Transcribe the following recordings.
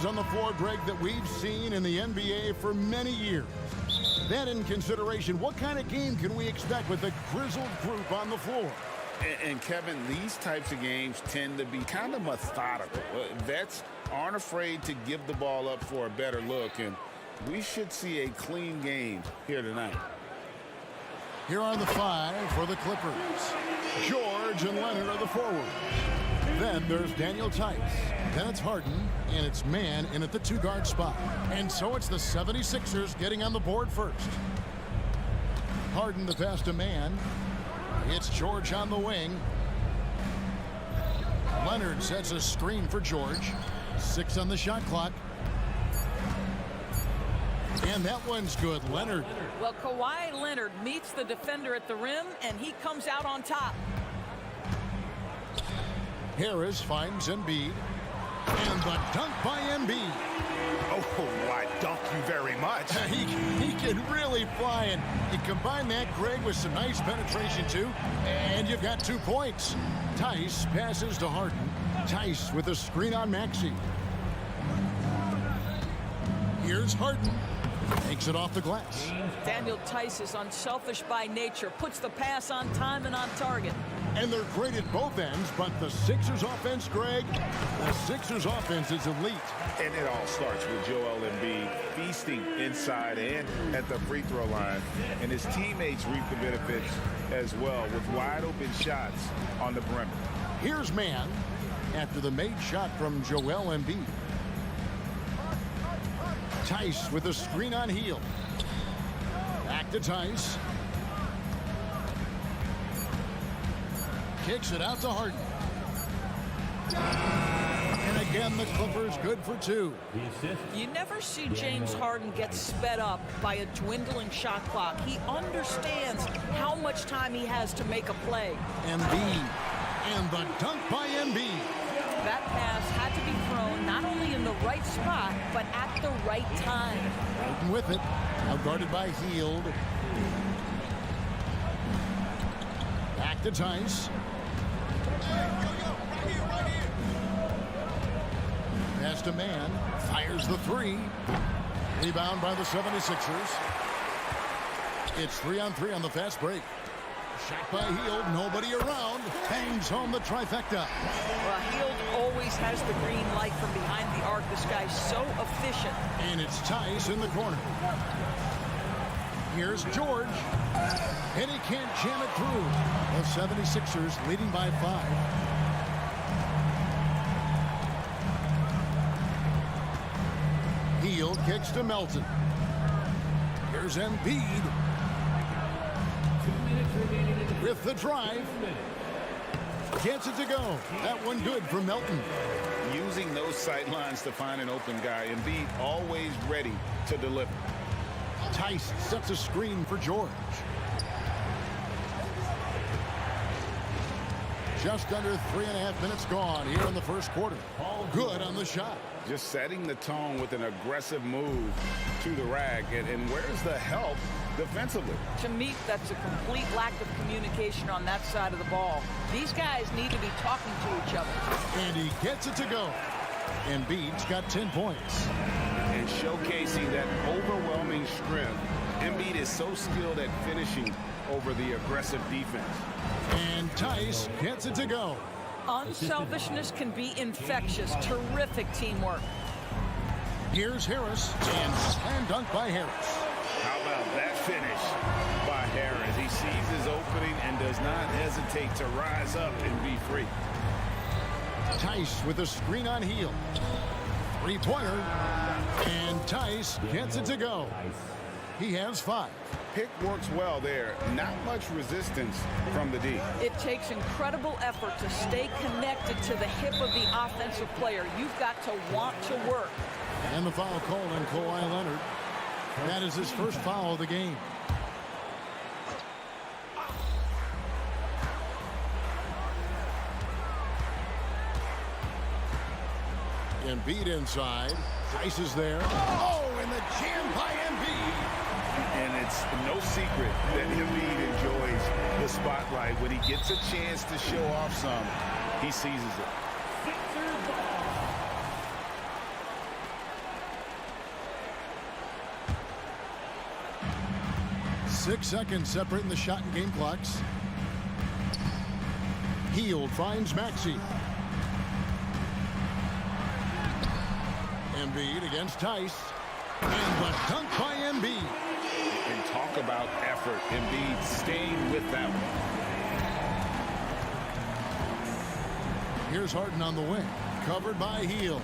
on the floor, Greg, that we've seen in the NBA for many years. Then in consideration, what kind of game can we expect with a grizzled group on the floor? And Kevin, these types of games tend to be kind of methodical. Vets aren't afraid to give the ball up for a better look, and we should see a clean game here tonight. Here are the five for the Clippers. George and Leonard are the forwards. Then there's Daniel Tice. Then it's Harden, and it's Mann in at the two-guard spot. And so it's the 76ers getting on the board first. Harden the pass to Mann. It's George on the wing. Leonard sets a screen for George. 6 on the shot clock. And that one's good. Leonard. Well, Kawhi Leonard meets the defender at the rim, and he comes out on top. Harris finds Embiid. And the dunk by Embiid. Oh, I dunk you very much. He can really fly, and you combine that, Greg, with some nice penetration, too, and you've got 2 points. Tice passes to Harden. Tice with a screen on Maxey. Here's Harden. Takes it off the glass. Daniel Tice is unselfish by nature, puts the pass on time and on target. And they're great at both ends, but the Sixers offense, Greg, the Sixers offense is elite. And it all starts with Joel Embiid feasting inside and at the free throw line. And his teammates reap the benefits as well with wide open shots on the perimeter. Here's Mann after the made shot from Joel Embiid. Tice with a screen on Hield. Back to Tice. Kicks it out to Harden. And again, the Clippers good for 2. You never see James Harden get sped up by a dwindling shot clock. He understands how much time he has to make a play. Embiid. And the dunk by Embiid. That pass had to be thrown not only in the right spot, but at the right time. Right with it. Now guarded by Hield. Back to Tice. Pass to Mann. Fires the 3. Rebound by the 76ers. It's 3-on-3 on the fast break. Shot by Hield. Nobody around. Hangs home the trifecta. Well, Hield always has the green light from behind the arc. This guy's so efficient. And it's Tice in the corner. Here's George. And he can't jam it through. The 76ers leading by 5. Hield kicks to Melton. Here's Embiid. With the drive. Gets it to go. That one good for Melton. Using those sight lines to find an open guy. Embiid always ready to deliver. Tice sets a screen for George. Just under 3.5 minutes gone here in the first quarter. Good on the shot. Just setting the tone with an aggressive move to the rack. And where's the help defensively? To me, that's a complete lack of communication on that side of the ball. These guys need to be talking to each other. And he gets it to go. Embiid's got 10 points. And showcasing that overwhelming strength. Embiid is so skilled at finishing over the aggressive defense. And Tice gets it to go. Unselfishness can be infectious. Terrific teamwork. Here's Harris. And slam dunk by Harris. How about that finish by Harris? He sees his opening and does not hesitate to rise up and be free. Tice with a screen on Hield. 3-pointer. And Tice gets it to go. He has 5. Pick works well there. Not much resistance from the D. It takes incredible effort to stay connected to the hip of the offensive player. You've got to want to work. And the foul called on Kawhi Leonard. That is his first foul of the game. Embiid inside. Tice is there. Oh, and the jam by Embiid. And it's no secret that Embiid enjoys the spotlight. When he gets a chance to show off some, he seizes it. 6 seconds separating the shot and game clocks. Hield finds Maxey. Embiid against Tice. And the dunk by Embiid. And talk about effort. Embiid staying with that one. Here's Harden on the wing. Covered by Hield.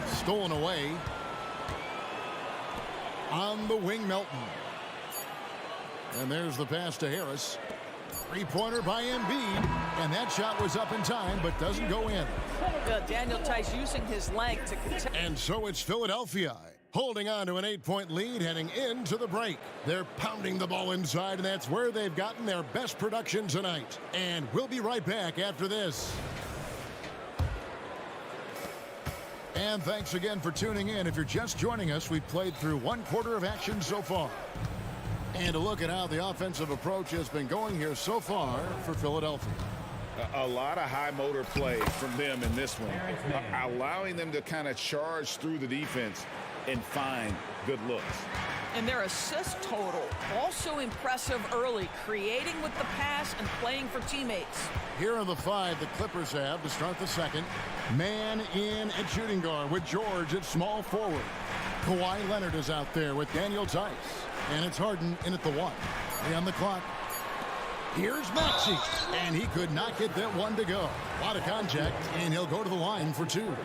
Stolen away. On the wing, Melton. And there's the pass to Harris. Three-pointer by Embiid. And that shot was up in time, but doesn't go in. Daniel Tice using his length to contest. And so it's Philadelphia holding on to an 8-point lead heading into the break. They're pounding the ball inside, and that's where they've gotten their best production tonight. And we'll be right back after this. And thanks again for tuning in. If you're just joining us, we've played through 1/4 of action so far. And a look at how the offensive approach has been going here so far for Philadelphia. A lot of high motor play from them in this one, allowing them to kind of charge through the defense and find good looks. And their assist total also impressive early, creating with the pass and playing for teammates. Here are the 5 the Clippers have to start the second. Man in at shooting guard with George at small forward. Kawhi Leonard is out there with Daniel Tice. And it's Harden in at the 1. 3 on the clock. Here's Maxey. And he could not get that one to go. A lot of contact, and he'll go to the line for 2.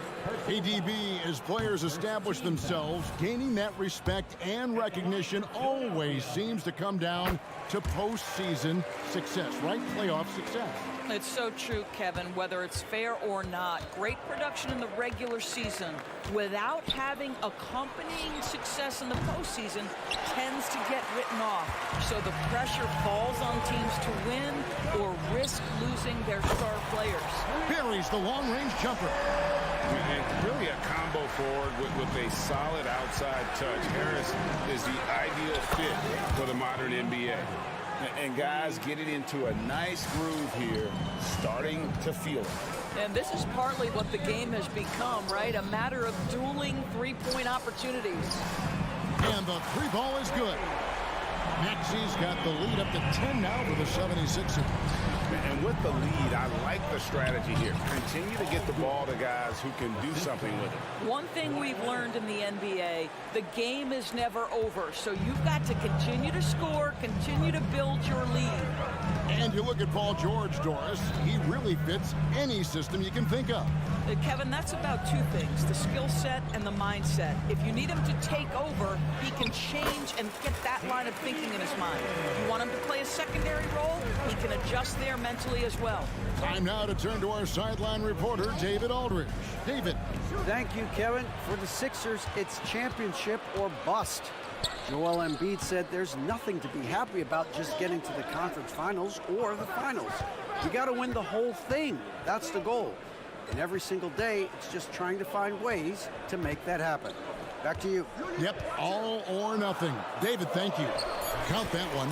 ADB, as players establish themselves, gaining that respect and recognition always seems to come down to postseason success, right? Playoff success. It's so true, Kevin, whether it's fair or not. Great production in the regular season without having accompanying success in the postseason tends to get written off. So the pressure falls on teams to win or risk losing their star players. Buries the long-range jumper. And really a combo forward with a solid outside touch. Harris is the ideal fit for the modern NBA. And guys getting into a nice groove here, starting to feel it. And this is partly what the game has become, right? A matter of dueling three-point opportunities. And the 3 ball is good. Maxey's got the lead up to 10 now for the 76ers. And with the lead, I like the strategy here. Continue to get the ball to guys who can do something with it. One thing we've learned in the NBA, the game is never over. So you've got to continue to score, continue to build your lead. And you look at Paul George, Doris, he really fits any system you can think of. Kevin, that's about 2 things, the skill set and the mindset. If you need him to take over, he can change and get that line of thinking in his mind. If you want him to play a secondary role, he can adjust there mentally as well. Time now to turn to our sideline reporter, David Aldridge. David. Thank you, Kevin. For the Sixers, it's championship or bust. Joel Embiid said there's nothing to be happy about just getting to the conference finals or the finals. You got to win the whole thing. That's the goal. And every single day, it's just trying to find ways to make that happen. Back to you. Yep, all or nothing. David, thank you. Count that one.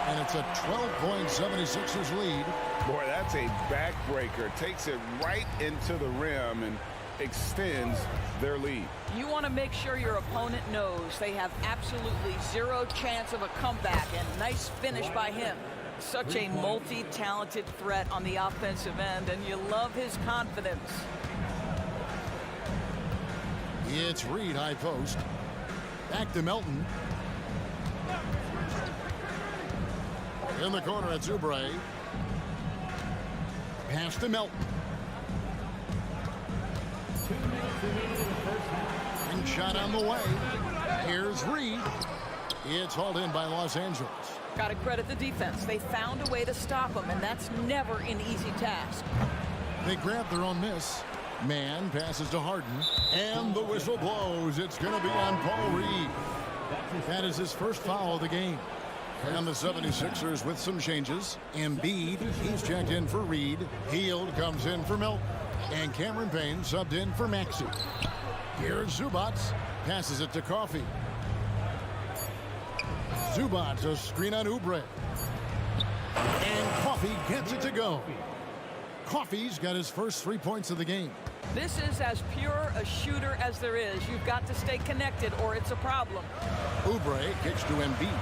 And it's a 12-point 76ers lead. Boy, that's a backbreaker. Takes it right into the rim and extends their lead. You want to make sure your opponent knows they have absolutely 0 chance of a comeback, and nice finish by him. Such a multi-talented threat on the offensive end, and you love his confidence. It's Reed, high post. Back to Melton. In the corner, it's Oubre. Pass to Melton. And shot on the way. Here's Reed. It's hauled in by Los Angeles. Got to credit the defense. They found a way to stop him, and that's never an easy task. They grab their own miss. Man passes to Harden. And the whistle blows. It's going to be on Paul Reed. That is his first foul of the game. And the 76ers with some changes. Embiid, he's checked in for Reed. Hield comes in for Melton. And Cameron Payne subbed in for Maxey. Here's Zubac. Passes it to Coffey. Zubac, a screen on Oubre. And Coffey gets it to go. Coffey's got his first 3 points of the game. This is as pure a shooter as there is. You've got to stay connected or it's a problem. Oubre kicks to Embiid.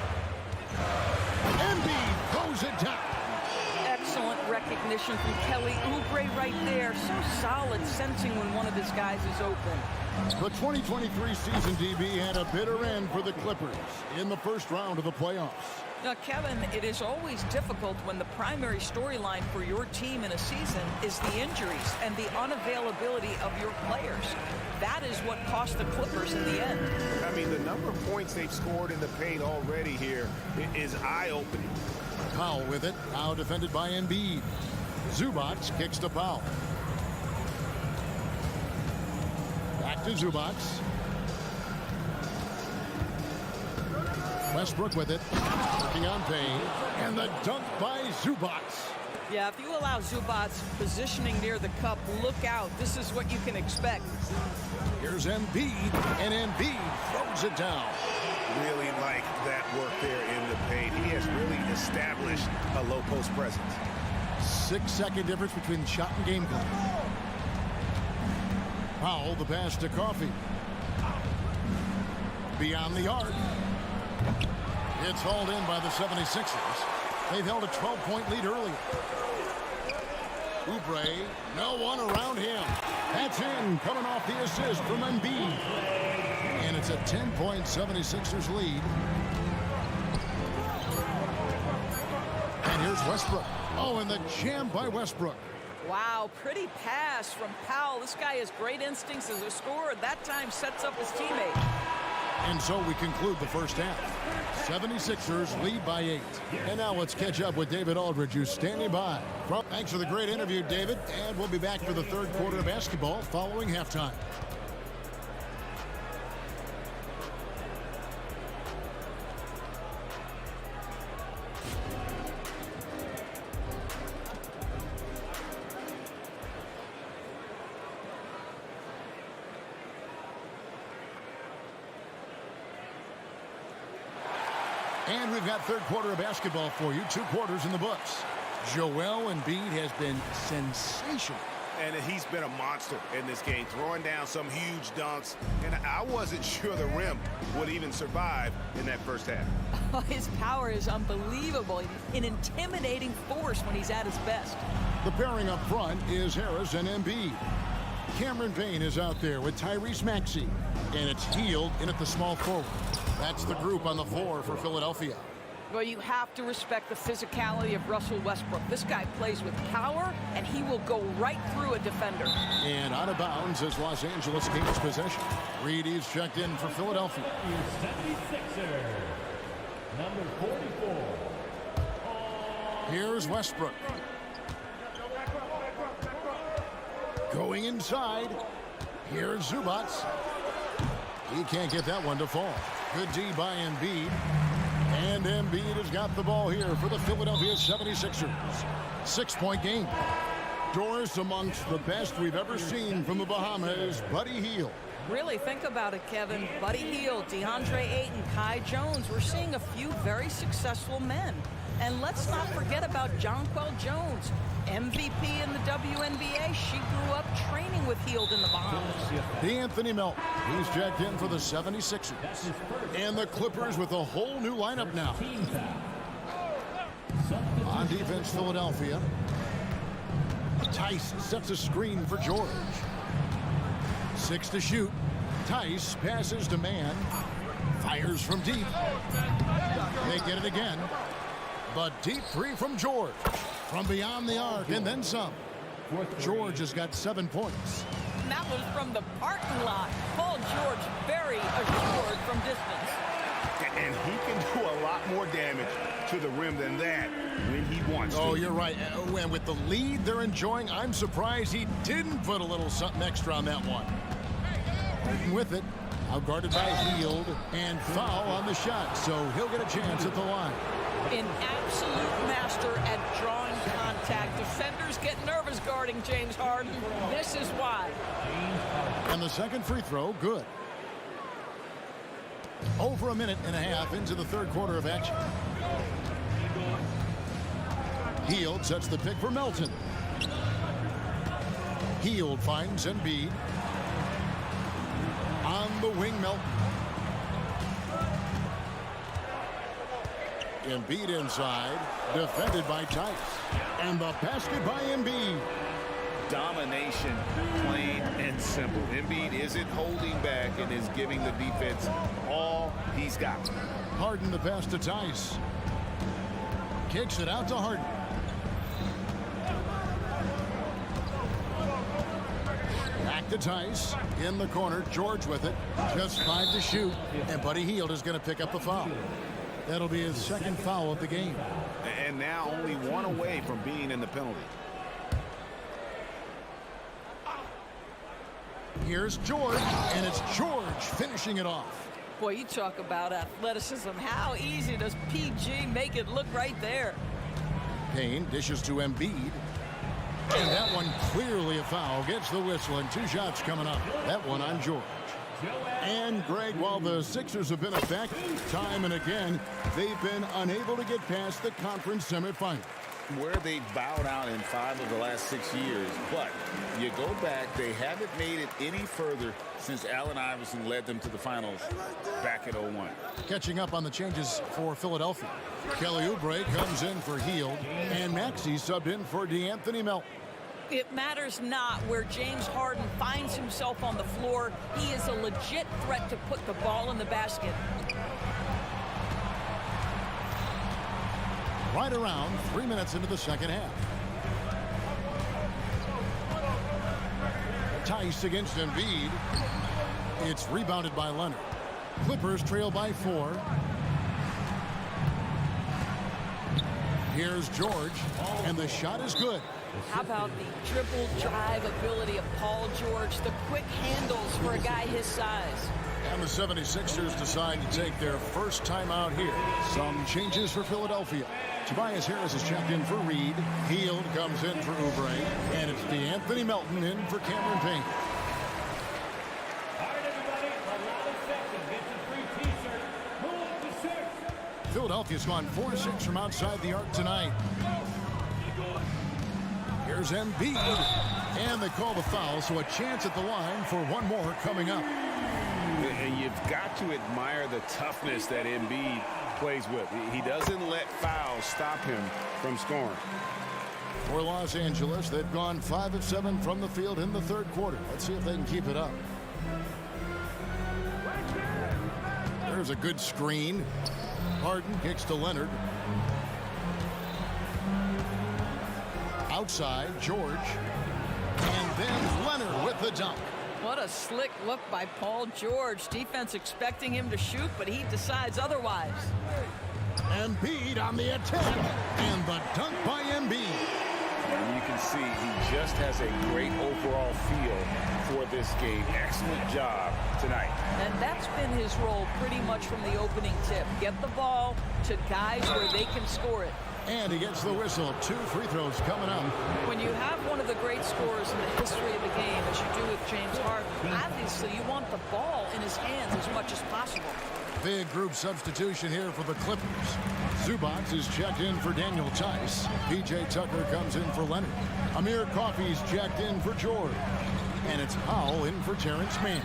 Embiid throws it down. Excellent recognition from Kelly Oubre right there. So solid, sensing when one of his guys is open. The 2023 season, DB, had a bitter end for the Clippers in the first round of the playoffs. Now, Kevin, it is always difficult when the primary storyline for your team in a season is the injuries and the unavailability of your players. That is what cost the Clippers in the end. I mean, the number of points they've scored in the paint already here is eye-opening. Powell with it, now defended by Embiid. Zubac kicks to Powell. Back to Zubac. Westbrook with it, working on Payne, and the dunk by Zubac. Yeah, if you allow Zubac positioning near the cup, look out. This is what you can expect. Here's Embiid, and Embiid throws it down. Really like that work there in the paint. He has really established a low post presence. 6-second difference between shot and game clock. Powell, the pass to Coffey. Beyond the arc. It's hauled in by the 76ers. They've held a 12-point lead earlier. Oubre, no one around him. That's in, coming off the assist from Embiid. And it's a 10-point 76ers lead. And here's Westbrook. Oh, and the jam by Westbrook. Wow, pretty pass from Powell. This guy has great instincts as a scorer. That time sets up his teammate. And so we conclude the first half. 76ers lead by 8. And now let's catch up with David Aldridge, who's standing by. Thanks for the great interview, David. And we'll be back for the third quarter of basketball following halftime. And we've got third quarter of basketball for you. 2 quarters in the books. Joel Embiid has been sensational. And he's been a monster in this game, throwing down some huge dunks. And I wasn't sure the rim would even survive in that first half. Oh, his power is unbelievable. An intimidating force when he's at his best. The pairing up front is Harris and Embiid. Cameron Payne is out there with Tyrese Maxey. And it's Hield in at the small forward. That's the group on the floor for Philadelphia. Well, you have to respect the physicality of Russell Westbrook. This guy plays with power, and he will go right through a defender. And out of bounds as Los Angeles gains possession. Reed is checked in for Philadelphia. 76er, number 44. Here's Westbrook. Going inside. Here's Zubac. He can't get that one to fall. Good D by Embiid. And Embiid has got the ball here for the Philadelphia 76ers. 6-point game. Doors amongst the best we've ever seen from the Bahamas, Buddy Hield. Really think about it, Kevin. Buddy Hield, DeAndre Ayton, Kai Jones. We're seeing a few very successful men. And let's not forget about Jonquel Jones, MVP in the WNBA. She grew up training with Hield in the Bahamas. D'Anthony Melton, he's checked in for the 76ers. And the Clippers with a whole new lineup now. On defense, Philadelphia. Tice sets a screen for George. 6 to shoot. Tice passes to Man. Fires from deep. They get it again. But deep 3 from George. From beyond the arc and then some. George has got 7 points. And that was from the parking lot. Paul George very assured from distance. And he can do a lot more damage to the rim than that when he wants to. Oh, you're right. And with the lead they're enjoying, I'm surprised he didn't put a little something extra on that one. With it, outguarded by Hield, and foul on the shot, so he'll get a chance at the line. An absolute master at drawing contact. Defenders get nervous guarding James Harden. This is why. And the second free throw, good. Over a minute and a half into the third quarter of action. Hield sets the pick for Melton. Hield finds Embiid. On the wing, Melton. Embiid inside, defended by Tice. And the basket by Embiid. Domination, plain and simple. Embiid isn't holding back and is giving the defense all he's got. Harden the pass to Tice. Kicks it out to Harden. Back to Tice. In the corner, George with it. Just 5 to shoot. And Buddy Hield is going to pick up the foul. That'll be his second foul of the game. And now only one away from being in the penalty. Here's George, and it's George finishing it off. Boy, you talk about athleticism. How easy does PG make it look right there? Payne dishes to Embiid. And that one clearly a foul. Gets the whistle, and 2 shots coming up. That one on George. And Greg, while the Sixers have been effective time and again, they've been unable to get past the conference semifinal. Where they bowed out in 5 of the last 6 years. But you go back, they haven't made it any further since Allen Iverson led them to the finals back in 01. Catching up on the changes for Philadelphia. Kelly Oubre comes in for Hield, and Maxey subbed in for DeAnthony Melton. It matters not where James Harden finds himself on the floor. He is a legit threat to put the ball in the basket. Right around 3 minutes into the second half. Tice against Embiid. It's rebounded by Leonard. Clippers trail by 4. Here's George, and the shot is good. How about the dribble drive ability of Paul George, the quick handles for a guy his size. And the 76ers decide to take their first time out here. Some changes for Philadelphia. Tobias Harris is checked in for Reed. Hield comes in for Oubre. And it's DeAnthony Melton in for Cameron Payne. All right, everybody, the last section gets a free T-shirt. Move to 6. Philadelphia's gone 4-6 from outside the arc tonight. Here's Embiid. And they call the foul, so a chance at the line for one more coming up. And you've got to admire the toughness that Embiid plays with. He doesn't let fouls stop him from scoring. For Los Angeles, they've gone 5 of 7 from the field in the third quarter. Let's see if they can keep it up. There's a good screen. Harden kicks to Leonard. Outside, George. And then Leonard with the dunk. What a slick look by Paul George. Defense expecting him to shoot, but he decides otherwise. Embiid on the attack. And the dunk by Embiid. And you can see he just has a great overall feel for this game. Excellent job tonight. And that's been his role pretty much from the opening tip. Get the ball to guys where they can score it. And he gets the whistle. 2 free throws coming up. When you have one of the great scorers in the history of the game, as you do with James Harden, obviously you want the ball in his hands as much as possible. Big group substitution here for the Clippers. Zubac is checked in for Daniel Tice. P.J. Tucker comes in for Leonard. Amir Coffey's checked in for George. And it's Powell in for Terrence Mann.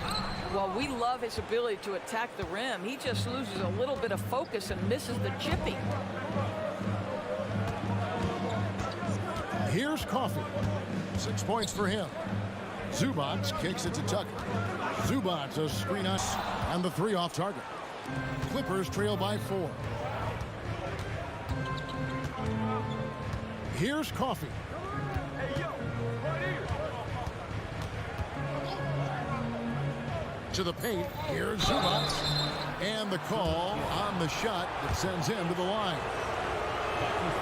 Well, we love his ability to attack the rim. He just loses a little bit of focus and misses the chipping. Here's Coffey. 6 points for him. Zubac kicks it to Tucker. Zubac a screen us and the 3 off target. Clippers trail by 4. Here's Coffey. To the paint. Here's Zubac. And the call on the shot that sends him to the line.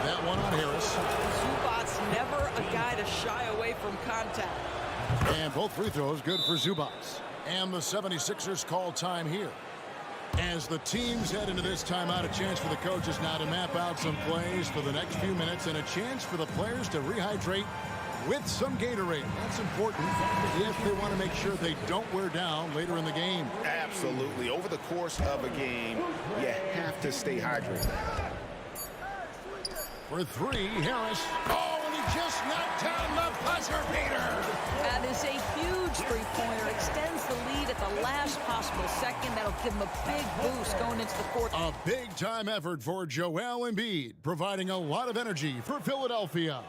That one on Harris. Zubac's never a guy to shy away from contact. And both free throws good for Zubac. And the 76ers call time here. As the teams head into this timeout, a chance for the coaches now to map out some plays for the next few minutes and a chance for the players to rehydrate with some Gatorade. That's important if they want to make sure they don't wear down later in the game. Absolutely. Over the course of a game, you have to stay hydrated. For 3, Harris. Oh, and just knocked down the buzzer beater. That is a huge three-pointer. Extends the lead at the last possible second. That'll give him a big boost going into the fourth. A big-time effort for Joel Embiid, providing a lot of energy for Philadelphia.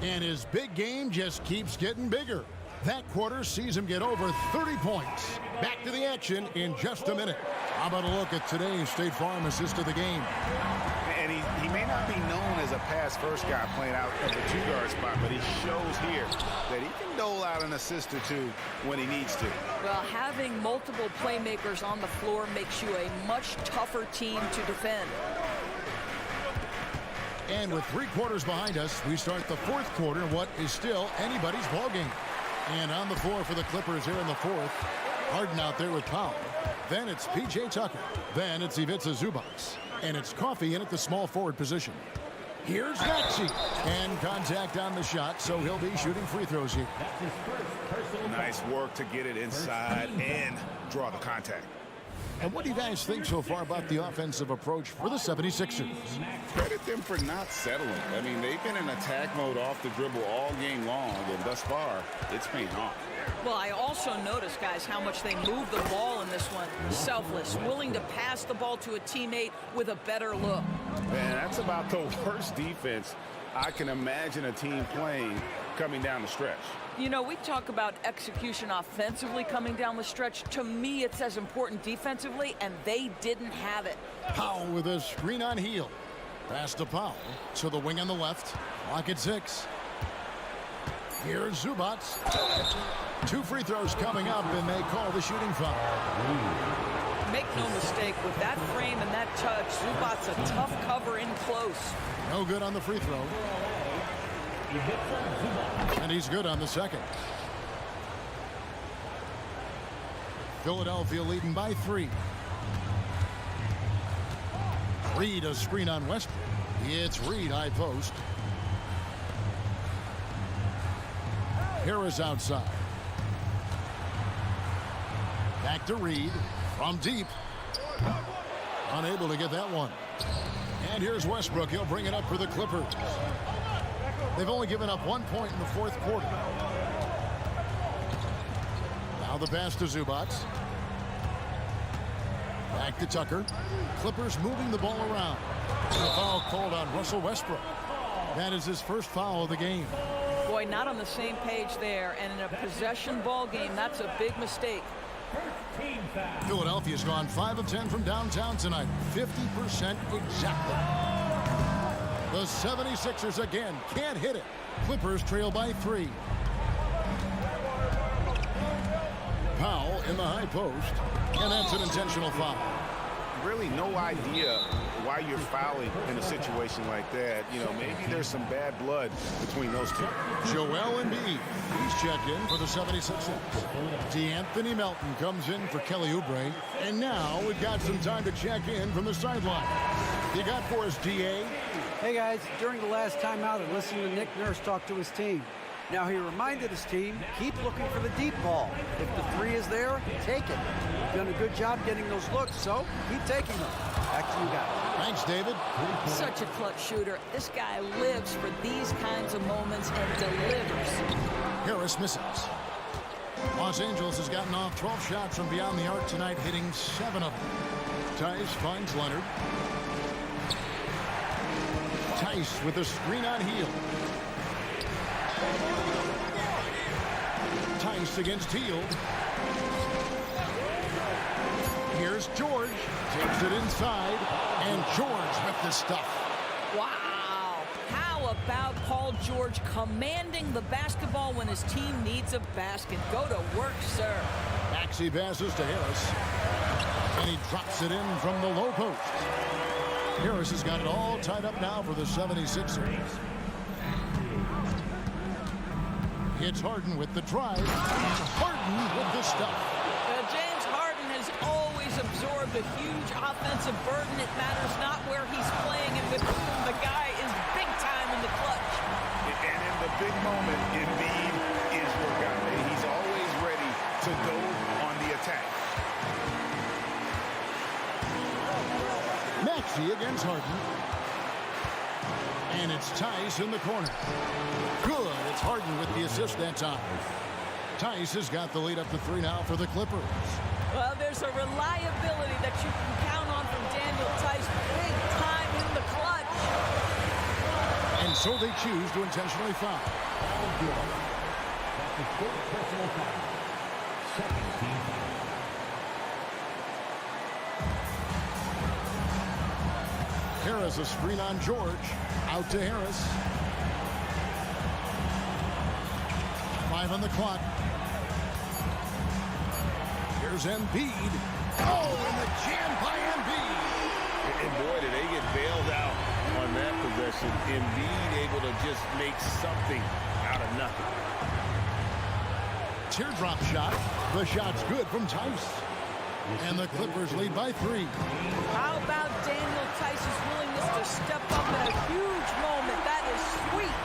And his big game just keeps getting bigger. That quarter sees him get over 30 points. Back to the action in just a minute. How about a look at today's State Farm assist of the game? And he may not be known as a pass-first guy playing out at the two-guard spot, but he shows here that he can dole out an assist or two when he needs to. Well, having multiple playmakers on the floor makes you a much tougher team to defend. And with 3 quarters behind us, we start the fourth quarter, what is still anybody's ballgame. And on the floor for the Clippers here in the fourth, Harden out there with Powell. Then it's P.J. Tucker. Then it's Ivica Zubac. And it's Coffey in at the small forward position. Here's Maxey. And contact on the shot, so he'll be shooting free throws here. Nice work to get it inside and draw the contact. And what do you guys think so far about the offensive approach for the 76ers? Credit them for not settling. I mean, they've been in attack mode off the dribble all game long, and thus far, it's paying off. Well, I also noticed, guys, how much they move the ball in this one. Selfless, willing to pass the ball to a teammate with a better look. Man, that's about the worst defense I can imagine a team playing coming down the stretch. You know, we talk about execution offensively coming down the stretch. To me, it's as important defensively, and they didn't have it. Powell with a screen on heel. Pass to Powell. To the wing on the left. Clock at 6. Here's Zubac. 2 free throws coming up, and they call the shooting foul. Make no mistake, with that frame and that touch, Zubac's a tough cover in close. No good on the free throw. And he's good on the second. Philadelphia leading by 3. Reed a screen on Westbrook. It's Reed high post. Harris outside. Back to Reed from deep. Unable to get that one. And here's Westbrook. He'll bring it up for the Clippers. They've only given up 1 point in the fourth quarter. Now the pass to Zubac. Back to Tucker. Clippers moving the ball around. The foul called on Russell Westbrook. That is his first foul of the game. Boy, not on the same page there. And in a possession ball game, that's a big mistake. Philadelphia's gone 5 of 10 from downtown tonight. 50% exactly. The 76ers again can't hit it. Clippers trail by 3. Powell in the high post, and that's an intentional foul. Really no idea why you're fouling in a situation like that. You know, maybe there's some bad blood between those two. Joel Embiid, he's checked in for the 76ers. D'Anthony Melton comes in for Kelly Oubre. And now we've got some time to check in from the sideline. You got for us, D.A.? Hey guys, during the last timeout, I listened to Nick Nurse talk to his team. Now he reminded his team, keep looking for the deep ball. If the 3 is there, take it. You've done a good job getting those looks, so keep taking them. Back to you guys. Thanks, David. Such a clutch shooter. This guy lives for these kinds of moments and delivers. Harris misses. Los Angeles has gotten off 12 shots from beyond the arc tonight, hitting 7 of them. Tice finds Leonard. Tice with a screen on heel. Tice against Hield. Here's George. Takes it inside. And George with the stuff. Wow. How about Paul George commanding the basketball when his team needs a basket? Go to work, sir. Maxey passes to Harris. And he drops it in from the low post. Harris has got it all tied up now for the 76ers. It's Harden with the drive. Harden with the stuff. James Harden has always absorbed a huge offensive burden. It matters not where he's playing and with whom. The guy is big time in the clutch. And in the big moment, Embiid is your guy. He's always ready to go on the attack. Maxey against Harden. And it's Tice in the corner. Good. It's Harden with the assist that time. Tice has got the lead up to 3 now for the Clippers. Well, there's a reliability that you can count on from Daniel Tice. Big time in the clutch. And so they choose to intentionally foul. That's the third personal foul. Second team foul. Harris a screen on George. Out to Harris. 5 on the clock. Here's Embiid. Oh, and the jam by Embiid. And boy, did they get bailed out on that possession. Embiid able to just make something out of nothing. Teardrop shot. The shot's good from Tice. And the Clippers lead by 3. How about Daniel Tice's willingness to step up at a huge moment? That is sweet.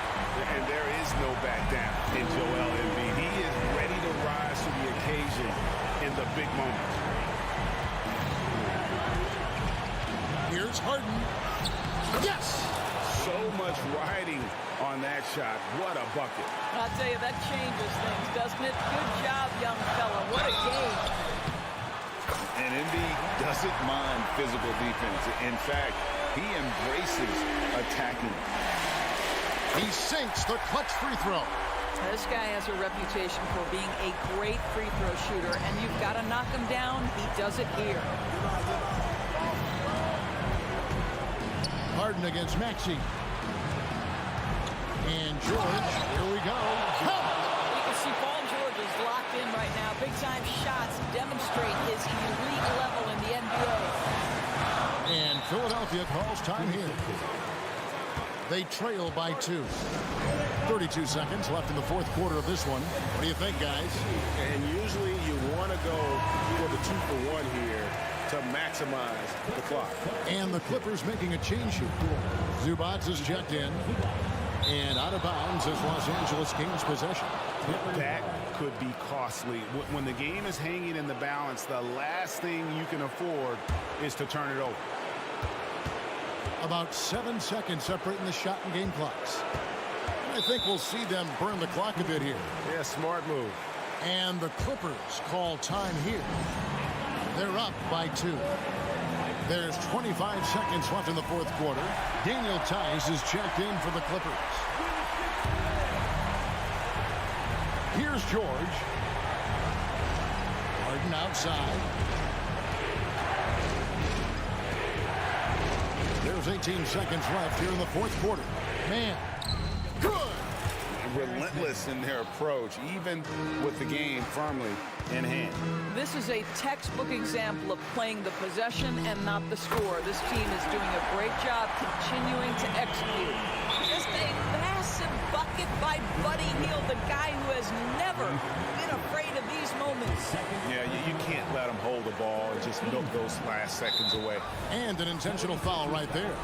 And there is no back down in Joel Embiid. He is ready to rise to the occasion in the big moments. Here's Harden. Yes! So much riding on that shot. What a bucket. I'll tell you, that changes things, doesn't it? Good job, young fella. What a game. And Embiid doesn't mind physical defense. In fact, he embraces attacking. He sinks the clutch free throw. This guy has a reputation for being a great free throw shooter, and you've got to knock him down. He does it here. Harden against Maxey. And George, here we go. You can see Paul George is locked in right now. Big-time shots demonstrate his elite level in the NBA. And Philadelphia calls time here. They trail by 2. 32 seconds left in the fourth quarter of this one. What do you think, guys? And usually you want to go for the 2-for-1 here to maximize the clock. And the Clippers making a change here. Zubats is checked in. And out of bounds as Los Angeles gains possession. That could be costly. When the game is hanging in the balance, the last thing you can afford is to turn it over. About 7 seconds separating the shot and game clocks. I think we'll see them burn the clock a bit here. Yeah, smart move. And the Clippers call time here. They're up by 2. There's 25 seconds left in the fourth quarter. Daniel Tice is checked in for the Clippers. Here's George. Harden outside. There's 18 seconds left here in the fourth quarter. Man, good. Relentless in their approach, even with the game firmly in hand. This is a textbook example of playing the possession and not the score. This team is doing a great job continuing to execute. Just a massive bucket by Buddy Hield, the guy who has never been afraid of these moments. Yeah, you can't let him hold the ball and just milk those last seconds away. And an intentional foul right there.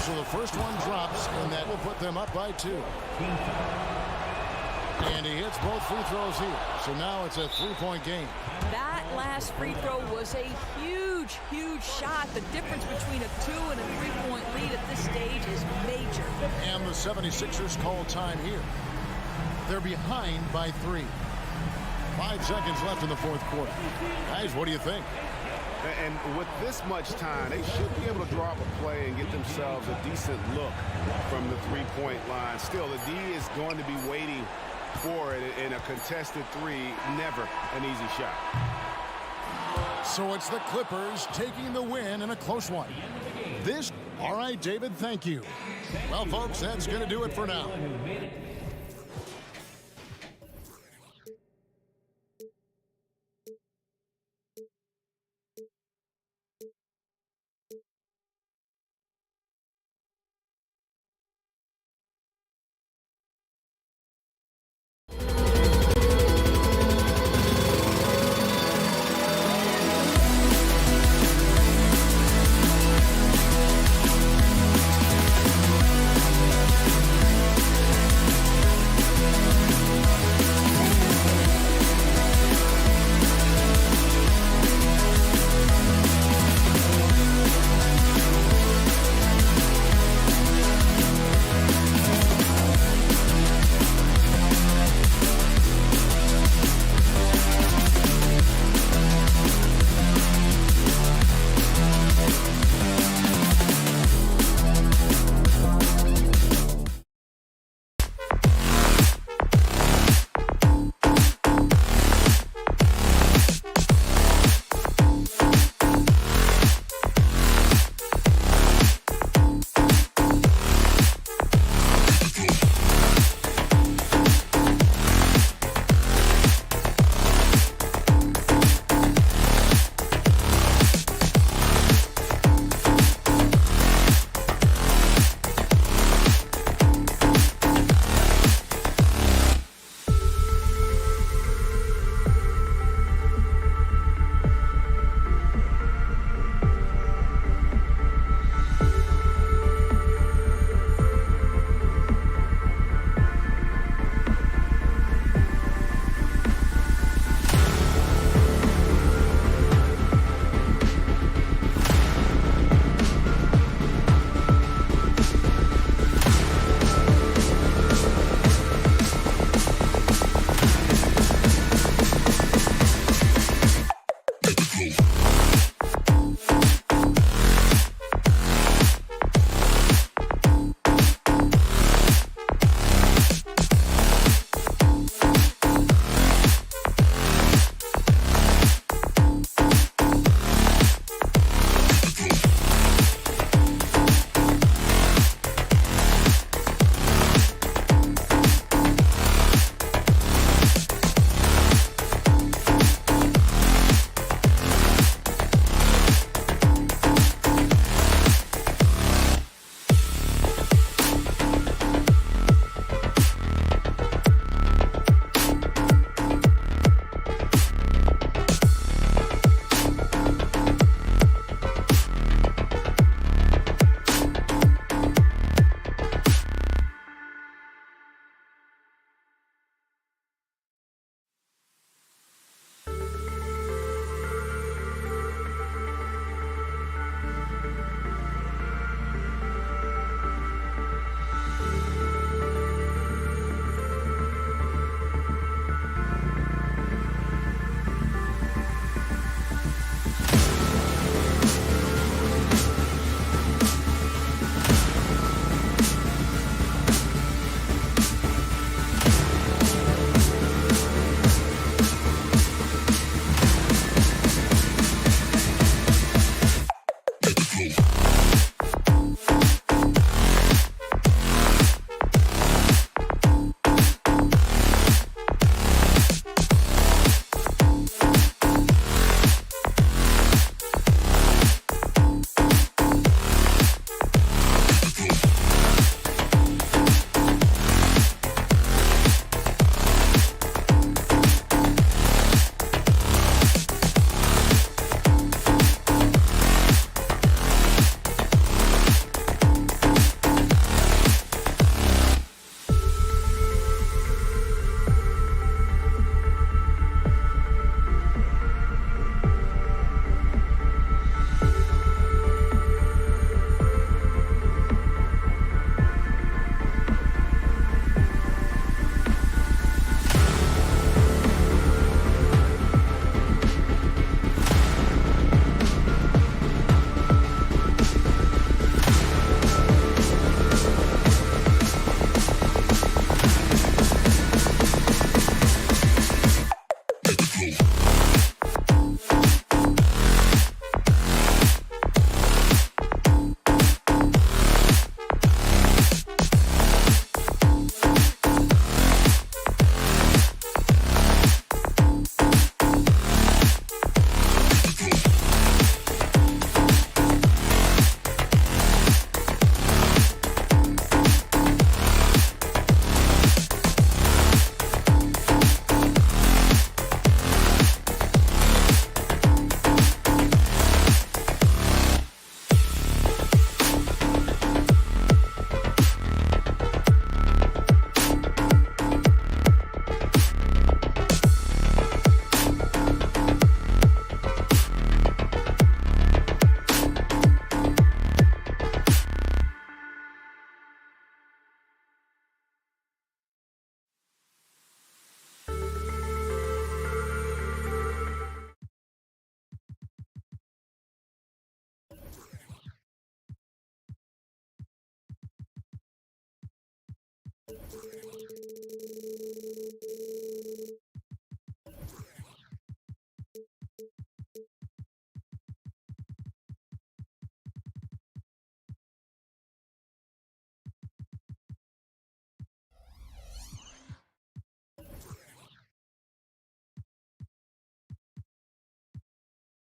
So the first one drops, and that will put them up by 2. And he hits both free throws here. So now it's a 3-point game. That last free throw was a huge, huge shot. The difference between a 2 and a 3-point lead at this stage is major. And the 76ers call time here. They're behind by 3. 5 seconds left in the fourth quarter. Guys, what do you think? And with this much time, they should be able to draw up a play and get themselves a decent look from the 3-point line. Still, the D is going to be waiting for it in a contested 3. Never an easy shot. So it's the Clippers taking the win in a close one. All right, David, thank you. Well, folks, that's going to do it for now.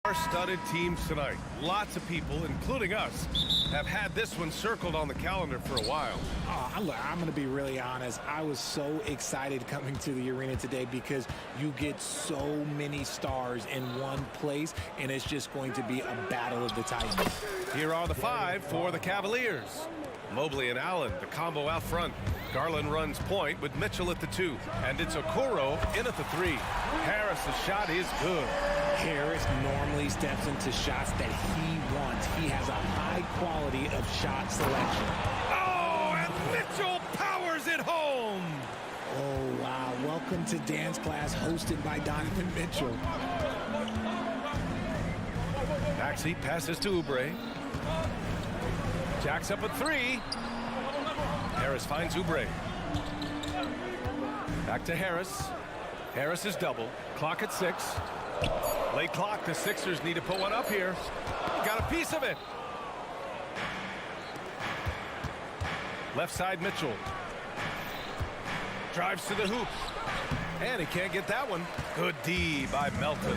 Star-studded teams tonight. Lots of people, including us, have had this one circled on the calendar for a while. I'm going to be really honest. I was so excited coming to the arena today because you get so many stars in one place, and it's just going to be a battle of the Titans. Here are the 5 for the Cavaliers. Mobley and Allen, the combo out front. Garland runs point with Mitchell at the 2. And it's Okoro in at the 3. Harris' shot is good. Harris normally steps into shots that he wants. He has a high quality of shot selection. Oh, and Mitchell powers it home. Oh, wow. Welcome to dance class hosted by Donovan Mitchell. Maxey passes to Oubre. Jacks up at 3. Harris finds Oubre. Back to Harris. Harris is double. Clock at 6. Late clock. The Sixers need to put one up here. Got a piece of it. Left side Mitchell. Drives to the hoop. And he can't get that one. Good D by Melton.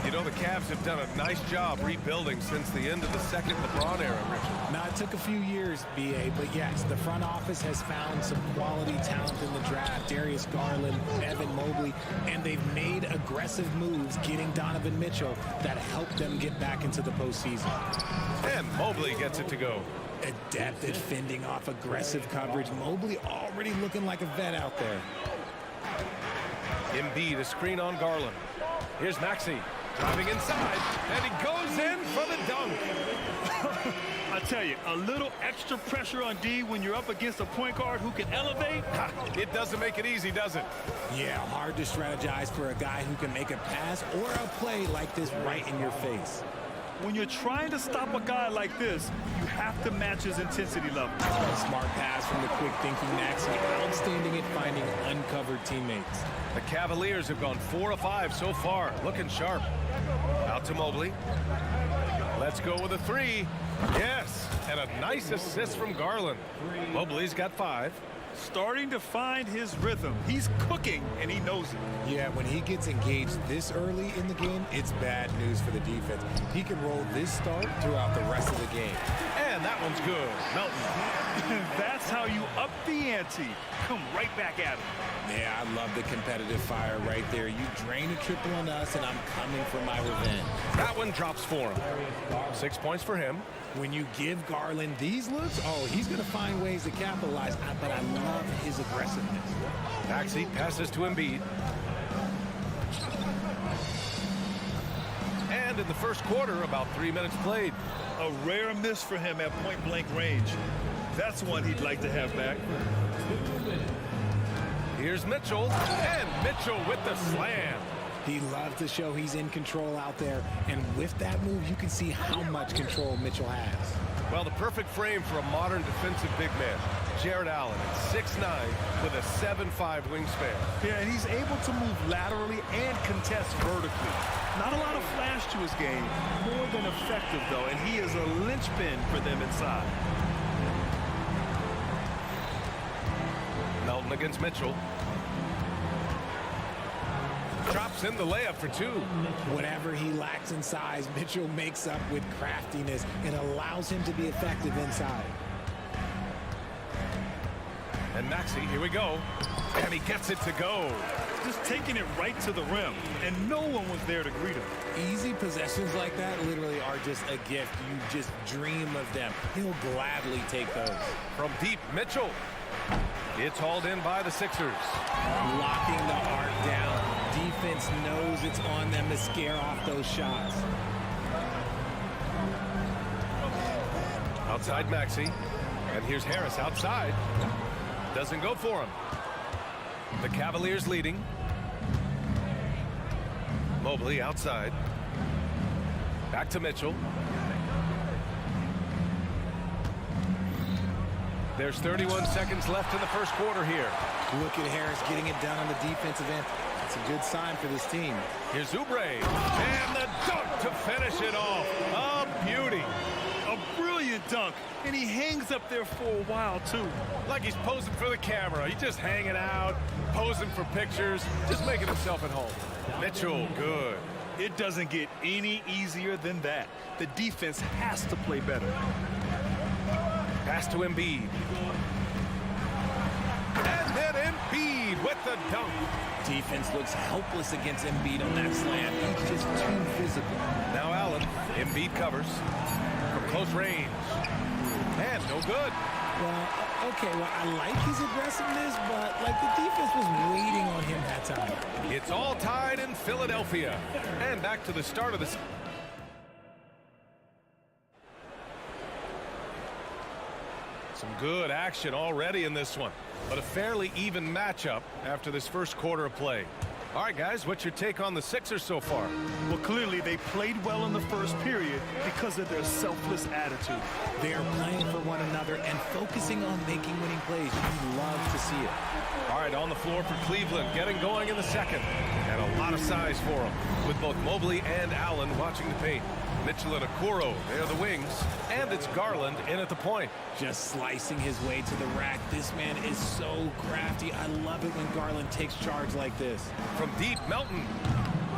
You know, the Cavs have done a nice job rebuilding since the end of the second LeBron era, Richard. Now, it took a few years, B.A., but yes, the front office has found some quality talent in the draft. Darius Garland, Evan Mobley, and they've made aggressive moves getting Donovan Mitchell that helped them get back into the postseason. And Mobley gets it to go. Adept at fending off aggressive coverage. Mobley already looking like a vet out there. Embiid, a screen on Garland. Here's Maxey driving inside, and he goes in for the dunk. I tell you, a little extra pressure on D when you're up against a point guard who can elevate. It doesn't make it easy, does it? Yeah, hard to strategize for a guy who can make a pass or a play like this right in your face. When you're trying to stop a guy like this, you have to match his intensity level. Smart pass from the quick thinking Maxey, outstanding at finding uncovered teammates. The Cavaliers have gone 4 of 5 so far, looking sharp. Out to Mobley. Let's go with a 3. Yes, and a nice assist from Garland. Mobley's got 5. Starting to find his rhythm. He's cooking, and he knows it. Yeah, when he gets engaged this early in the game, it's bad news for the defense. He can roll this start throughout the rest of the game. And that one's good. Melton. That's how you up the ante. Come right back at him. Yeah, I love the competitive fire right there. You drain a triple on us, and I'm coming for my revenge. That one drops for him. 6 points for him. When you give Garland these looks, oh, he's going to find ways to capitalize, but I love his aggressiveness. Maxey passes to Embiid. And in the first quarter, about 3 minutes played. A rare miss for him at point-blank range. That's one he'd like to have back. Here's Mitchell, and Mitchell with the slam. He loves to show he's in control out there, and with that move, you can see how much control Mitchell has. Well, the perfect frame for a modern defensive big man. Jared Allen at 6'9" with a 7'5" wingspan. Yeah, and he's able to move laterally and contest vertically. Not a lot of flash to his game, more than effective, though, and he is a linchpin for them inside. Melton against Mitchell. Drops in the layup for 2. Whatever he lacks in size, Mitchell makes up with craftiness and allows him to be effective inside. And Maxey, here we go. And he gets it to go. Just taking it right to the rim, and no one was there to greet him. Easy possessions like that literally are just a gift. You just dream of them. He'll gladly take those. From deep, Mitchell. It's hauled in by the Sixers. Locking the arc down. Defense knows it's on them to scare off those shots. Outside Maxey. And here's Harris outside. Doesn't go for him. The Cavaliers leading. Mobley outside. Back to Mitchell. There's 31 seconds left in the first quarter here. Look at Harris getting it done on the defensive end. It's a good sign for this team. Here's Oubre, and the dunk to finish it off. A beauty. A brilliant dunk, and he hangs up there for a while, too. Like he's posing for the camera. He's just hanging out, posing for pictures, just making himself at home. Mitchell, good. It doesn't get any easier than that. The defense has to play better. Pass to Embiid. And then Embiid with the dunk. Defense looks helpless against Embiid on that slam. He's just too physical. Now Allen. Embiid covers from close range. And no good. Well, okay, well, I like his aggressiveness, but, like, the defense was waiting on him that time. It's all tied in Philadelphia. And back to the start of the... Some good action already in this one, but a fairly even matchup after this first quarter of play. All right, guys, what's your take on the Sixers so far? Well, clearly they played well in the first period because of their selfless attitude. They are playing for one another and focusing on making winning plays. You love to see it. All right, on the floor for Cleveland, getting going in the second. And a lot of size for them, with both Mobley and Allen watching the paint. Mitchell and Okoro, they are the wings, and it's Garland in at the point. Just slicing his way to the rack. This man is so crafty. I love it when Garland takes charge like this. From deep, Melton.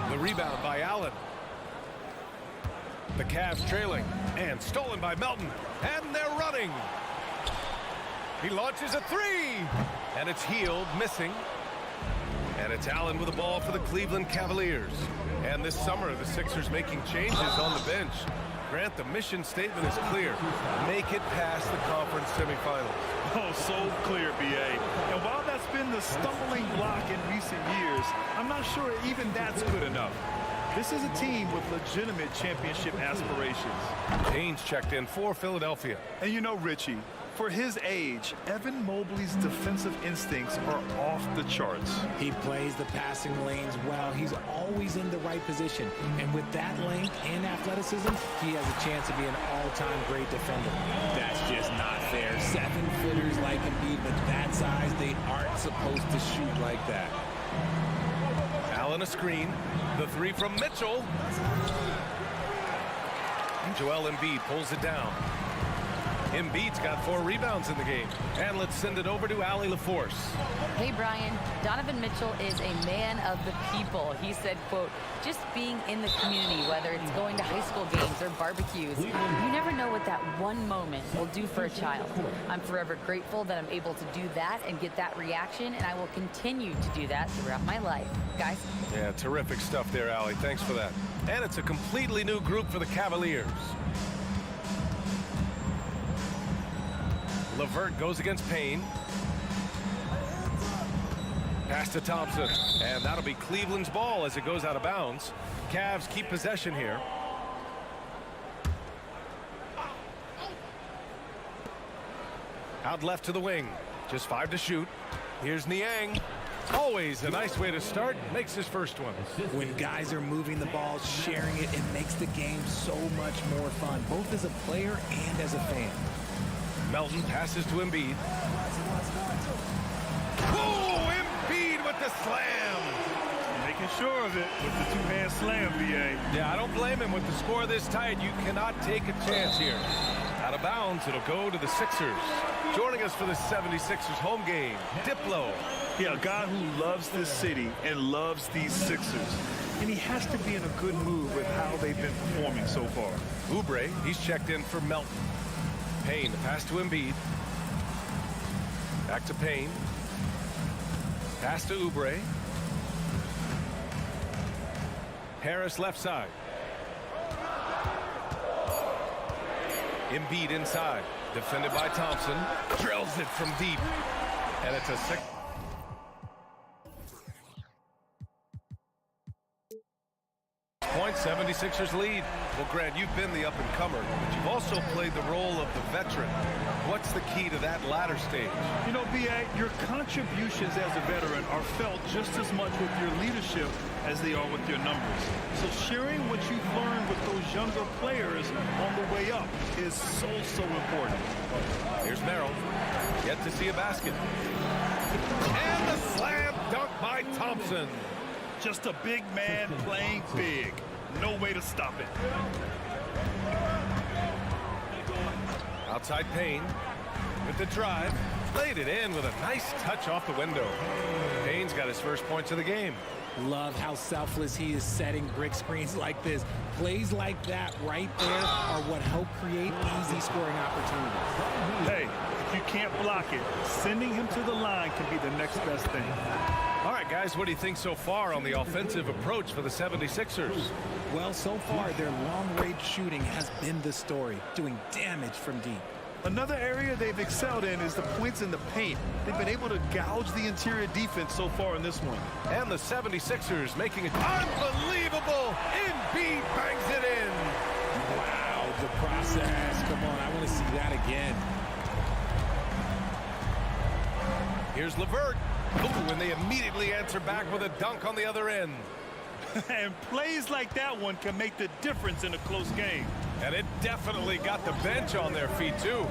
The rebound by Allen. The Cavs trailing, and stolen by Melton, and they're running. He launches a three, and it's Healed, missing. And it's Allen with the ball for the Cleveland Cavaliers. And this summer, the Sixers making changes on the bench. Grant, the mission statement is clear. Make it past the conference semifinals. Oh, so clear, B.A. And while that's been the stumbling block in recent years, I'm not sure even that's good enough. This is a team with legitimate championship aspirations. Haynes checked in for Philadelphia. And you know, Richie, for his age, Evan Mobley's defensive instincts are off the charts. He plays the passing lanes well. He's always in the right position. And with that length and athleticism, he has a chance to be an all-time great defender. That's just not fair. 7-footers like Embiid, but that size, they aren't supposed to shoot like that. Allen a screen. The three from Mitchell. Joel Embiid pulls it down. Embiid's got 4 rebounds in the game. And let's send it over to Allie LaForce. Hey, Brian. Donovan Mitchell is a man of the people. He said, quote, just being in the community, whether it's going to high school games or barbecues, you never know what that one moment will do for a child. I'm forever grateful that I'm able to do that and get that reaction, and I will continue to do that throughout my life. Guys? Yeah, terrific stuff there, Allie. Thanks for that. And it's a completely new group for the Cavaliers. LeVert goes against Payne. Pass to Thompson. And that'll be Cleveland's ball as it goes out of bounds. Cavs keep possession here. Out left to the wing. Just 5 to shoot. Here's Niang. Always a nice way to start. Makes his first one. When guys are moving the ball, sharing it, it makes the game so much more fun, both as a player and as a fan. Melton passes to Embiid. Oh, Embiid with the slam. Making sure of it with the two-hand slam, B.A. Yeah, I don't blame him. With the score this tight, you cannot take a chance here. Out of bounds, it'll go to the Sixers. Joining us for the 76ers home game, Diplo. Yeah, a guy who loves this city and loves these Sixers. And he has to be in a good mood with how they've been performing so far. Oubre, he's checked in for Melton. Payne, the pass to Embiid. Back to Payne. Pass to Oubre. Harris left side. Embiid inside. Defended by Thompson. Drills it from deep. And it's a 6. Point 76 76ers lead. Well, Grant, you've been the up-and-comer, but you've also played the role of the veteran. What's the key to that latter stage? You know, B.A., your contributions as a veteran are felt just as much with your leadership as they are with your numbers. So sharing what you've learned with those younger players on the way up is so important. Here's Merrill. Yet to see a basket. And the slam dunk by Thompson. Just a big man playing big. No way to stop it. Outside Payne with the drive. Laid it in with a nice touch off the window. Payne's got his first points of the game. Love how selfless he is setting brick screens like this. Plays like that right there are what help create easy scoring opportunities. Hey, if you can't block it, sending him to the line can be the next best thing. All right, guys, what do you think so far on the offensive approach for the 76ers? Well, so far, their long-range shooting has been the story, doing damage from deep. Another area they've excelled in is the points in the paint. They've been able to gouge the interior defense so far in this one. And the 76ers making it unbelievable. Embiid bangs it in. Wow, the process. Come on, I want to see that again. Here's LeVert. Ooh, and they immediately answer back with a dunk on the other end. And plays like that one can make the difference in a close game. And it definitely got the bench on their feet, too.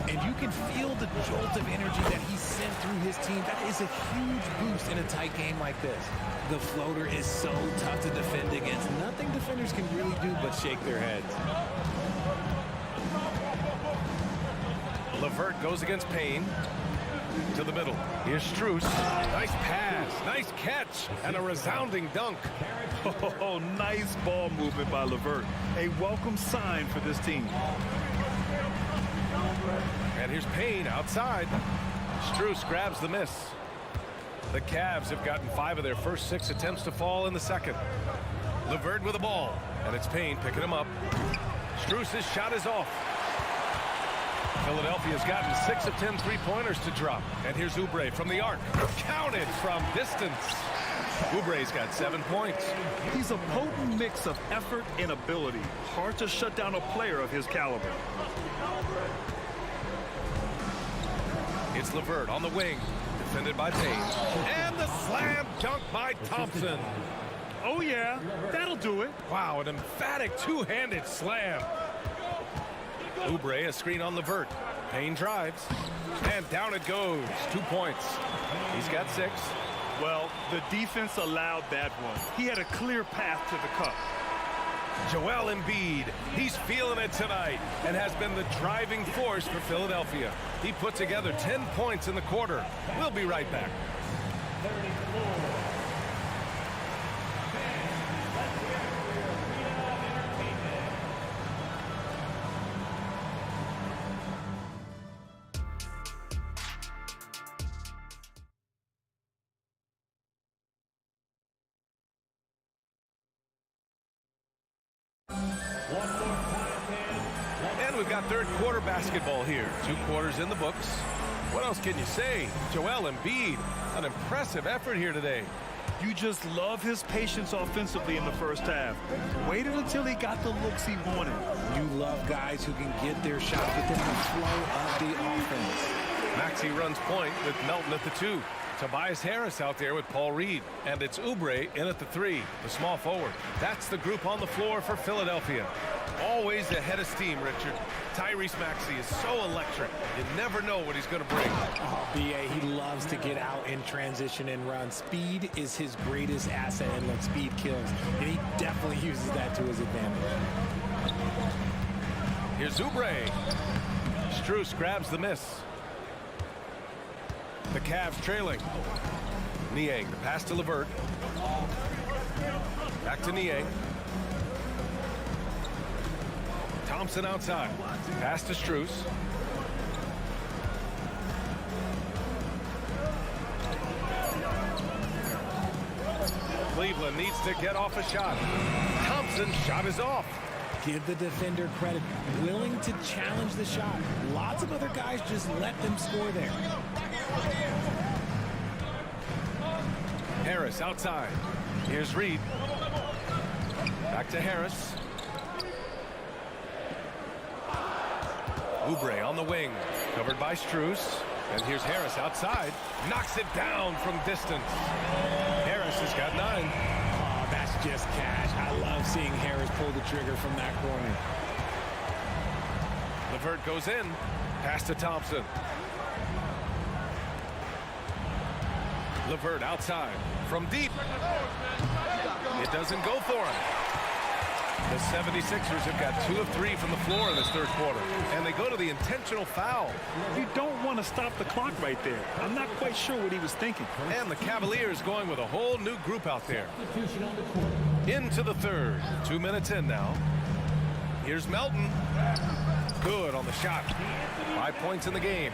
And you can feel the jolt of energy that he sent through his team. That is a huge boost in a tight game like this. The floater is so tough to defend against. Nothing defenders can really do but shake their heads. LeVert goes against Payne. To the middle. Here's Strus. Nice pass, nice catch, and a resounding dunk. Oh, nice ball movement by LeVert. A welcome sign for this team. And here's Payne outside. Strus grabs the miss. The Cavs have gotten 5 of their first 6 attempts to fall in the second. LeVert with the ball, and it's Payne picking him up. Strus's shot is off. Philadelphia's gotten 6 of 10 three-pointers to drop. And here's Oubre from the arc. Counted from distance. Oubre's got 7 points. He's a potent mix of effort and ability. Hard to shut down a player of his caliber. It's LeVert on the wing. Defended by Payne. And the slam dunk by Thompson. Oh, yeah. That'll do it. Wow, an emphatic two-handed slam. Oubre, a screen on LeVert. Payne drives. And down it goes. 2 points. He's got 6. Well, the defense allowed that one. He had a clear path to the cup. Joel Embiid, he's feeling it tonight and has been the driving force for Philadelphia. He put together 10 points in the quarter. We'll be right back. And we've got third quarter basketball here. 2 quarters in the books. What else can you say? Joel Embiid, an impressive effort here today. You just love his patience offensively in the first half. Waited until he got the looks he wanted. You love guys who can get their shot within the flow of the offense. Maxey runs point with Melton at the 2. Tobias Harris out there with Paul Reed. And it's Oubre in at the 3, the small forward. That's the group on the floor for Philadelphia. Always ahead of steam, Richard. Tyrese Maxey is so electric. You never know what he's going to bring. Oh, B.A., he loves to get out in transition and run. Speed is his greatest asset, and look, speed kills. And he definitely uses that to his advantage. Here's Oubre. Strus grabs the miss. The Cavs trailing. Niang, the pass to LeVert. Back to Niang. Thompson outside. Pass to Strus. Cleveland needs to get off a shot. Thompson's shot is off. Give the defender credit. Willing to challenge the shot. Lots of other guys just let them score there. Harris outside. Here's Reed. Back to Harris. Oubre on the wing, covered by Strus. And here's Harris outside, knocks it down from distance. Harris has got 9. Oh, that's just cash. I love seeing Harris pull the trigger from that corner. LeVert goes in, pass to Thompson. LeVert outside, from deep. It doesn't go for him. The 76ers have got 2 of 3 from the floor in this third quarter, and they go to the intentional foul. You don't want to stop the clock right there. I'm not quite sure what he was thinking. And the Cavaliers going with a whole new group out there. Into the third. 2 minutes in now. Here's Melton. Good on the shot. 5 points in the game.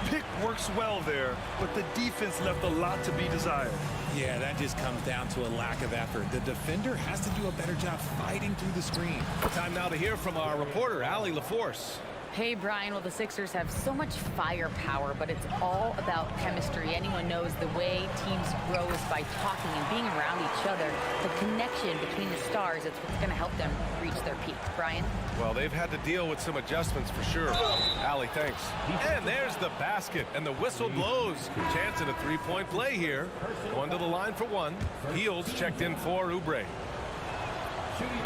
Pick works well there, but the defense left a lot to be desired. Yeah, that just comes down to a lack of effort. The defender has to do a better job fighting through the screen. Time now to hear from our reporter, Allie LaForce. Hey, Brian, well, the Sixers have so much firepower, but it's all about chemistry. Anyone knows the way teams grow is by talking and being around each other. The connection between the stars, it's what's going to help them reach their peak. Brian? Well, they've had to deal with some adjustments for sure. Allie, thanks. And there's the basket, and the whistle blows. Chance at a three-point play here. Going to the line for 1. Heels checked in for Oubre.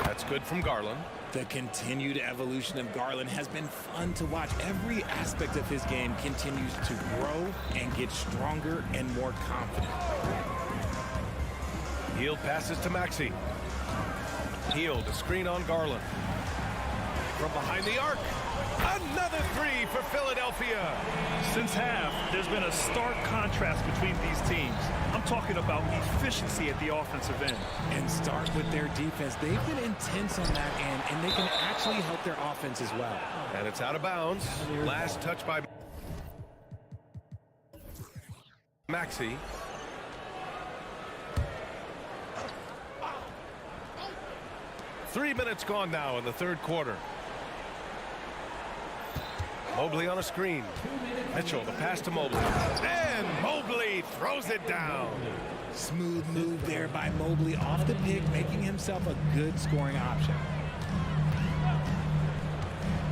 That's good from Garland. The continued evolution of Garland has been fun to watch. Every aspect of his game continues to grow and get stronger and more confident. Hield passes to Maxey. Hield, a screen on Garland. From behind the arc. Another 3 for Philadelphia. Since half, there's been a stark contrast between these teams. I'm talking about efficiency at the offensive end. And start with their defense. They've been intense on that end, and they can actually help their offense as well. And it's out of bounds. Last touch by Maxey. Three minutes gone now in the third quarter. Mobley on a screen. Mitchell, the pass to Mobley. And Mobley throws it down. Smooth move there by Mobley off the pick, making himself a good scoring option.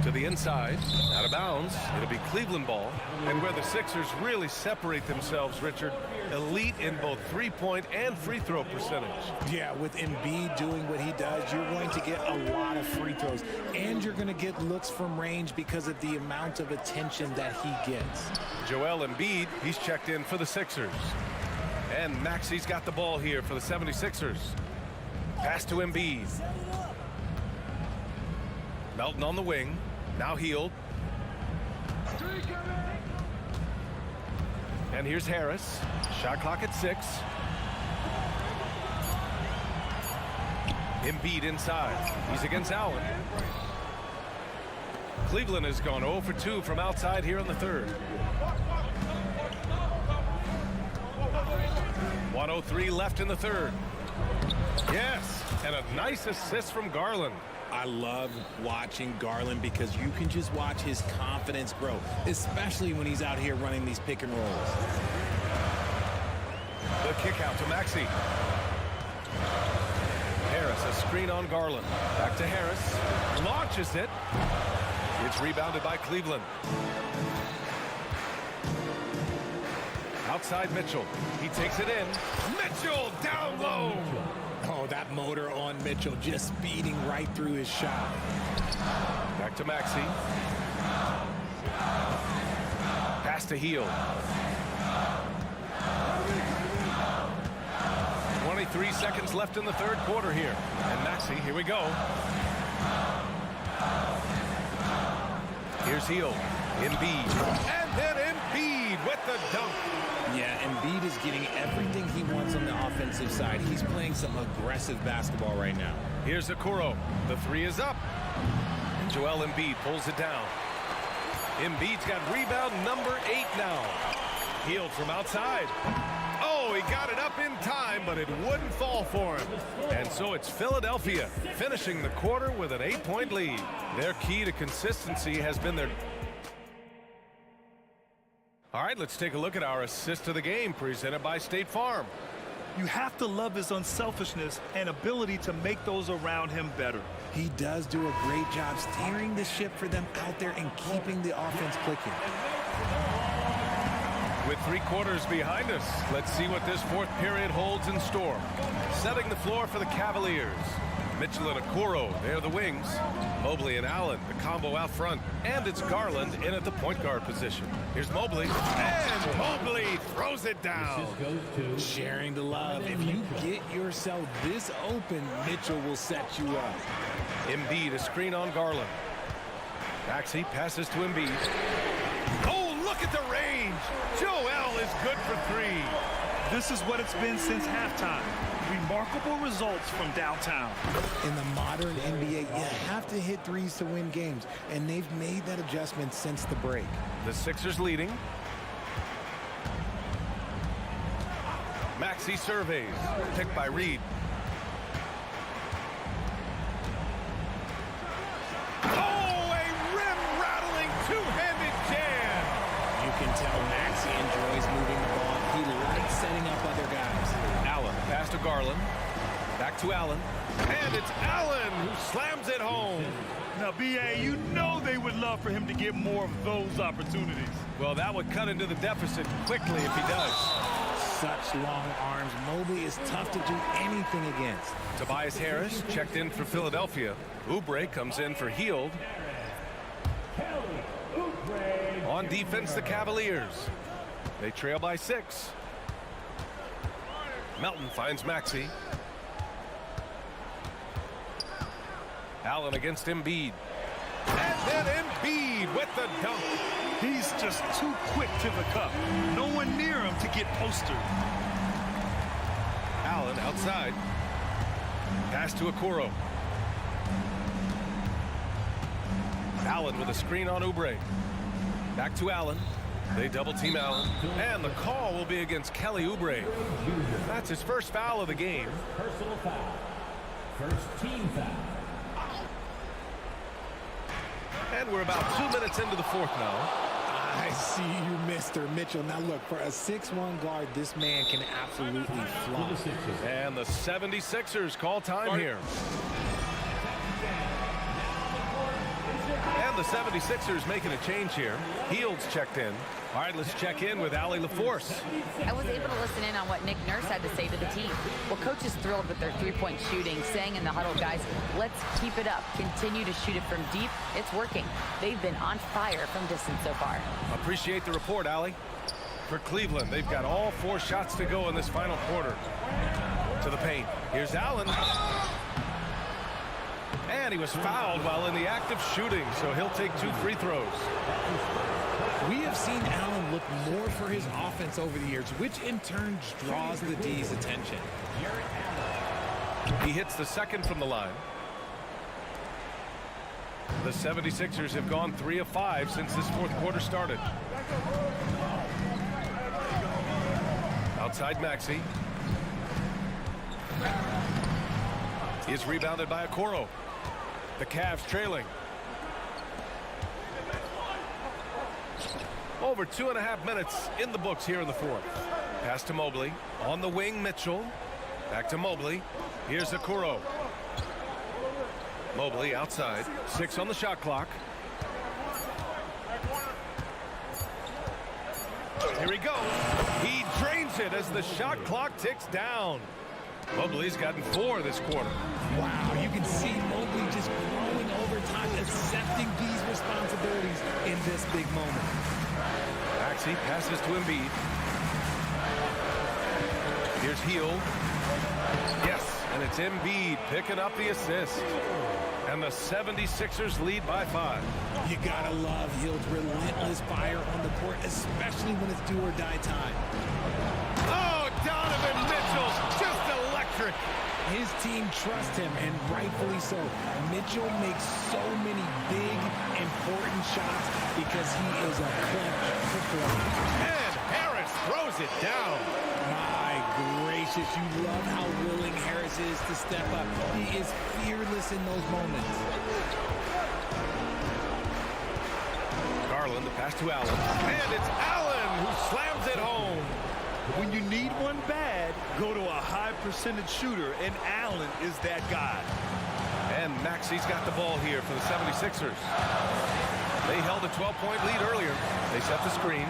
To the inside, out of bounds. It'll be Cleveland ball. And where the Sixers really separate themselves, Richard, elite in both three-point and free throw percentage. Yeah, with Embiid doing what he does, you're going to get a lot of free throws. And you're going to get looks from range because of the amount of attention that he gets. Joel Embiid, he's checked in for the Sixers. And Maxey's got the ball here for the 76ers. Pass to Embiid. Melton on the wing. Now Hield. And here's Harris. Shot clock at 6. Embiid inside. He's against Allen. Cleveland has gone 0 for 2 from outside here in the third. 1:03 left in the third. Yes, and a nice assist from Garland. I love watching Garland because you can just watch his confidence grow, especially when he's out here running these pick and rolls. The kick out to Maxey. Harris, a screen on Garland. Back to Harris. Launches it. It's rebounded by Cleveland. Outside Mitchell. He takes it in. Mitchell down low. Oh, that motor on Mitchell just speeding right through his shot. Back to Maxey. Pass to Hield. 23 seconds left in the third quarter here. And Maxey, here we go. Here's Hield. Embiid. And then Embiid with the dunk. Yeah, Embiid is getting everything he wants on the offensive side. He's playing some aggressive basketball right now. Here's Okoro. The 3 is up. And Joel Embiid pulls it down. Embiid's got rebound number 8 now. Hield from outside. Oh, he got it up in time, but it wouldn't fall for him. And so it's Philadelphia finishing the quarter with an 8-point lead. Their key to consistency has been their... All right, let's take a look at our assist of the game presented by State Farm. You have to love his unselfishness and ability to make those around him better. He does do a great job steering the ship for them out there and keeping the offense clicking. With 3 quarters behind us, let's see what this fourth period holds in store. Setting the floor for the Cavaliers. Mitchell and Okoro, they're the wings. Mobley and Allen, the combo out front. And it's Garland in at the point guard position. Here's Mobley, and Mobley throws it down. Sharing the love. If you get yourself this open, Mitchell will set you up. Embiid, a screen on Garland. Maxey passes to Embiid. Oh, look at the range. Joel is good for 3. This is what it's been since halftime. Remarkable results from downtown. In the modern NBA, you have to hit threes to win games, and they've made that adjustment since the break. The Sixers leading. Maxey surveys. Picked by Reed. Oh, a rim-rattling two-handed jam. You can tell Maxey enjoys moving the ball. He likes setting up other guys. Allen, pass to Garland. Back to Allen. And it's Allen who slams it home. Now, B.A., you know they would love for him to get more of those opportunities. Well, that would cut into the deficit quickly if he does. Such long arms. Mobley is tough to do anything against. Tobias Harris checked in for Philadelphia. Oubre comes in for Hield. On defense, the Cavaliers. They trail by 6. Melton finds Maxey. Allen against Embiid. And then Embiid with the dunk. He's just too quick to the cup. No one near him to get postered. Allen outside. Pass to Okoro. Allen with a screen on Oubre. Back to Allen. They double team Allen. And the call will be against Kelly Oubre. That's his first foul of the game. Personal foul. First team foul. And we're about 2 minutes into the fourth now. I see you, Mr. Mitchell. Now look, for a 6'1 guard, this man can absolutely fly. And the 76ers call time here. And the 76ers making a change here. Hield's checked in. All right, let's check in with Allie LaForce. I was able to listen in on what Nick Nurse had to say to the team. Well, coach is thrilled with their three-point shooting, saying in the huddle, guys, let's keep it up. Continue to shoot it from deep. It's working. They've been on fire from distance so far. Appreciate the report, Allie. For Cleveland, they've got all 4 shots to go in this final quarter. To the paint. Here's Allen. And he was fouled while in the act of shooting, so he'll take 2 free throws. We have seen Allen look more for his offense over the years, which in turn draws the D's attention. He hits the second from the line. The 76ers have gone 3 of 5 since this fourth quarter started. Outside Maxey. He is rebounded by Okoro. The Cavs trailing. Over 2.5 minutes in the books here in the fourth. Pass to Mobley. On the wing, Mitchell. Back to Mobley. Here's Okoro. Mobley outside. 6 on the shot clock. Here he goes. He drains it as the shot clock ticks down. Mobley's gotten 4 this quarter. Wow, you can see Mobley just growing over time, accepting these responsibilities in this big moment. Maxey passes to Embiid. Here's Hield. Yes, and it's Embiid picking up the assist. And the 76ers lead by 5. You gotta love Hield's relentless fire on the court, especially when it's do or die time. Oh, Donovan Mitchell, just electric. His team trusts him, and rightfully so. Mitchell makes so many big, important shots because he is a clutch performer. And Harris throws it down. My gracious, you love how willing Harris is to step up. He is fearless in those moments. Garland, the pass to Allen. And it's Allen who slams it home. When you need one bad, go to a high percentage shooter, and Allen is that guy. And Maxi's got the ball here for the 76ers. They held a 12-point lead earlier. They set the screen.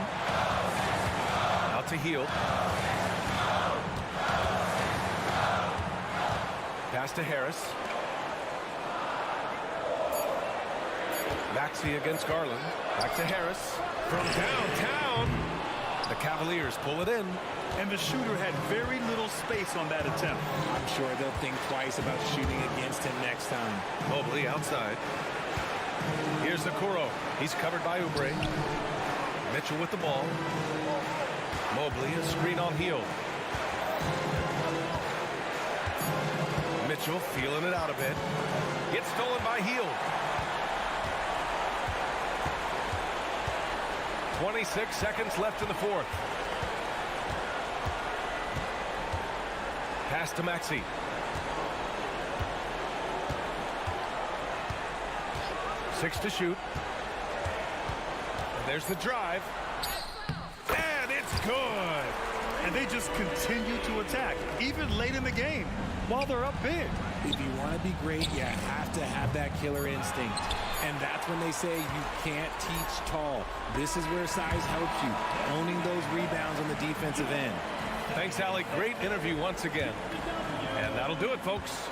Out to Hield. Pass to Harris. Maxey against Garland. Back to Harris. From downtown, the Cavaliers pull it in. And the shooter had very little space on that attempt. I'm sure they'll think twice about shooting against him next time. Mobley outside. Here's Okoro. He's covered by Oubre. Mitchell with the ball. Mobley, a screen on Hield. Mitchell feeling it out a bit. Gets stolen by Hield. 26 seconds left in the fourth. Pass to Maxey. Six to shoot. And there's the drive. And it's good. And they just continue to attack, even late in the game, while they're up big. If you want to be great, you have to have that killer instinct. And that's when they say you can't teach tall. This is where size helps you, owning those rebounds on the defensive end. Thanks, Alec. Great interview once again. And that'll do it, folks.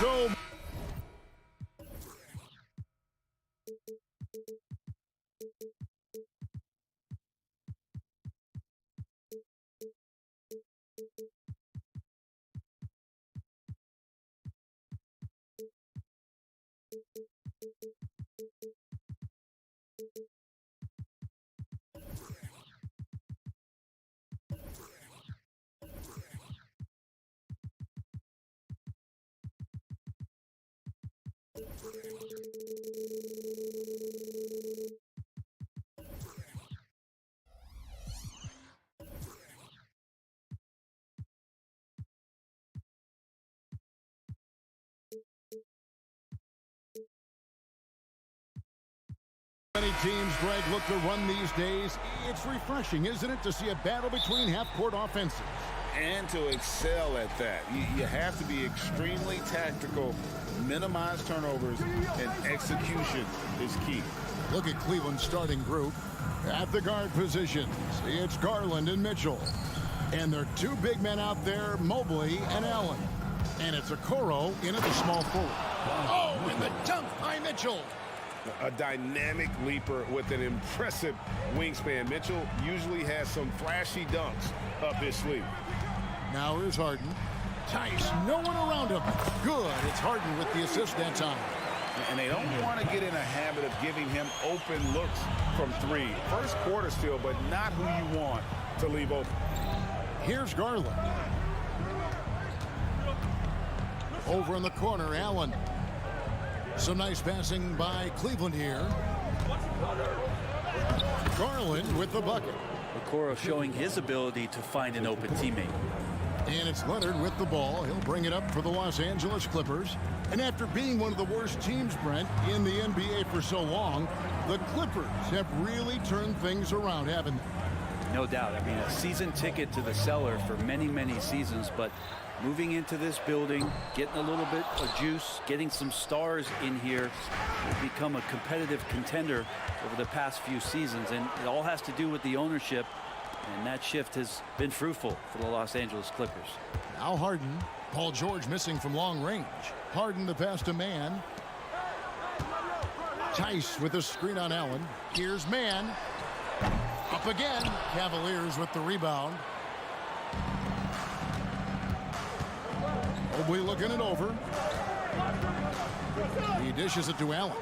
So many teams, Greg, look to run these days. It's refreshing, isn't it, to see a battle between half-court offenses? And to excel at that. You have to be extremely tactical, minimize turnovers, and execution is key. Look at Cleveland's starting group. At the guard positions, it's Garland and Mitchell. And their two big men out there, Mobley and Allen. And it's Okoro in at the small forward. Oh, and the dunk by Mitchell. A dynamic leaper with an impressive wingspan. Mitchell usually has some flashy dunks up his sleeve. Now here's Harden. Tice, no one around him. Good. It's Harden with the assist that time. And they don't want to get in a habit of giving him open looks from three. First quarter still, but not who you want to leave open. Here's Garland. Over in the corner, Allen. Some nice passing by Cleveland here. Garland with the bucket. Okoro showing his ability to find an open teammate. And it's Leonard with the ball. He'll bring it up for the Los Angeles Clippers. And after being one of the worst teams, Brent, in the NBA for so long, the Clippers have really turned things around, haven't they? No doubt. I mean, a season ticket to the cellar for many, many seasons, but moving into this building, getting a little bit of juice, getting some stars in here, become a competitive contender over the past few seasons. And it all has to do with the ownership, and that shift has been fruitful for the Los Angeles Clippers. Now Harden. Paul George missing from long range. Harden the pass to Mann. Tice with a screen on Allen. Here's Mann. Up again. Cavaliers with the rebound. Mobley looking it over. He dishes it to Allen.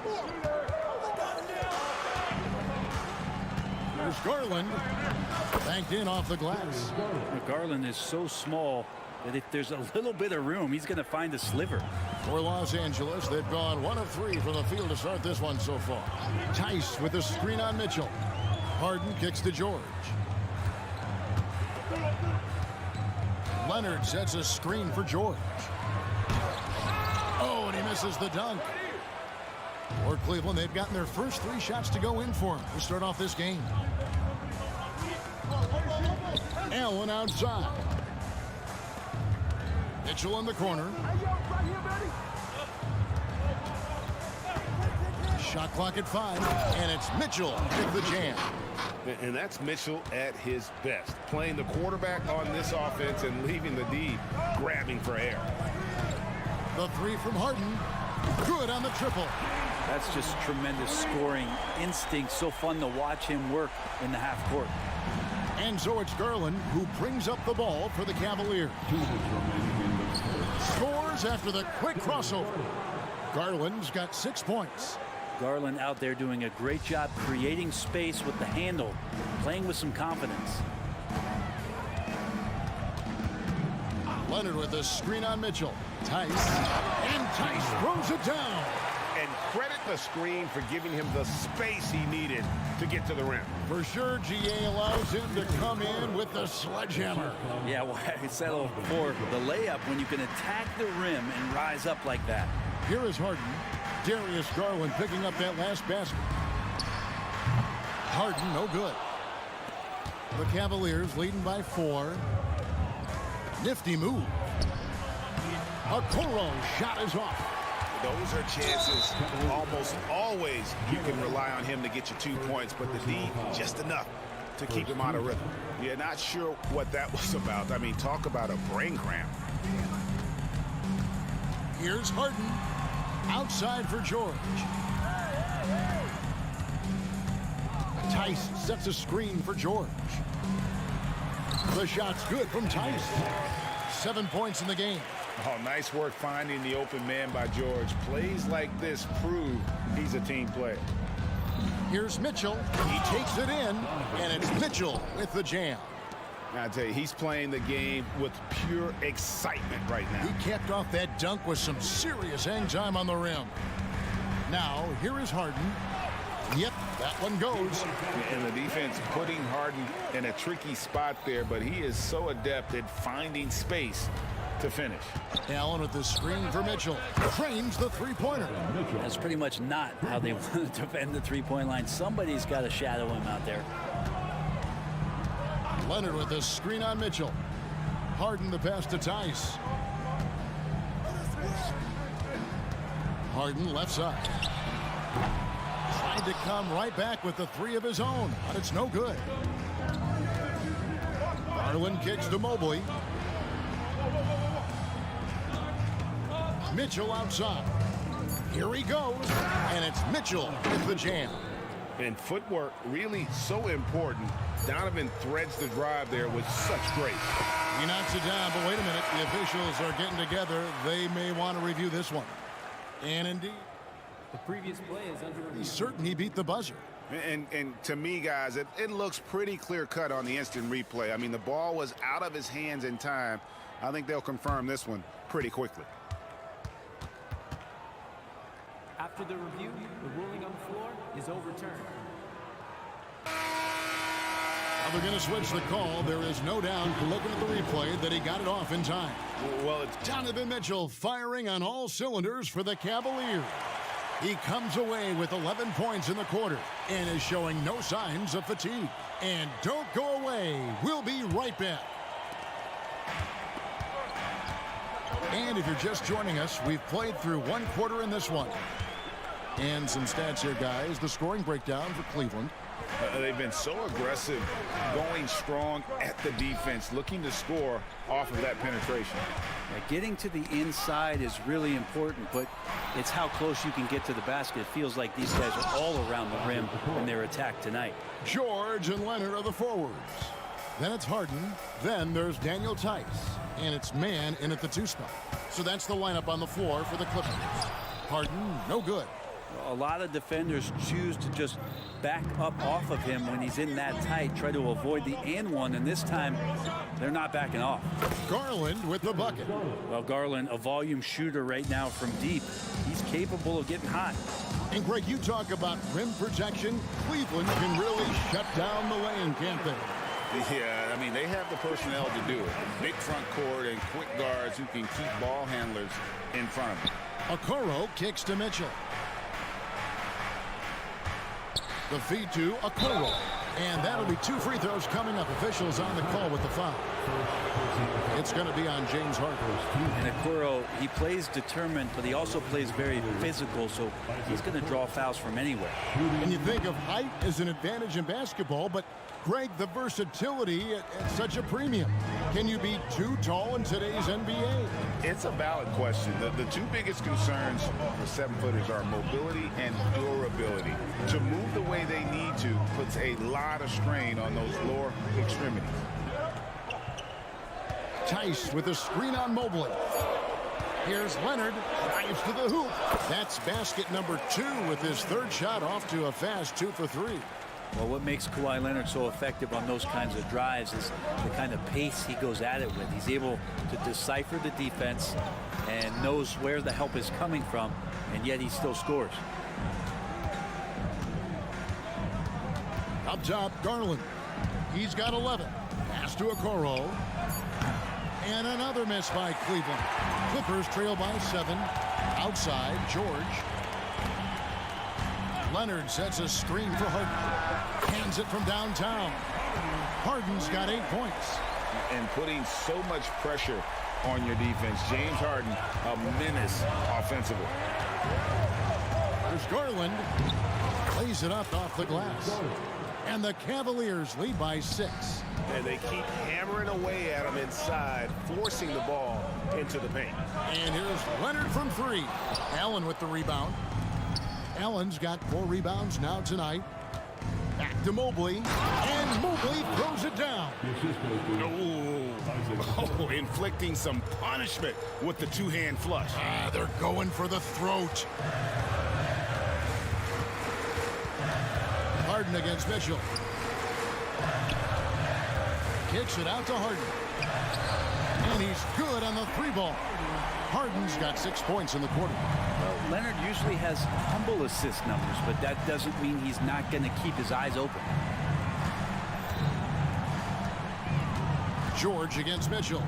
Here's Garland. Banked in off the glass. Garland is so small that if there's a little bit of room, he's going to find a sliver. For Los Angeles, they've gone 1 of 3 from the field to start this one so far. Tice with a screen on Mitchell. Harden kicks to George. Leonard sets a screen for George. Oh, and he misses the dunk. For Cleveland, they've gotten their first 3 shots to go in for him to start off this game. Allen outside. Mitchell in the corner. Shot clock at 5, and it's Mitchell with the jam. And that's Mitchell at his best, playing the quarterback on this offense and leaving the D grabbing for air. The 3 from Harden. Good on the triple. That's just tremendous scoring instinct. So fun to watch him work in the half court. And so it's Garland who brings up the ball for the Cavaliers. Scores after the quick crossover. Garland's got 6 points. Garland out there doing a great job creating space with the handle, playing with some confidence. Leonard with a screen on Mitchell. Tice. And Tice throws it down. And credit the screen for giving him the space he needed to get to the rim. For sure, GA allows him to come in with the sledgehammer. Yeah, well, I settle for the layup when you can attack the rim and rise up like that. Here is Harden. Darius Garland picking up that last basket. Harden, no good. The Cavaliers leading by 4. Nifty move. Okoro shot is off. Those are chances almost always you can rely on him to get you 2 points, but the D just enough to keep him out of rhythm. Yeah, not sure what that was about. I mean, talk about a brain cramp. Here's Harden. Outside for George. Tice sets a screen for George. The shot's good from Tice. 7 points in the game. Oh, nice work finding the open man by George. Plays like this prove he's a team player. Here's Mitchell. He takes it in, and it's Mitchell with the jam. I tell you, he's playing the game with pure excitement right now. He capped off that dunk with some serious hang time on the rim. Now, here is Harden. Yep, that one goes. And the defense putting Harden in a tricky spot there, but he is so adept at finding space to finish. Allen with the screen for Mitchell. Trains the three-pointer. That's pretty much not how they want to defend the three-point line. Somebody's got to shadow him out there. Leonard with the screen on Mitchell. Harden the pass to Tice. Harden left side. Tried to come right back with the three of his own, but it's no good. Garland kicks to Mobley. Mitchell outside. Here he goes, and it's Mitchell with the jam. And footwork really so important. Donovan threads the drive there with such grace. He knocks it down, but wait a minute. The officials are getting together. They may want to review this one. And indeed, The previous play is under review. he's certain he beat the buzzer. And to me, guys, it looks pretty clear-cut on the instant replay. I mean, the ball was out of his hands in time. I think they'll confirm this one pretty quickly. After the review, the ruling on the floor is overturned. Now they're going to switch the call. There is no doubt, looking at the replay, that he got it off in time. Well, it's Donovan Mitchell firing on all cylinders for the Cavaliers. He comes away with 11 points in the quarter and is showing no signs of fatigue. And don't go away. We'll be right back. And if you're just joining us, we've played through one quarter in this one. And some stats here, guys. The scoring breakdown for Cleveland. they've been so aggressive, going strong at the defense, looking to score off of that penetration. Getting to the inside is really important, but it's how close you can get to the basket. It feels like these guys are all around the rim in their attack tonight. George and Leonard are the forwards. Then it's Harden. Then there's Daniel Tice. And it's man in at the 2 spot. So that's the lineup on the floor for the Clippers. Harden, no good. A lot of defenders choose to just back up off of him when he's in that tight, try to avoid the and one, and this time they're not backing off. Garland with the bucket. Well, Garland, a volume shooter right now from deep. He's capable of getting hot. And Greg, you talk about rim protection. Cleveland can really shut down the lane, can't they? Yeah, I mean, they have the personnel to do it. Big front court and quick guards who can keep ball handlers in front of them. Okoro kicks to Mitchell. The feed to Okoro. And that'll be 2 free throws coming up. Officials on the call with the foul. It's going to be on James Harden. And Okoro, he plays determined, but he also plays very physical, so he's going to draw fouls from anywhere. And you think of height as an advantage in basketball, but Greg, the versatility at such a premium. Can you be too tall in today's NBA? It's a valid question. The 2 biggest concerns for 7-footers are mobility and durability. To move the way they need to puts a lot of strain on those lower extremities. Tice with a screen on Mobley. Here's Leonard, drives to the hoop. That's basket number 2 with his 3rd shot off to a fast 2 for 3. Well, what makes Kawhi Leonard so effective on those kinds of drives is the kind of pace he goes at it with. He's able to decipher the defense and knows where the help is coming from, and yet he still scores. Up top, Garland. He's got 11. Pass to Okoro. And another miss by Cleveland. Clippers trail by 7. Outside, George. Leonard sets a screen for Harden. Hands it from downtown. Harden's got 8 points. And putting so much pressure on your defense. James Harden, a menace offensively. There's Garland. Lays it up off the glass. And the Cavaliers lead by 6. And they keep hammering away at him inside, forcing the ball into the paint. And here's Leonard from 3. Allen with the rebound. Allen's got 4 rebounds now tonight. Back to Mobley. And Mobley throws it down. Oh, inflicting some punishment with the two-hand flush. They're going for the throat. Harden against Mitchell. Kicks it out to Harden. And he's good on the 3-ball. Harden's got 6 points in the quarter. Well, Leonard usually has humble assist numbers, but that doesn't mean he's not going to keep his eyes open. George against Mitchell.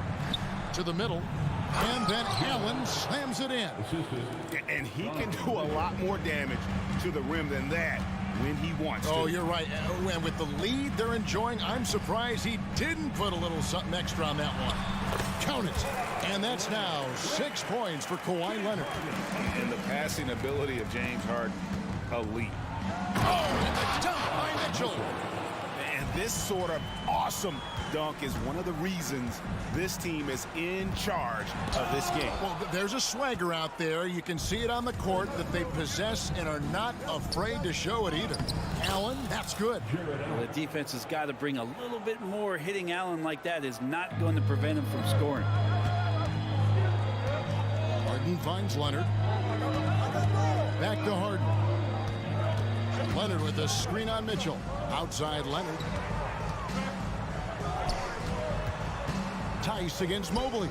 To the middle. And then Allen slams it in. And he can do a lot more damage to the rim than that when he wants to. Oh, you're right. And with the lead they're enjoying, I'm surprised he didn't put a little something extra on that one. Count it. And that's now 6 points for Kawhi Leonard. And the passing ability of James Harden, elite. Oh, and the dunk by Mitchell. And this sort of awesome dunk is one of the reasons this team is in charge of this game. Well, there's a swagger out there. You can see it on the court that they possess and are not afraid to show it either. Allen, that's good. Well, the defense has got to bring a little bit more. Hitting Allen like that is not going to prevent him from scoring. Harden finds Leonard. Back to Harden. Leonard with a screen on Mitchell. Outside Leonard. Tice against Mobley.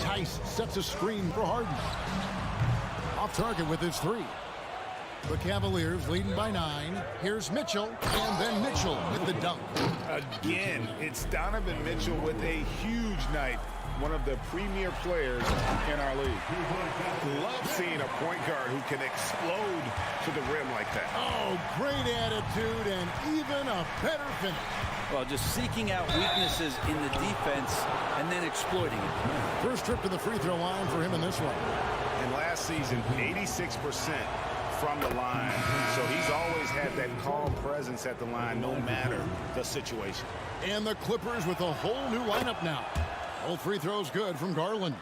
Tice sets a screen for Harden. Off target with his 3. The Cavaliers leading by 9. Here's Mitchell, and then Mitchell with the dunk. Again, it's Donovan Mitchell with a huge night. One of the premier players in our league. Love seeing a point guard who can explode to the rim like that. Oh, great attitude and even a better finish. Well, just seeking out weaknesses in the defense and then exploiting it. First trip to the free throw line for him in this one. And last season, 86% from the line. So he's always had that calm presence at the line no matter the situation. And the Clippers with a whole new lineup now. All free throws good from Garland.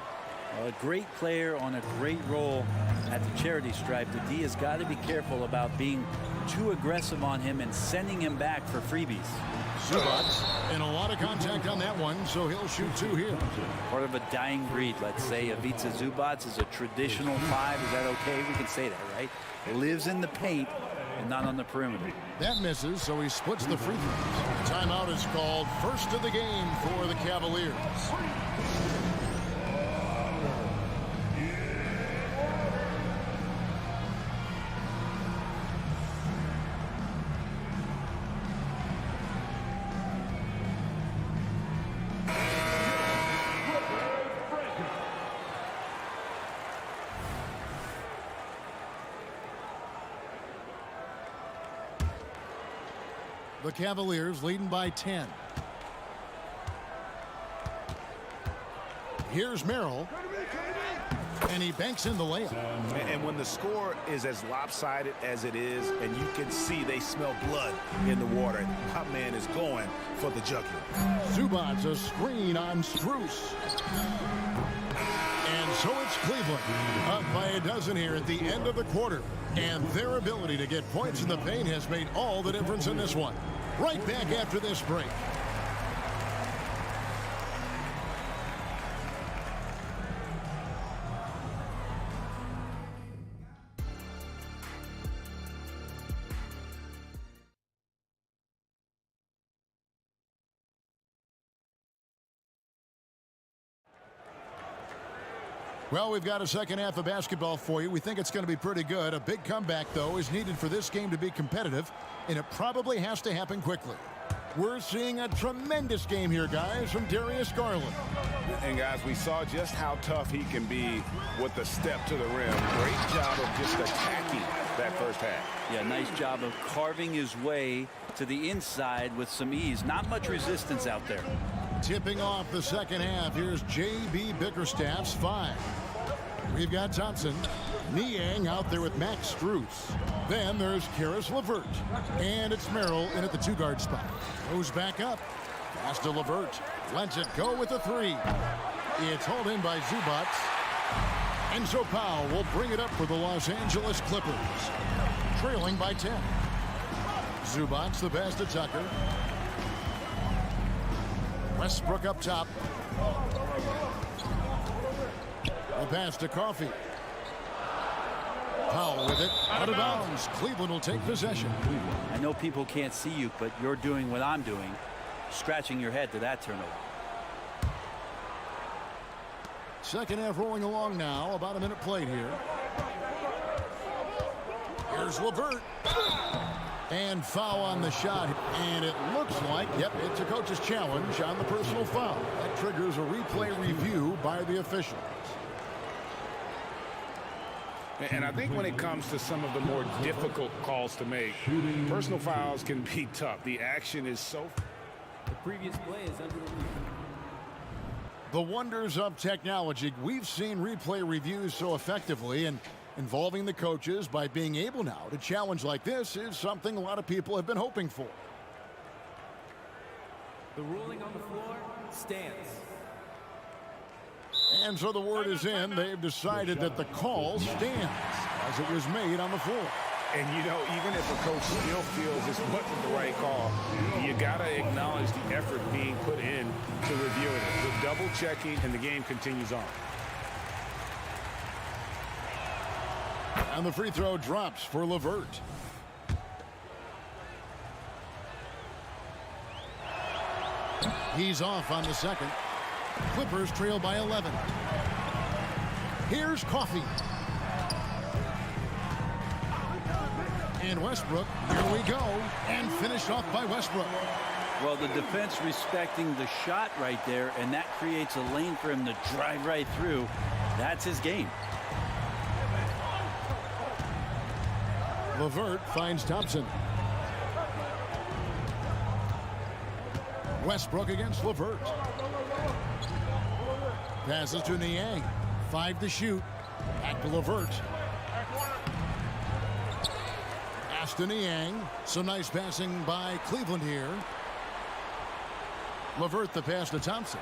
A great player on a great role at the charity stripe. The D has got to be careful about being too aggressive on him and sending him back for freebies. Zubac, and a lot of contact on that one, so he'll shoot 2 here. Part of a dying breed, let's say. Ivica Zubac is a traditional 5. Is that okay? We can say that, right? Lives in the paint and not on the perimeter. That misses, so he splits the free throws. Timeout is called. First of the game for the Cavaliers. The Cavaliers leading by 10. Here's Merrill. And he banks in the layup. And when the score is as lopsided as it is, and you can see they smell blood in the water, my man is going for the jugular. Zubac a screen on Strus. And so it's Cleveland up by a dozen here at the end of the quarter. And their ability to get points in the paint has made all the difference in this one. Right back after this break. Well, we've got a second half of basketball for you. We think it's going to be pretty good. A big comeback, though, is needed for this game to be competitive, and it probably has to happen quickly. We're seeing a tremendous game here, guys, from Darius Garland. And, guys, we saw just how tough he can be with the step to the rim. Great job of just attacking that first half. Yeah, nice job of carving his way to the inside with some ease. Not much resistance out there. Tipping off the second half, here's J.B. Bickerstaff's 5. We've got Thompson. Niang out there with Max Strus. Then there's Karis LeVert. And it's Merrill in at the 2-guard spot. Goes back up. Pass to LeVert. Lets it go with the 3. It's hauled in by Zubac. And so Powell will bring it up for the Los Angeles Clippers. Trailing by 10. Zubac the pass to Tucker. Westbrook up top. The pass to Coffey. Powell with it. Out of bounds. Cleveland will take possession. I know people can't see you, but you're doing what I'm doing. Scratching your head to that turnover. Second half rolling along now. About a minute played here. Here's LeVert. And foul on the shot. And it looks like, yep, it's a coach's challenge on the personal foul. That triggers a replay review by the officials. And I think when it comes to some of the more difficult calls to make, personal fouls can be tough. The action is so... The previous play is under review. The wonders of technology. We've seen replay reviews so effectively, and involving the coaches by being able now to challenge like this is something a lot of people have been hoping for. The ruling on the floor stands. And so the word is in. They've decided that the call stands as it was made on the floor. And, you know, even if a coach still feels this wasn't the right call, you got to acknowledge the effort being put in to reviewing it. The double checking, and the game continues on. And the free throw drops for LeVert. He's off on the second. Clippers trail by 11. Here's Coffey. And Westbrook, here we go, and finished off by Westbrook. Well, the defense respecting the shot right there, and that creates a lane for him to drive right through. That's his game. LeVert finds Thompson. Westbrook against LeVert. Passes to Niang. 5 to shoot. Back to LeVert. Pass to Niang. Some nice passing by Cleveland here. LeVert the pass to Thompson.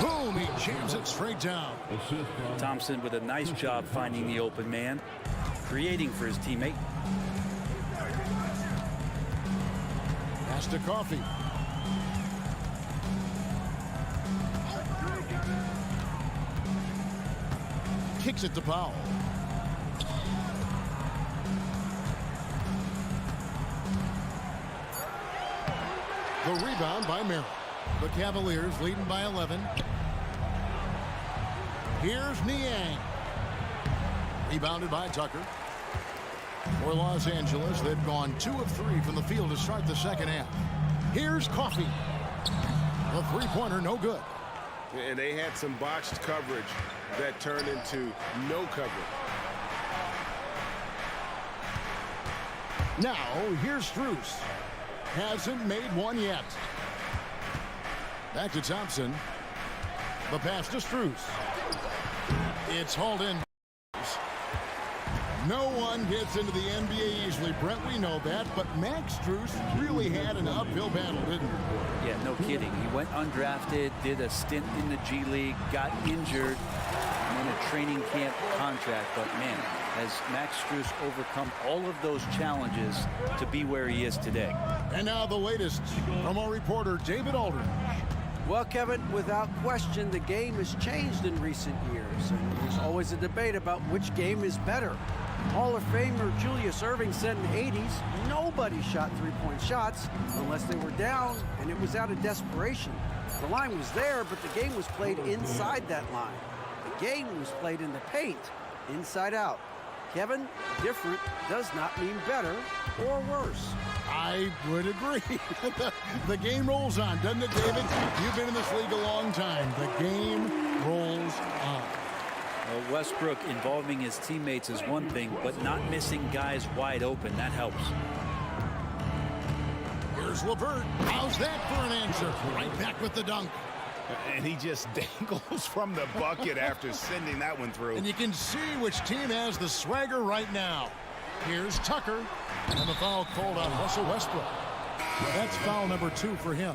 Boom, he jams it straight down. Thompson with a nice job finding the open man, creating for his teammate. Pass to Coffey. Kicks it to Powell. The rebound by Merrill. The Cavaliers leading by 11. Here's Niang. Rebounded by Tucker. For Los Angeles, they've gone 2 of 3 from the field to start the second half. Here's Coffey. The three-pointer, no good. And they had some botched coverage that turned into no coverage. Now, here's Strus. Hasn't made one yet. Back to Thompson. The pass to Strus. It's hauled in. No one gets into the NBA easily, Brent. We know that, but Max Strus really had an uphill battle, didn't he? Yeah, no kidding. He went undrafted, did a stint in the G League, got injured, and then a training camp contract. But man, has Max Strus overcome all of those challenges to be where he is today. And now the latest from our reporter, David Aldridge. Well, Kevin, without question, the game has changed in recent years. And there's always a debate about which game is better. Hall of Famer Julius Erving said in the 80s, nobody shot three-point shots unless they were down, and it was out of desperation. The line was there, but the game was played inside that line. The game was played in the paint, inside out. Kevin, different does not mean better or worse. I would agree. The game rolls on, doesn't it, David? You've been in this league a long time. The game rolls on. Well, Westbrook involving his teammates is one thing, but not missing guys wide open, that helps. Here's LeVert. How's that for an answer? Right back with the dunk. And he just dangles from the bucket after sending that one through. And you can see which team has the swagger right now. Here's Tucker, and the foul called on Russell Westbrook. That's foul number 2 for him.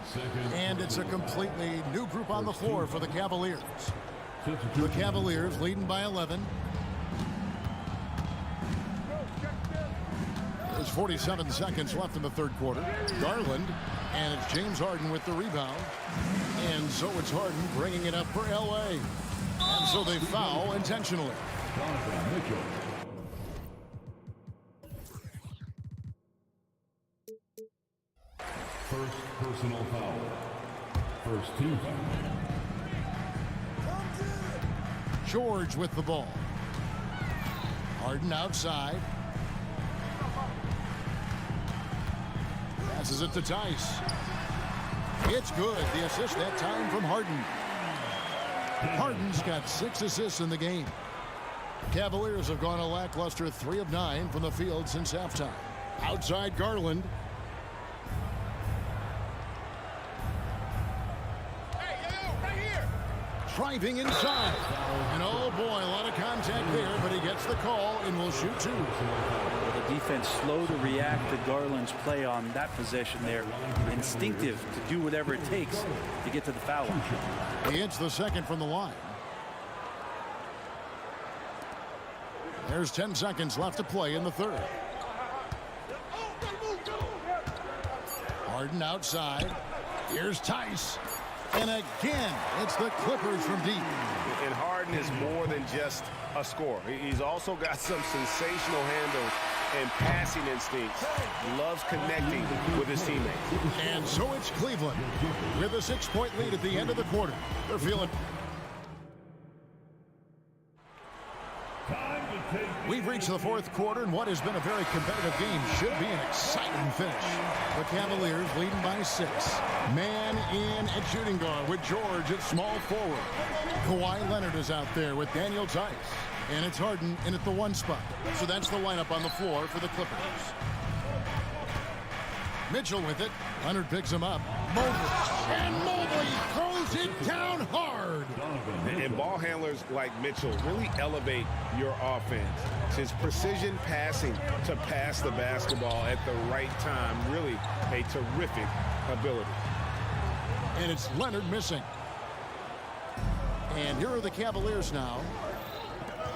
And it's a completely new group on the floor for the Cavaliers. The Cavaliers leading by 11. There's 47 seconds left in the third quarter. Garland, and it's James Harden with the rebound. And so it's Harden bringing it up for LA. And so they foul intentionally. First personal foul. First team foul. George with the ball. Harden outside. Passes it to Tice. It's good. The assist that time from Harden. Harden's got 6 assists in the game. Cavaliers have gone a lackluster 3 of 9 from the field since halftime. Outside Garland. Driving inside. And oh boy, a lot of contact there, but he gets the call and will shoot 2. The defense slow to react to Garland's play on that possession there. Instinctive to do whatever it takes to get to the foul line. He hits the second from the line. There's 10 seconds left to play in the third. Harden outside. Here's Tice. And again, it's the Clippers from deep. And Harden is more than just a scorer. He's also got some sensational handles and passing instincts. Loves connecting with his teammates. And so it's Cleveland with a 6-point lead at the end of the quarter. They're feeling... We've reached the fourth quarter, and what has been a very competitive game should be an exciting finish. The Cavaliers leading by 6. Man in at shooting guard with George at small forward. Kawhi Leonard is out there with Daniel Tice. And it's Harden in at the 1 spot. So that's the lineup on the floor for the Clippers. Mitchell with it. Leonard picks him up. Mobley. And Mobley throws it down hard. And ball handlers like Mitchell really elevate your offense. His precision passing to pass the basketball at the right time. Really a terrific ability. And it's Leonard missing. And here are the Cavaliers now.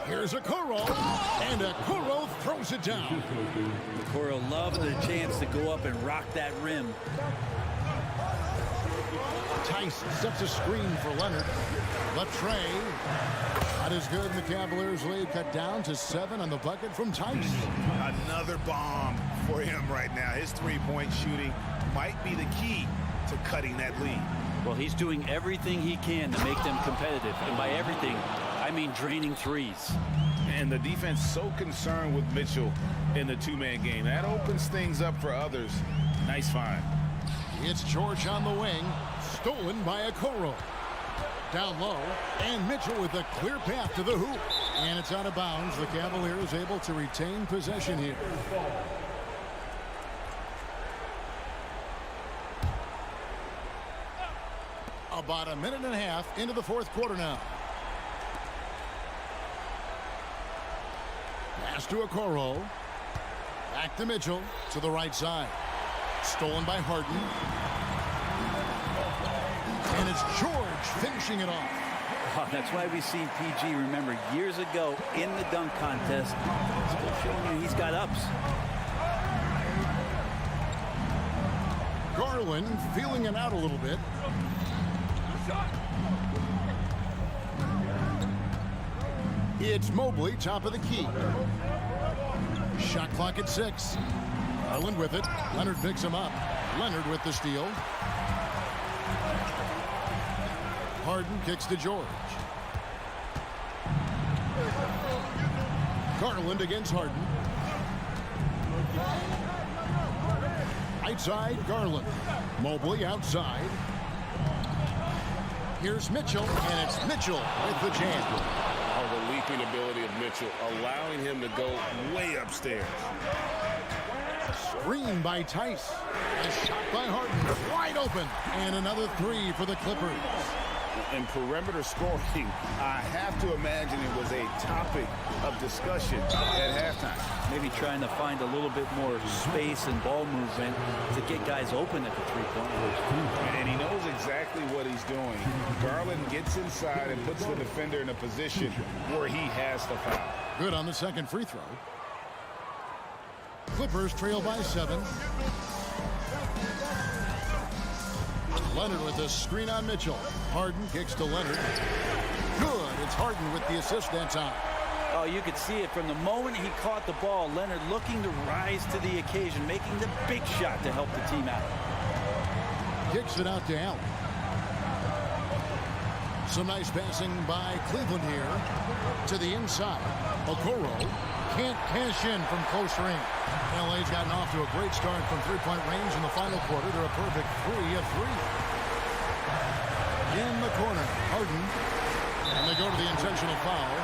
Here's Okoro, and Okoro throws it down. Okoro loving the chance to go up and rock that rim. Tice sets a screen for Leonard. Latrey, not as good. The Cavaliers lead cut down to 7 on the bucket from Tice. Another bomb for him right now. His three-point shooting might be the key to cutting that lead. Well, he's doing everything he can to make them competitive. And by everything, I mean draining threes. And the defense so concerned with Mitchell in the 2-man game. That opens things up for others. Nice find. It's George on the wing. Stolen by Okoro. Down low. And Mitchell with a clear path to the hoop. And it's out of bounds. The Cavaliers able to retain possession here. About a minute and a half into the fourth quarter now. Pass to Okoro. Back to Mitchell to the right side. Stolen by Harden. And it's George finishing it off. Oh, that's why we've seen PG, remember, years ago in the dunk contest. Still showing you he's got ups. Garland feeling it out a little bit. It's Mobley, top of the key. Shot clock at 6. Garland with it. Leonard picks him up. Leonard with the steal. Harden kicks to George. Garland against Harden. Right side, Garland. Mobley outside. Here's Mitchell, and it's Mitchell with the jam. The leaping ability of Mitchell, allowing him to go way upstairs. Screen by Tice. A shot by Harden, wide open. And another 3 for the Clippers. And perimeter scoring, I have to imagine it was a topic of discussion at halftime. Maybe trying to find a little bit more space and ball movement to get guys open at the three-point line. And he knows exactly what he's doing. Garland gets inside and puts the defender in a position where he has to foul. Good on the second free throw. Clippers trail by 7. Leonard with a screen on Mitchell. Harden kicks to Leonard. Good. It's Harden with the assist that time. Oh, you could see it from the moment he caught the ball. Leonard looking to rise to the occasion, making the big shot to help the team out. Kicks it out to Allen. Some nice passing by Cleveland here. To the inside. Okoro can't cash in from close range. LA's gotten off to a great start from three-point range in the final quarter. They're a perfect 3 of 3. In the corner, Harden. And they go to the intentional foul.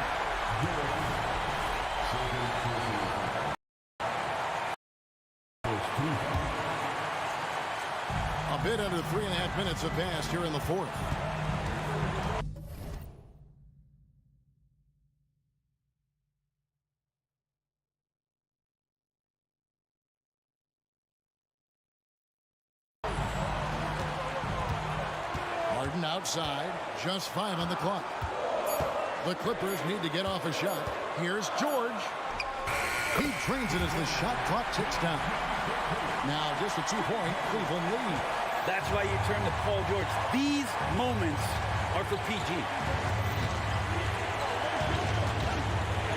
A bit under 3.5 minutes have passed here in the fourth. Harden outside, just 5 on the clock. The Clippers need to get off a shot. Here's George. He drains it as the shot clock ticks down. Now just a 2-point Cleveland lead. That's why you turn to Paul George. These moments are for PG.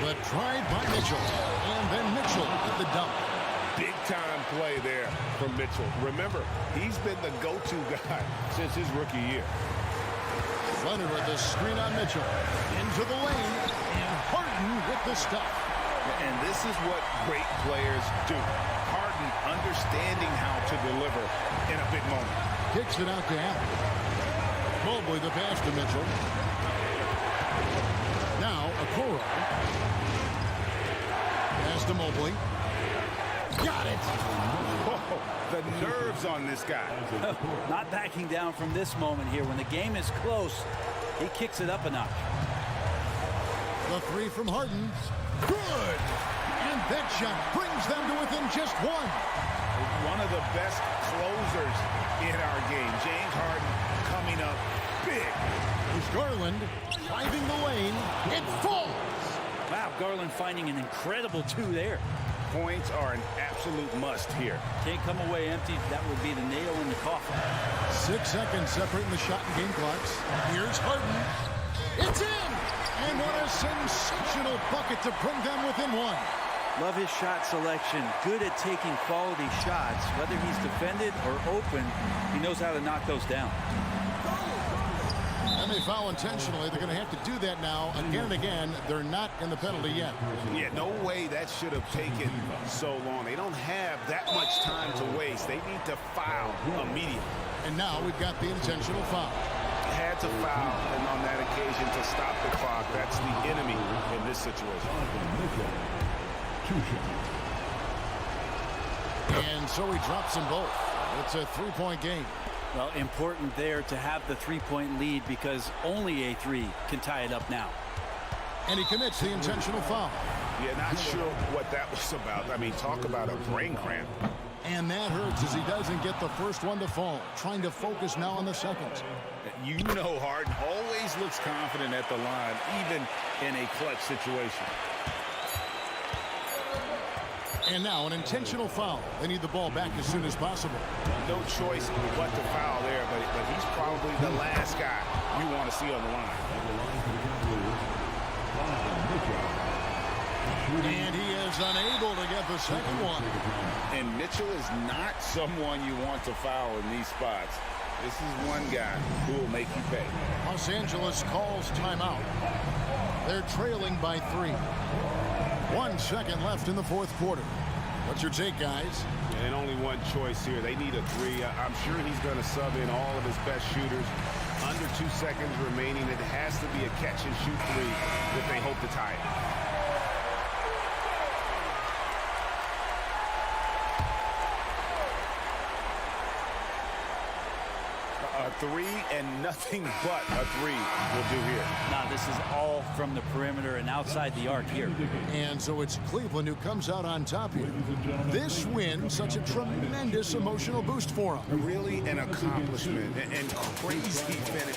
The drive by Mitchell. And then Mitchell at the dunk. Big-time play there from Mitchell. Remember, he's been the go-to guy since his rookie year. Leonard with the screen on Mitchell. Into the lane. And Harden with the stuff. And this is what great players do. Harden understanding how to deliver in a big moment. Kicks it out to Allen. Mobley the pass to Mitchell. Now Okoro. Pass to Mobley. Got it. Oh, the nerves on this guy. Not backing down from this moment here. When the game is close, he kicks it up a notch. The 3 from Harden. Good. And that shot brings them to within just 1. One of the best closers in our game. James Harden coming up big. Here's Garland driving the lane. It falls. Wow, Garland finding an incredible 2 there. Points are an absolute must here. Can't come away empty. That would be the nail in the coffin. 6 seconds separating the shot and game clocks. Here's Harden. It's in! And what a sensational bucket to bring them within 1. Love his shot selection. Good at taking quality shots. Whether he's defended or open, he knows how to knock those down. And they foul intentionally. They're going to have to do that now again and again. They're not in the penalty yet. Yeah, no way that should have taken so long. They don't have that much time to waste. They need to foul immediately. And now we've got the intentional foul. Had to foul and on that occasion to stop the clock. That's the enemy in this situation. And so he drops them both. It's a 3-point game. Well, important there to have the 3-point lead because only a 3 can tie it up now. And he commits the intentional foul. Yeah, not sure what that was about. I mean, talk about a brain cramp. And that hurts as he doesn't get the first one to fall. Trying to focus now on the second. You know Harden always looks confident at the line, even in a clutch situation. And now an intentional foul. They need the ball back as soon as possible. No choice but to foul there, but he's probably the last guy you want to see on the line. And he is unable to get the second one. And Mitchell is not someone you want to foul in these spots. This is one guy who will make you pay. Los Angeles calls timeout. They're trailing by 3. 1 second left in the fourth quarter. What's your take, guys? And only one choice here. They need a 3. I'm sure he's going to sub in all of his best shooters. Under 2 seconds remaining. It has to be a catch-and-shoot 3 if they hope to tie it. A three and nothing but a three will do here. Now, this is all from the perimeter and outside the arc here. And so it's Cleveland who comes out on top here. This win, such a tremendous emotional boost for them. Really an accomplishment and crazy finish.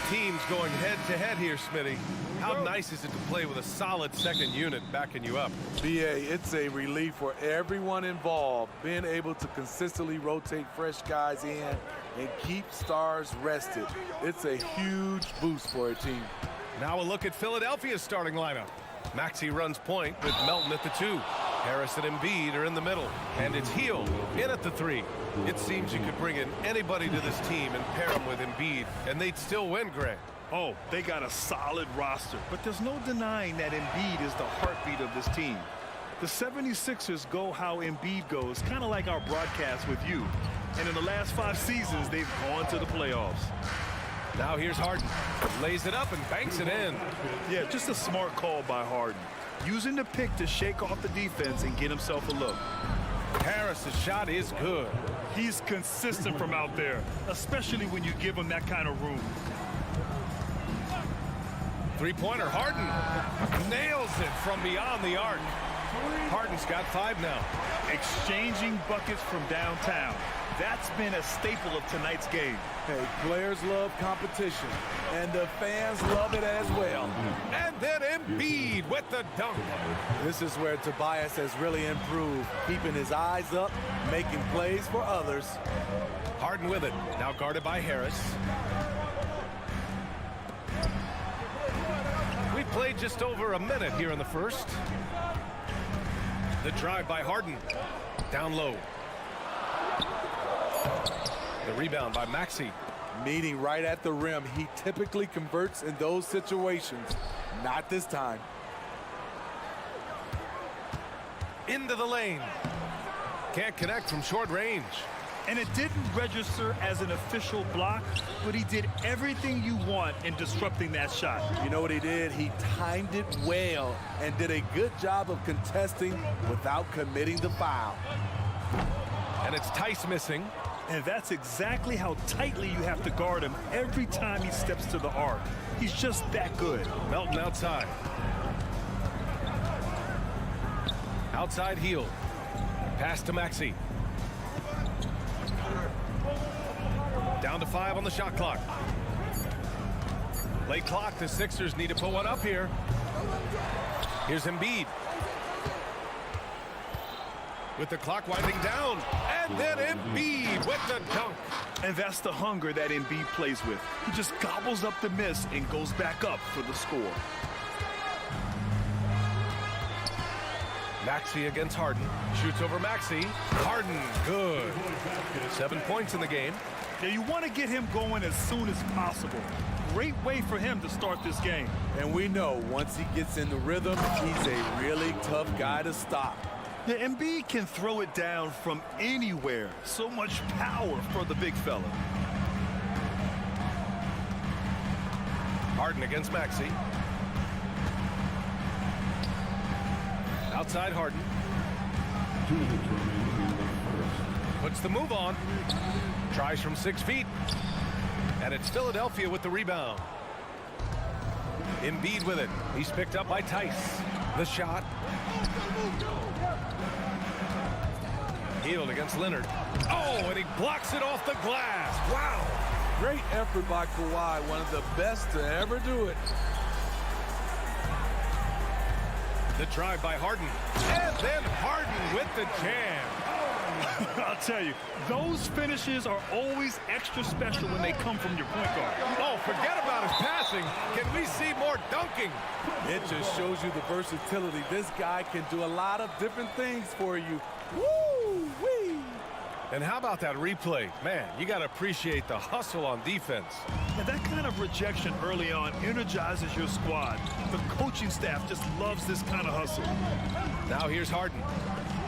Teams going head-to-head here, Smitty. How nice is it to play with a solid second unit backing you up? BA, it's a relief for everyone involved, being able to consistently rotate fresh guys in and keep stars rested. It's a huge boost for a team. Now a look at Philadelphia's starting lineup. Maxey runs point with Melton at the 2. Harris and Embiid are in the middle. And it's Hield in at the 3. It seems you could bring in anybody to this team and pair them with Embiid, and they'd still win, Greg. Oh, they got a solid roster, but there's no denying that Embiid is the heartbeat of this team. The 76ers go how Embiid goes, kind of like our broadcast with you. And in the last 5 seasons, they've gone to the playoffs. Now here's Harden. Lays it up and banks it in. Yeah, just a smart call by Harden. Using the pick to shake off the defense and get himself a look. Harris's shot is good. He's consistent from out there, especially when you give him that kind of room. Three-pointer, Harden nails it from beyond the arc. Harden's got 5 now. Exchanging buckets from downtown. That's been a staple of tonight's game. Hey, players love competition, and the fans love it as well. And then Embiid with the dunk. This is where Tobias has really improved, keeping his eyes up, making plays for others. Harden with it, now guarded by Harris. We played just over a minute here in the first. The drive by Harden, down low. The rebound by Maxey. Meeting right at the rim. He typically converts in those situations. Not this time. Into the lane. Can't connect from short range. And it didn't register as an official block, but he did everything you want in disrupting that shot. You know what he did? He timed it well and did a good job of contesting without committing the foul. And it's Tice missing. And that's exactly how tightly you have to guard him every time he steps to the arc. He's just that good. Melton outside. Outside Hield. Pass to Maxey. Down to 5 on the shot clock. Late clock. The Sixers need to put one up here. Here's Embiid. With the clock winding down. And then Embiid with the dunk. And that's the hunger that Embiid plays with. He just gobbles up the miss and goes back up for the score. Maxey against Harden. Shoots over Maxey. Harden, good. 7 points in the game. Yeah, you want to get him going as soon as possible. Great way for him to start this game. And we know once he gets in the rhythm, he's a really tough guy to stop. The Embiid can throw it down from anywhere. So much power for the big fella. Harden against Maxey. Outside Harden. Puts the move on. Tries from 6 feet. And it's Philadelphia with the rebound. Embiid with it. He's picked up by Tice. The shot. Hield against Leonard. Oh, and he blocks it off the glass. Wow. Great effort by Kawhi, one of the best to ever do it. The drive by Harden. And then Harden with the jam. I'll tell you, those finishes are always extra special when they come from your point guard. Oh, forget about his passing. Can we see more dunking? It just shows you the versatility. This guy can do a lot of different things for you. Woo-wee! And how about that replay? Man, you got to appreciate the hustle on defense. And that kind of rejection early on energizes your squad. The coaching staff just loves this kind of hustle. Now here's Harden.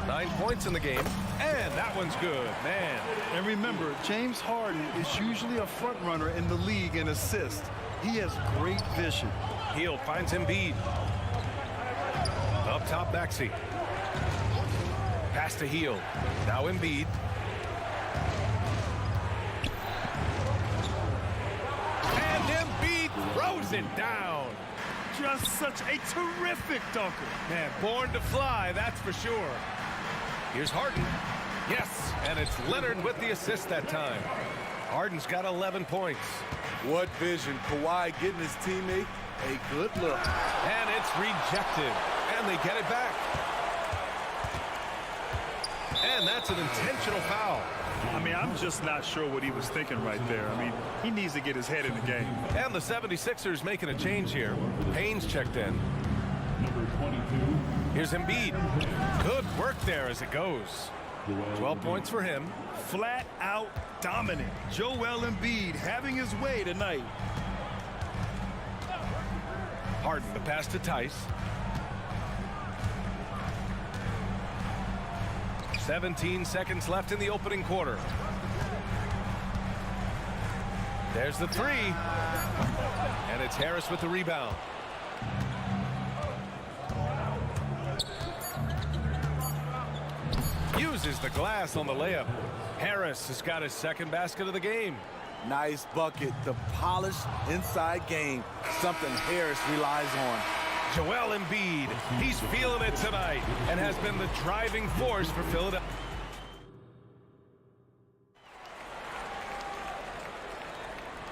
9 points in the game, and that one's good, man. And remember, James Harden is usually a front runner in the league in assists. He has great vision. Hield finds Embiid. Up top, Maxey. Pass to Hield. Now Embiid. And Embiid throws it down. Just such a terrific dunker. Man, born to fly, that's for sure. Here's Harden. Yes, and it's Leonard with the assist that time. Harden's got 11 points. What vision. Kawhi getting his teammate a good look. And it's rejected. And they get it back. And that's an intentional foul. I mean, I'm just not sure what he was thinking right there. I mean, he needs to get his head in the game. And the 76ers making a change here. Payne's checked in. Number 22. Here's Embiid. Good work there as it goes. 12 points for him. Flat out dominant. Joel Embiid having his way tonight. Harden, the pass to Tice. 17 seconds left in the opening quarter. There's the three. And it's Harris with the rebound. Uses the glass on the layup. Harris has got his second basket of the game. Nice bucket. The polished inside game. Something Harris relies on. Joel Embiid, he's feeling it tonight and has been the driving force for Philadelphia.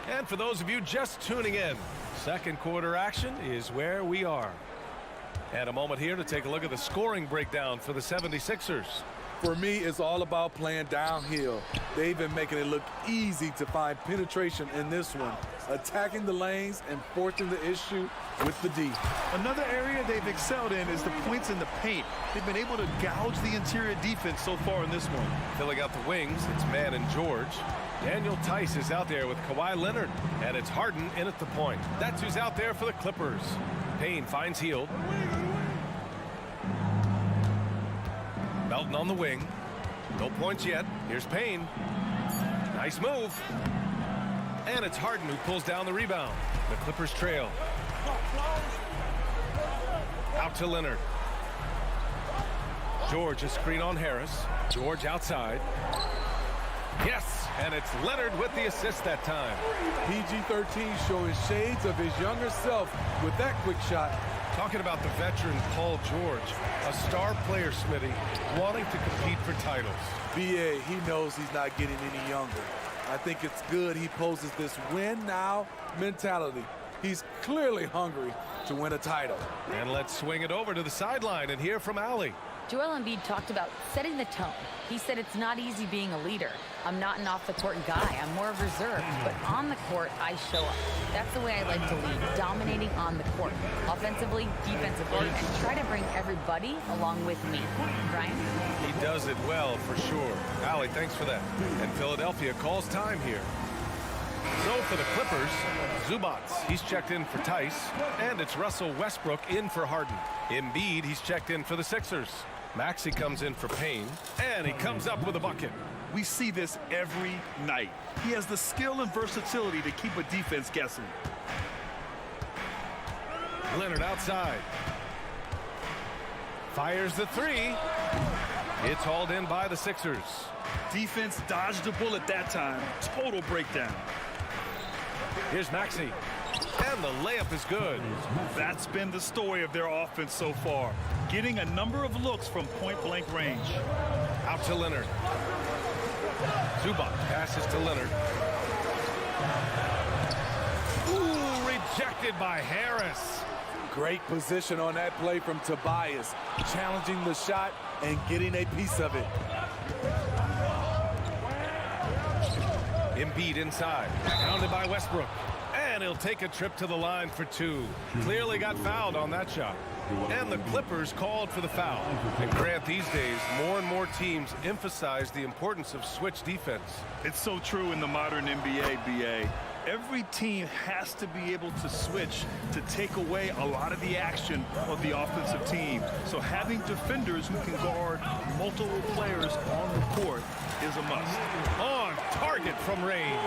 And for those of you just tuning in, second quarter action is where we are. And a moment here to take a look at the scoring breakdown for the 76ers. For me, it's all about playing downhill. They've been making it look easy to find penetration in this one, attacking the lanes and forcing the issue with the D. Another area they've excelled in is the points in the paint. They've been able to gouge the interior defense so far in this one. Filling out the wings, it's Mann and George. Daniel Tice is out there with Kawhi Leonard, and it's Harden in at the point. That's who's out there for the Clippers. Payne finds Hield. Melton on the wing. No points yet. Here's Payne. Nice move. And it's Harden who pulls down the rebound. The Clippers trail. Out to Leonard. George, a screen on Harris. George outside. Yes, and it's Leonard with the assist that time. PG-13 showing shades of his younger self with that quick shot. Talking about the veteran Paul George, a star player, Smitty, wanting to compete for titles. BA, he knows he's not getting any younger. I think it's good he poses this win now mentality. He's clearly hungry to win a title. And let's swing it over to the sideline and hear from Allie. Joel Embiid talked about setting the tone. He said it's not easy being a leader. I'm not an off-the-court guy. I'm more reserved. But on the court, I show up. That's the way I like to lead, dominating on the court. Offensively, defensively, and try to bring everybody along with me. Brian? He does it well, for sure. Allie, thanks for that. And Philadelphia calls time here. So for the Clippers, Zubats, he's checked in for Tice. And it's Russell Westbrook in for Harden. Embiid, he's checked in for the Sixers. Maxey comes in for Payne, and he comes up with a bucket. We see this every night. He has the skill and versatility to keep a defense guessing. Leonard outside. Fires the three. It's hauled in by the Sixers. Defense dodged a bullet that time. Total breakdown. Here's Maxey. And the layup is good. That's been the story of their offense so far. Getting a number of looks from point-blank range. Out to Leonard. Zubac passes to Leonard. Ooh, rejected by Harris. Great position on that play from Tobias, challenging the shot and getting a piece of it. Embiid inside, pounded by Westbrook. And he'll take a trip to the line for two. Clearly got fouled on that shot. And the Clippers called for the foul. And Grant, these days, more and more teams emphasize the importance of switch defense. It's so true in the modern NBA, BA. Every team has to be able to switch to take away a lot of the action of the offensive team. So having defenders who can guard multiple players on the court is a must. On target from range.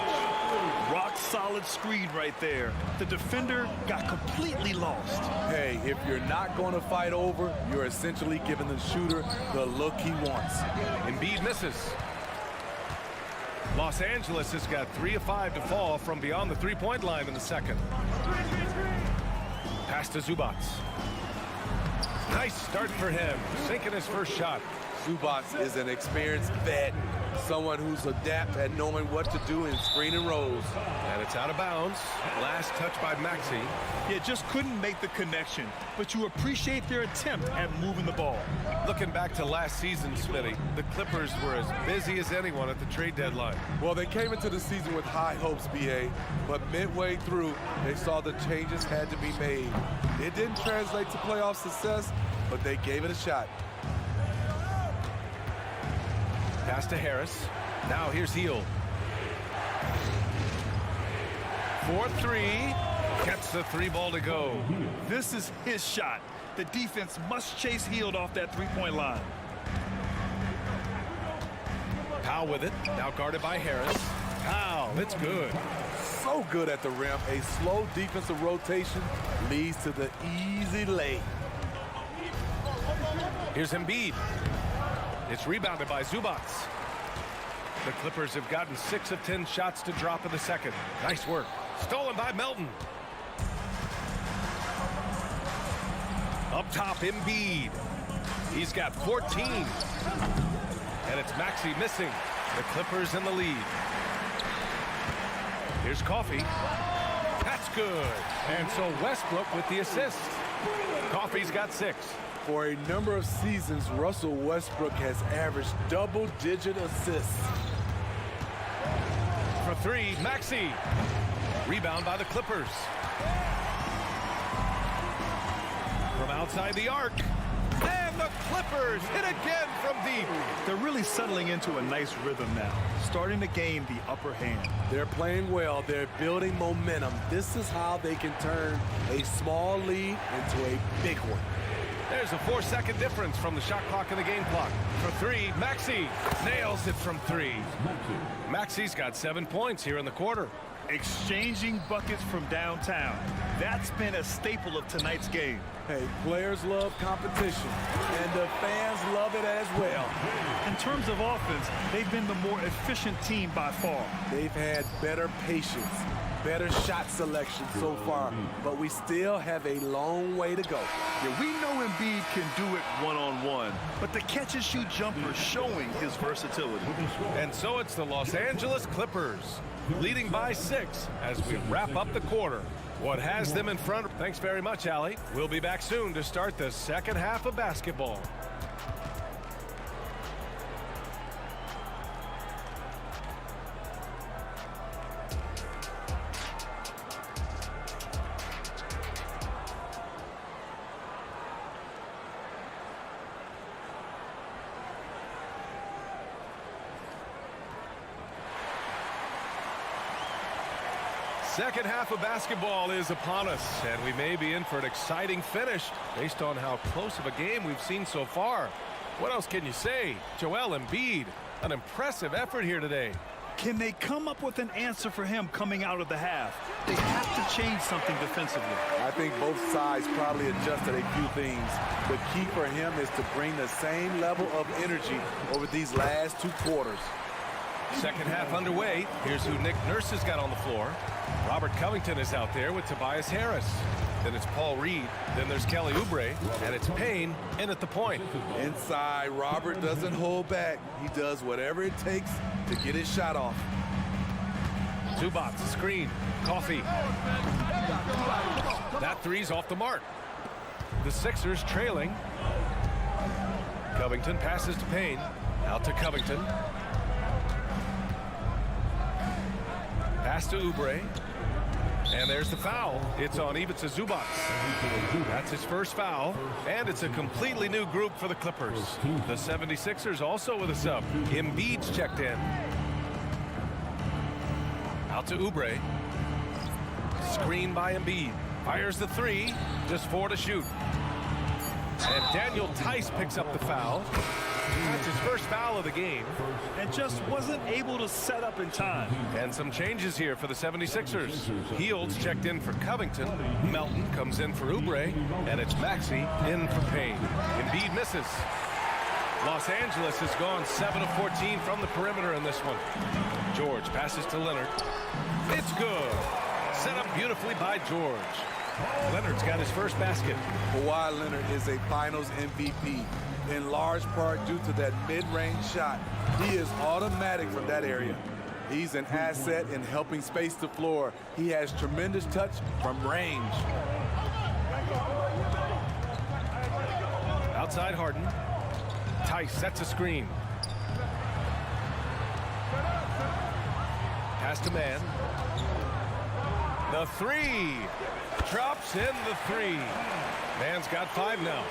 Rock solid screen right there. The defender got completely lost. Hey, if you're not going to fight over, you're essentially giving the shooter the look he wants. Embiid misses. Los Angeles has got 3 of 5 to fall from beyond the three-point line in the second. Pass to Zubac. Nice start for him, sinking his first shot. Zubac is an experienced vet, someone who's adept at knowing what to do in screen and rolls. And it's out of bounds. Last touch by Maxey. Yeah, just couldn't make the connection, but you appreciate their attempt at moving the ball. Looking back to last season, Smitty, the Clippers were as busy as anyone at the trade deadline. Well, they came into the season with high hopes, B.A., but midway through, they saw the changes had to be made. It didn't translate to playoff success, but they gave it a shot. Pass to Harris. Now here's Hield. 4-3. Gets the 3-ball to go. This is his shot. The defense must chase Hield off that three-point line. Powell with it. Now guarded by Harris. Powell, it's good. So good at the rim. A slow defensive rotation leads to the easy lay. Here's Embiid. It's rebounded by Zubac. The Clippers have gotten 6 of 10 shots to drop in the second. Nice work. Stolen by Melton. Up top, Embiid. He's got 14. And it's Maxey missing. The Clippers in the lead. Here's Coffey. That's good. And so Westbrook with the assist. Coffey's got 6. For a number of seasons, Russell Westbrook has averaged double-digit assists. For 3, Maxey. Rebound by the Clippers. From outside the arc. And the Clippers hit again from deep. They're really settling into a nice rhythm now, starting to gain the upper hand. They're playing well. They're building momentum. This is how they can turn a small lead into a big one. There's a 4-second difference from the shot clock and the game clock. For 3, Maxey nails it from 3. Maxey's got 7 points here in the quarter. Exchanging buckets from downtown. That's been a staple of tonight's game. Hey, players love competition, and the fans love it as well. In terms of offense, they've been the more efficient team by far. They've had better patience, better shot selection so far, but we still have a long way to go. Yeah, we know Embiid can do it one-on-one, but the catch-and-shoot jumper is showing his versatility. And so it's the Los Angeles Clippers leading by 6 as we wrap up the quarter. What has them in front? Thanks very much, Allie. We'll be back soon to start the second half of basketball. Second half of basketball is upon us, and we may be in for an exciting finish based on how close of a game we've seen so far. What else can you say? Joel Embiid, an impressive effort here today. Can they come up with an answer for him coming out of the half? They have to change something defensively. I think both sides probably adjusted a few things. The key for him is to bring the same level of energy over these last 2 quarters. Second half underway. Here's who Nick Nurse has got on the floor. Robert Covington is out there with Tobias Harris. Then it's Paul Reed. Then there's Kelly Oubre. And it's Payne in at the point. Inside, Robert doesn't hold back. He does whatever it takes to get his shot off. Zubac, screen. Coffey. That 3's off the mark. The Sixers trailing. Covington passes to Payne. Out to Covington. Pass to Oubre. And there's the foul. It's on Ivica Zubac. That's his first foul. And it's a completely new group for the Clippers. The 76ers also with a sub. Embiid's checked in. Out to Oubre. Screen by Embiid. Fires the three. Just 4 to shoot. And Daniel Tice picks up the foul. That's his first foul of the game. And just wasn't able to set up in time. And some changes here for the 76ers. Heald's checked in for Covington. Melton comes in for Oubre. And it's Maxey in for Payne. Embiid misses. Los Angeles has gone 7 of 14 from the perimeter in this one. George passes to Leonard. It's good. Set up beautifully by George. Leonard's got his first basket. Kawhi Leonard is a Finals MVP, in large part due to that mid-range shot. He is automatic from that area. He's an asset in helping space the floor. He has tremendous touch from range. Outside Harden. Tice sets a screen. Pass to Man. The three. Drops in the three. Man's got 5 now.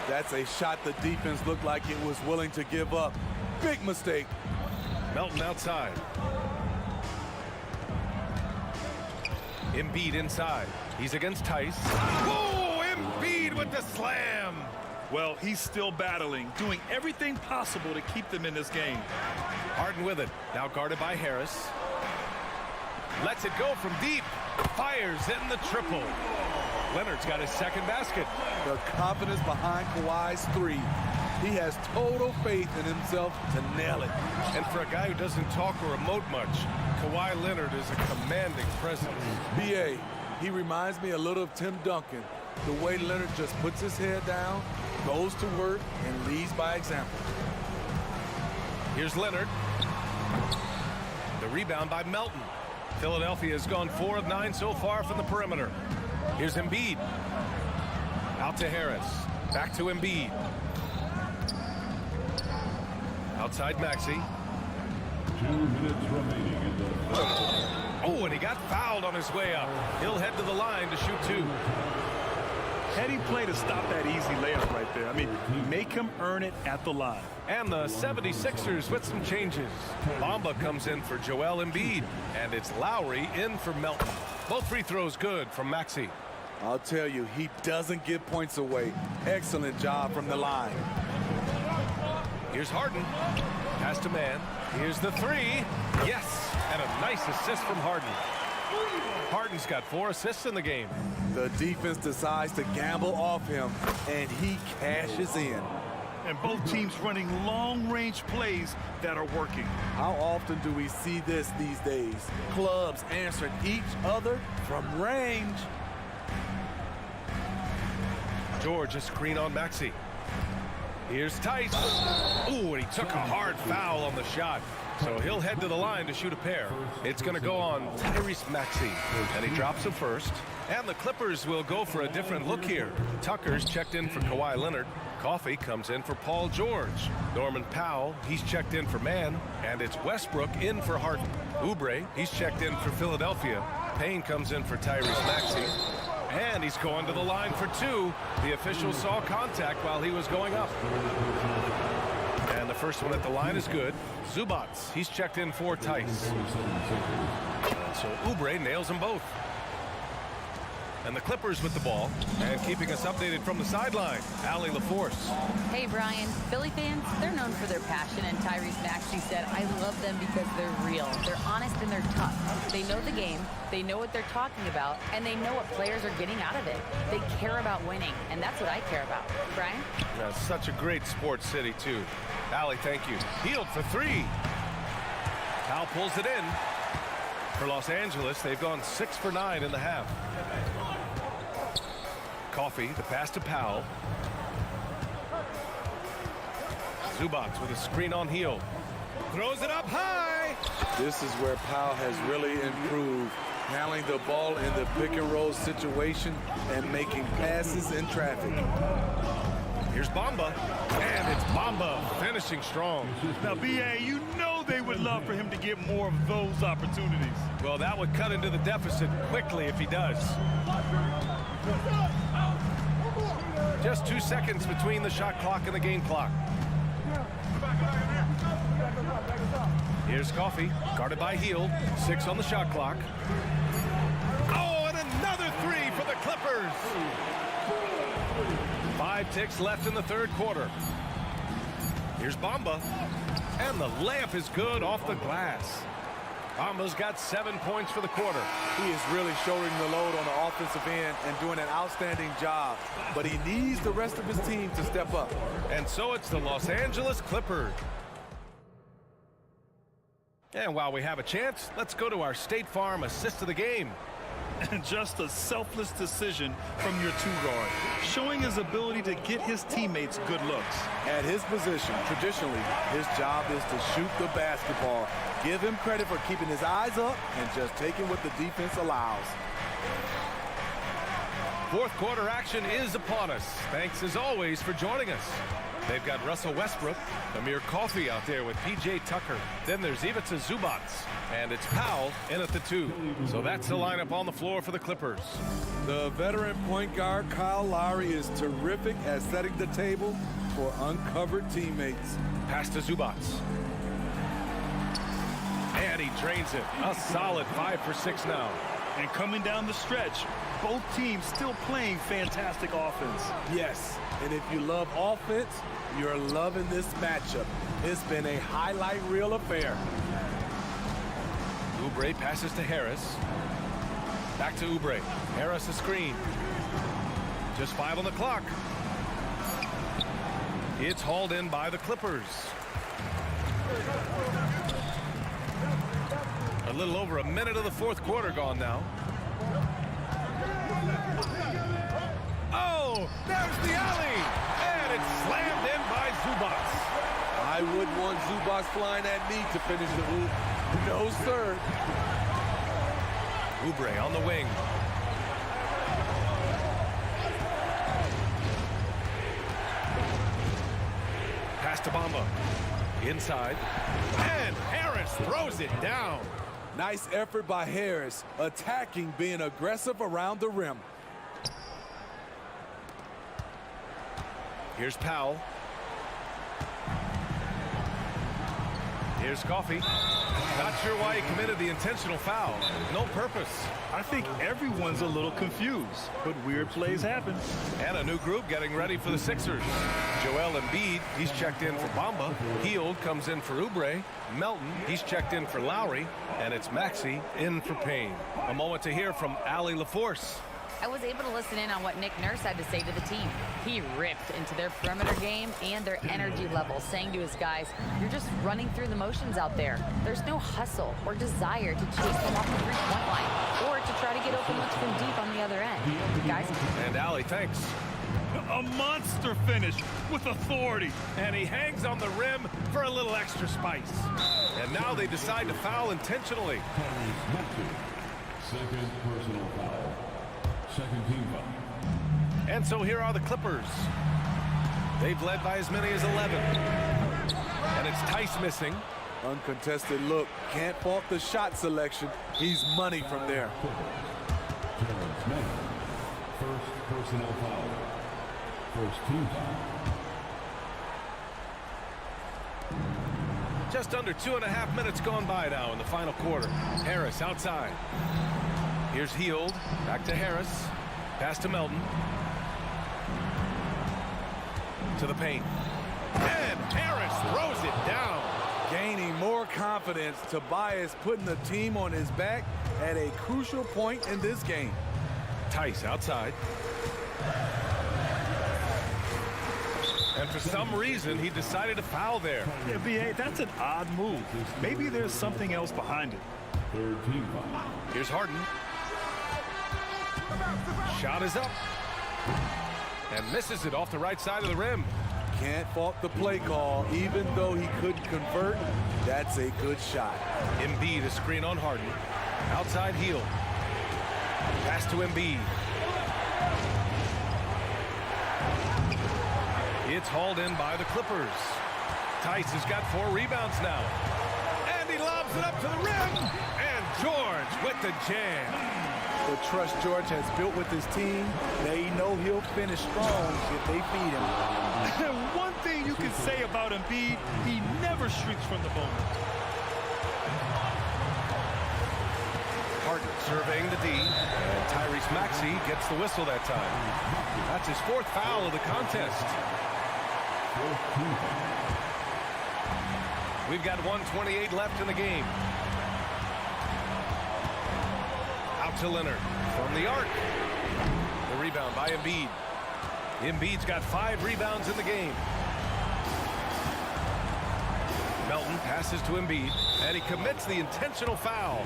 That's a shot the defense looked like it was willing to give up. Big mistake. Melton outside. Embiid inside. He's against Tice. Whoa! Embiid with the slam. Well, he's still battling, doing everything possible to keep them in this game. Harden with it. Now guarded by Harris. Lets it go from deep. Fires in the triple. Leonard's got his second basket. The confidence behind Kawhi's three. He has total faith in himself to nail it. And for a guy who doesn't talk or emote much, Kawhi Leonard is a commanding presence. B.A., he reminds me a little of Tim Duncan. The way Leonard just puts his head down, goes to work, and leads by example. Here's Leonard. The rebound by Melton. Philadelphia has gone 4 of 9 so far from the perimeter. Here's Embiid. Out to Harris. Back to Embiid. Outside Maxey. 2 minutes remaining in the Oh, and he got fouled on his way up. He'll head to the line to shoot 2. Heady play to stop that easy layup right there. I mean, make him earn it at the line. And the 76ers with some changes. Bamba comes in for Joel Embiid. And it's Lowry in for Melton. Both free throws good from Maxey. I'll tell you, he doesn't give points away. Excellent job from the line. Here's Harden. Pass to Man. Here's the three. Yes. And a nice assist from Harden. Harden's got 4 assists in the game. The defense decides to gamble off him, and he cashes in. And both teams running long-range plays that are working. How often do we see this these days? Clubs answering each other from range. George, a screen on Maxey. Here's Tice. Ooh, and he took a hard foul on the shot. So he'll head to the line to shoot a pair. It's going to go on Tyrese Maxey. And he drops a first. And the Clippers will go for a different look here. Tucker's checked in for Kawhi Leonard. Coffey comes in for Paul George. Norman Powell, he's checked in for Man. And it's Westbrook in for Harden. Oubre, he's checked in for Philadelphia. Payne comes in for Tyrese Maxey. And he's going to the line for 2. The official saw contact while he was going up. And the first one at the line is good. Zubats, he's checked in for Tice. And so Oubre nails them both. And the Clippers with the ball. And keeping us updated from the sideline, Allie LaForce. Hey, Brian. Philly fans, they're known for their passion, and Tyrese Maxey said, I love them because they're real. They're honest and they're tough. They know the game, they know what they're talking about, and they know what players are getting out of it. They care about winning, and that's what I care about. Brian? Yeah, such a great sports city, too. Allie, thank you. Healed for 3. Powell pulls it in. For Los Angeles, they've gone 6 for 9 in the half. Coffey, the pass to Powell. Zubats with a screen on heel. Throws it up high. This is where Powell has really improved, handling the ball in the pick and roll situation and making passes in traffic. Here's Bamba, and it's Bamba finishing strong. Now, B.A., you know they would love for him to get more of those opportunities. Well, that would cut into the deficit quickly if he does. Just 2 seconds between the shot clock and the game clock. Here's Coffey, guarded by Hield. 6 on the shot clock. Oh, and Clippers. 5 ticks left in the third quarter. Here's Bamba. And the layup is good off the glass. Bamba's got 7 points for the quarter. He is really shouldering the load on the offensive end and doing an outstanding job. But he needs the rest of his team to step up. And so it's the Los Angeles Clippers. And while we have a chance, let's go to our State Farm assist of the game. And just a selfless decision from your two-guard, showing his ability to get his teammates good looks. At his position, traditionally, his job is to shoot the basketball. Give him credit for keeping his eyes up and just taking what the defense allows. Fourth quarter action is upon us. Thanks as always for joining us. They've got Russell Westbrook, Amir Coffey out there with P.J. Tucker. Then there's Ivica Zubac, and it's Powell in at the 2. So that's the lineup on the floor for the Clippers. The veteran point guard Kyle Lowry is terrific at setting the table for uncovered teammates. Pass to Zubac. And he drains it. A solid 5 for 6 now. And coming down the stretch, both teams still playing fantastic offense. Yes, and if you love offense, you're loving this matchup. It's been a highlight reel affair. Oubre passes to Harris. Back to Oubre. Harris a screen. Just 5 on the clock. It's hauled in by the Clippers. A little over a minute of the fourth quarter gone now. Oh, there's the alley. And it's slammed in by Zubac. I wouldn't want Zubac flying at me to finish the hoop. No, sir. Oubre on the wing. Pass to Bamba. Inside. And Harris throws it down. Nice effort by Harris, attacking, being aggressive around the rim. Here's Powell. Here's Coffey. Not sure why he committed the intentional foul. No purpose. I think everyone's a little confused, but weird plays happen. And a new group getting ready for the Sixers. Joel Embiid, he's checked in for Bamba. Hield comes in for Oubre. Melton, he's checked in for Lowry. And it's Maxey in for Payne. A moment to hear from Allie LaForce. I was able to listen in on what Nick Nurse had to say to the team. He ripped into their perimeter game and their energy level, saying to his guys, you're just running through the motions out there. There's no hustle or desire to chase them off the three-point line or to try to get open looks from deep on the other end. Guys? And Allie, thanks. A monster finish with authority. And he hangs on the rim for a little extra spice. And now they decide to foul intentionally. Second personal foul. Second team foul. And so here are the Clippers. They've led by as many as 11. And it's Tice missing. Uncontested look. Can't fault the shot selection. He's money from there. Terrence Mann. First personal foul. First team foul. Just under 2.5 minutes gone by now in the final quarter. Harris outside. Here's Hield. Back to Harris. Pass to Melton. To the paint. And Harris throws it down. Gaining more confidence. Tobias putting the team on his back at a crucial point in this game. Tice outside. And for some reason, he decided to foul there. Yeah, B.A., that's an odd move. Maybe there's something else behind it. Third team foul. Here's Harden. Shot is up. And misses it off the right side of the rim. Can't fault the play call. Even though he couldn't convert, that's a good shot. Embiid a screen on Harden. Outside Hield. Pass to Embiid. It's hauled in by the Clippers. Tice has got 4 rebounds now. And he lobs it up to the rim. And George with the jam. The trust George has built with his team, they know he'll finish strong if they feed him. One thing you can say about Embiid, he never shrinks from the moment. Harden Surveying the D, and Tyrese Maxey gets the whistle that time. That's his 4th foul of the contest. We've got 1:28 left in the game. Out to Leonard from the arc. The rebound by Embiid. Embiid's got 5 rebounds in the game. Melton passes to Embiid, and he commits the intentional foul.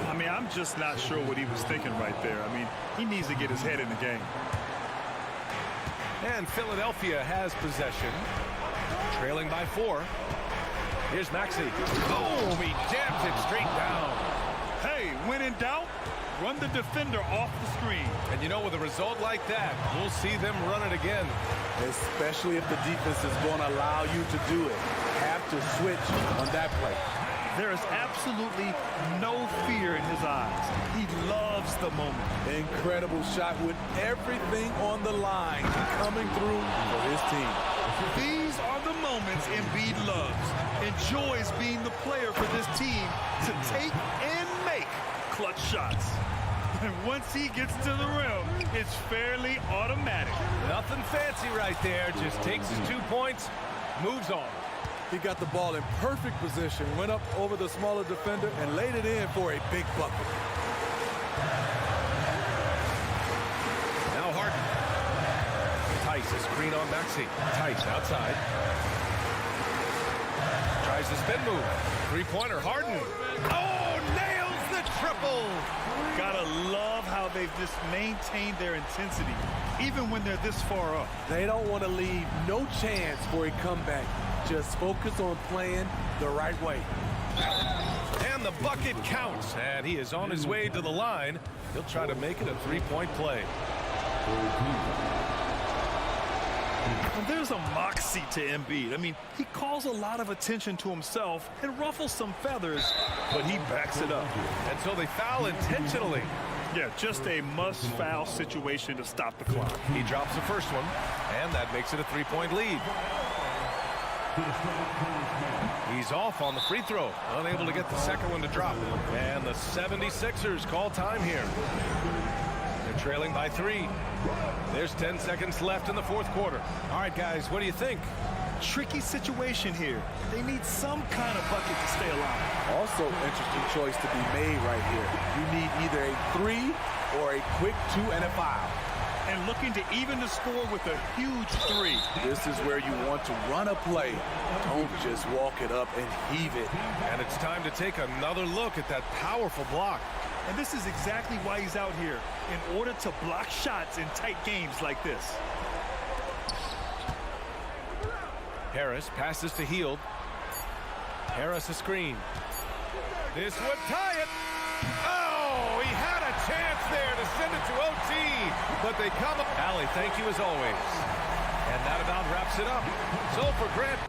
I mean, I'm just not sure what he was thinking right there. I mean, he needs to get his head in the game. And Philadelphia has possession, trailing by 4. Here's Maxey. Boom! He jams it straight down. Hey, when in doubt, run the defender off the screen. And you know, with a result like that, we'll see them run it again. Especially if the defense is going to allow you to do it. Have to switch on that play. There is absolutely no fear in his eyes. He loves the moment. Incredible shot with everything on the line coming through for his team. These are the moments Embiid loves. Enjoys being the player for this team to take and make clutch shots. And once he gets to the rim, it's fairly automatic. Nothing fancy right there. Just takes his 2 points, moves on. He got the ball in perfect position, went up over the smaller defender, and laid it in for a big bucket. Now Harden. Tice, a screen on Maxey. Tice outside. Tries the spin move. 3-pointer, Harden. Oh, nails the triple. Gotta love how they've just maintained their intensity, even when they're this far up. They don't want to leave no chance for a comeback. Just focus on playing the right way. And the bucket counts, and he is on his way to the line. He'll try to make it a 3-point play. And there's a moxie to Embiid. I mean, he calls a lot of attention to himself and ruffles some feathers, but he backs it up. And so they foul intentionally. Yeah, just a must-foul situation to stop the clock. He drops the first one, and that makes it a 3-point lead. He's off on the free throw, unable to get the second one to drop. And the 76ers call time here. They're trailing by 3. There's 10 seconds left in the 4th quarter. All right, guys, what do you think? Tricky situation here. They need some kind of bucket to stay alive. Also, interesting choice to be made right here. You need either a 3 or a quick 2 and a foul. And looking to even the score with a huge 3. This is where you want to run a play. Don't just walk it up and heave it. And it's time to take another look at that powerful block. And this is exactly why he's out here, in order to block shots in tight games like this. Harris passes to Hield. Harris a screen. This would tie it. Oh, he had a chance there to send it to OT, but they come up. Allie, thank you as always. And that about wraps it up. So for Grant.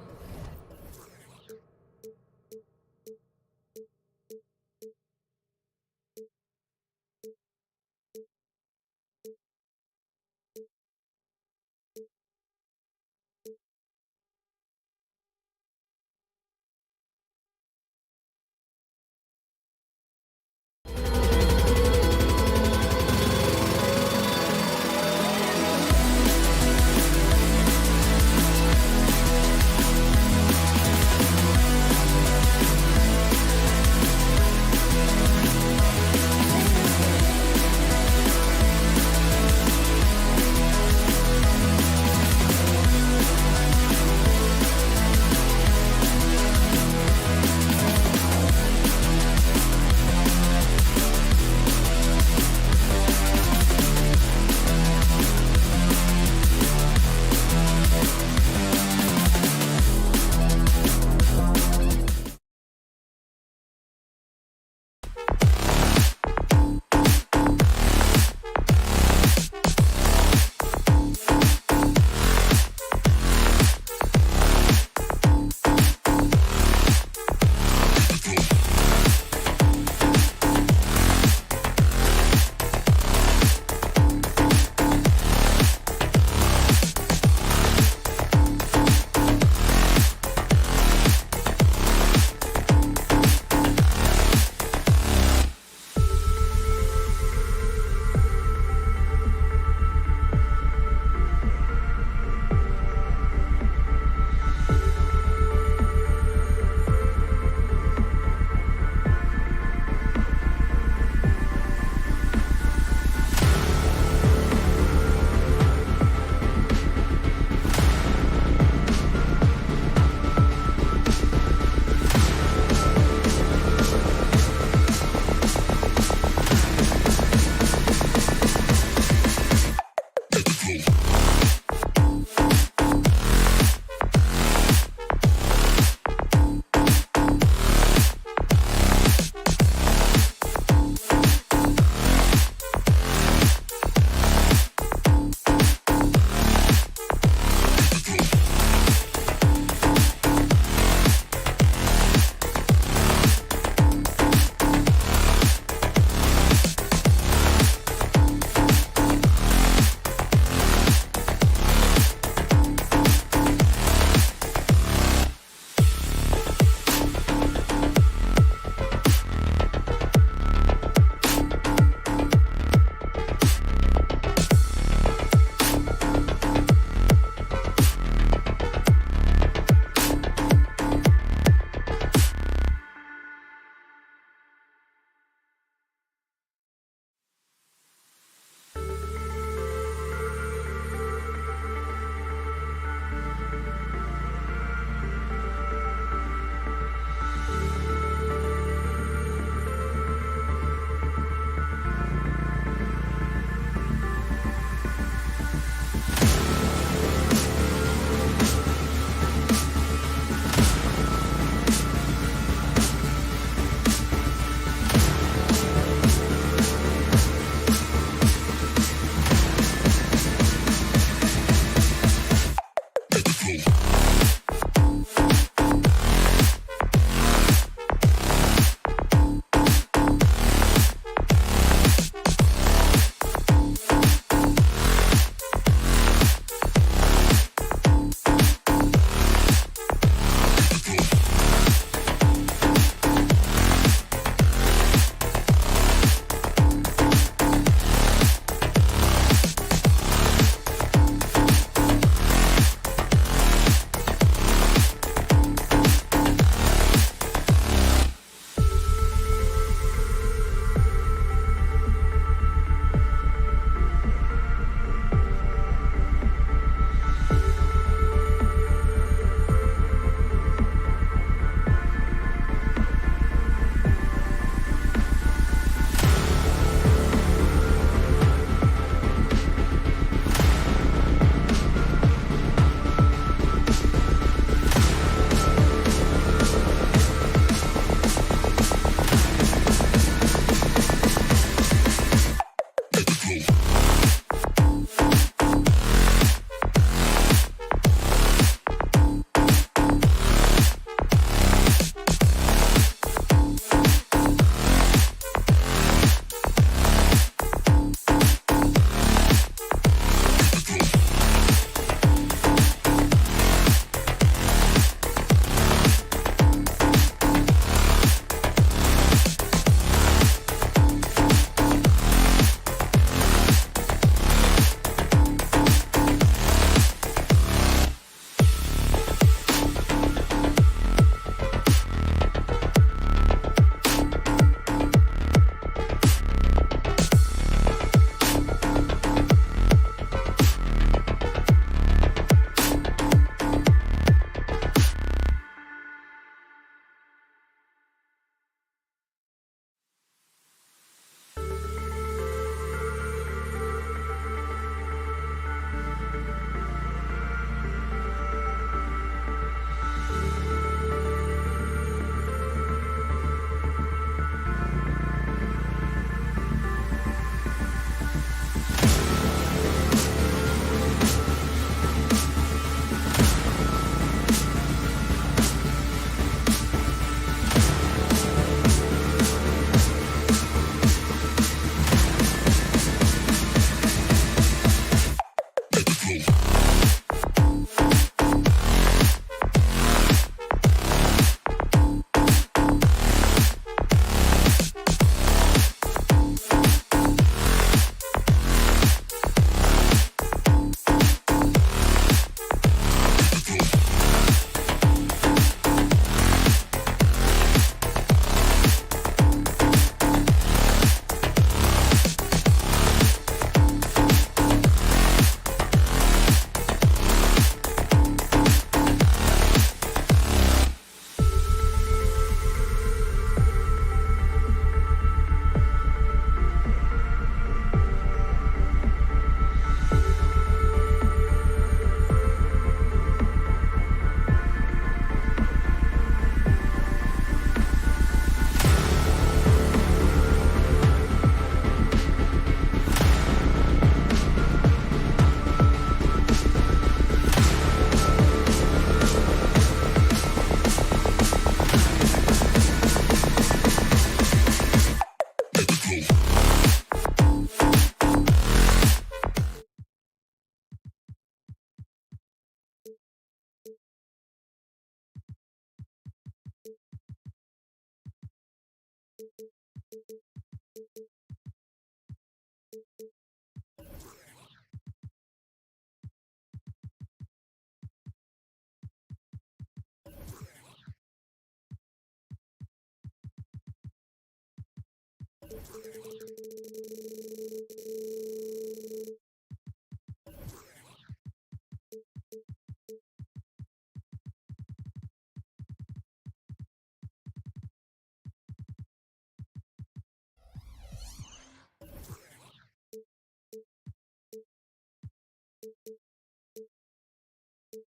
Full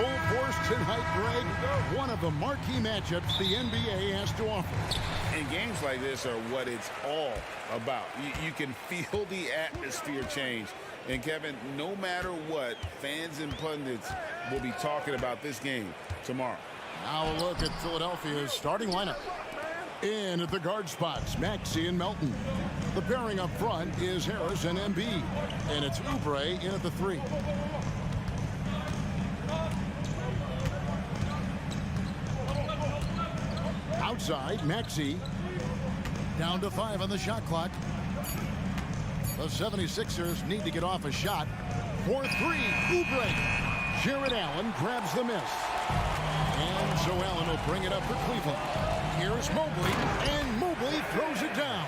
force tonight, Greg. One of the marquee matchups the NBA has to offer. And games like this are what it's all about. You can feel the atmosphere change. And, Kevin, no matter what, fans and pundits will be talking about this game tomorrow. Now a look at Philadelphia's starting lineup. In at the guard spots, Maxey and Melton. The pairing up front is Harris and Embiid. And it's Oubre in at the 3. Outside, Maxey. Down to 5 on the shot clock. The 76ers need to get off a shot. 4-3, Oubre. Jared Allen grabs the miss. And so Allen will bring it up for Cleveland. Here's Mobley, and Mobley throws it down.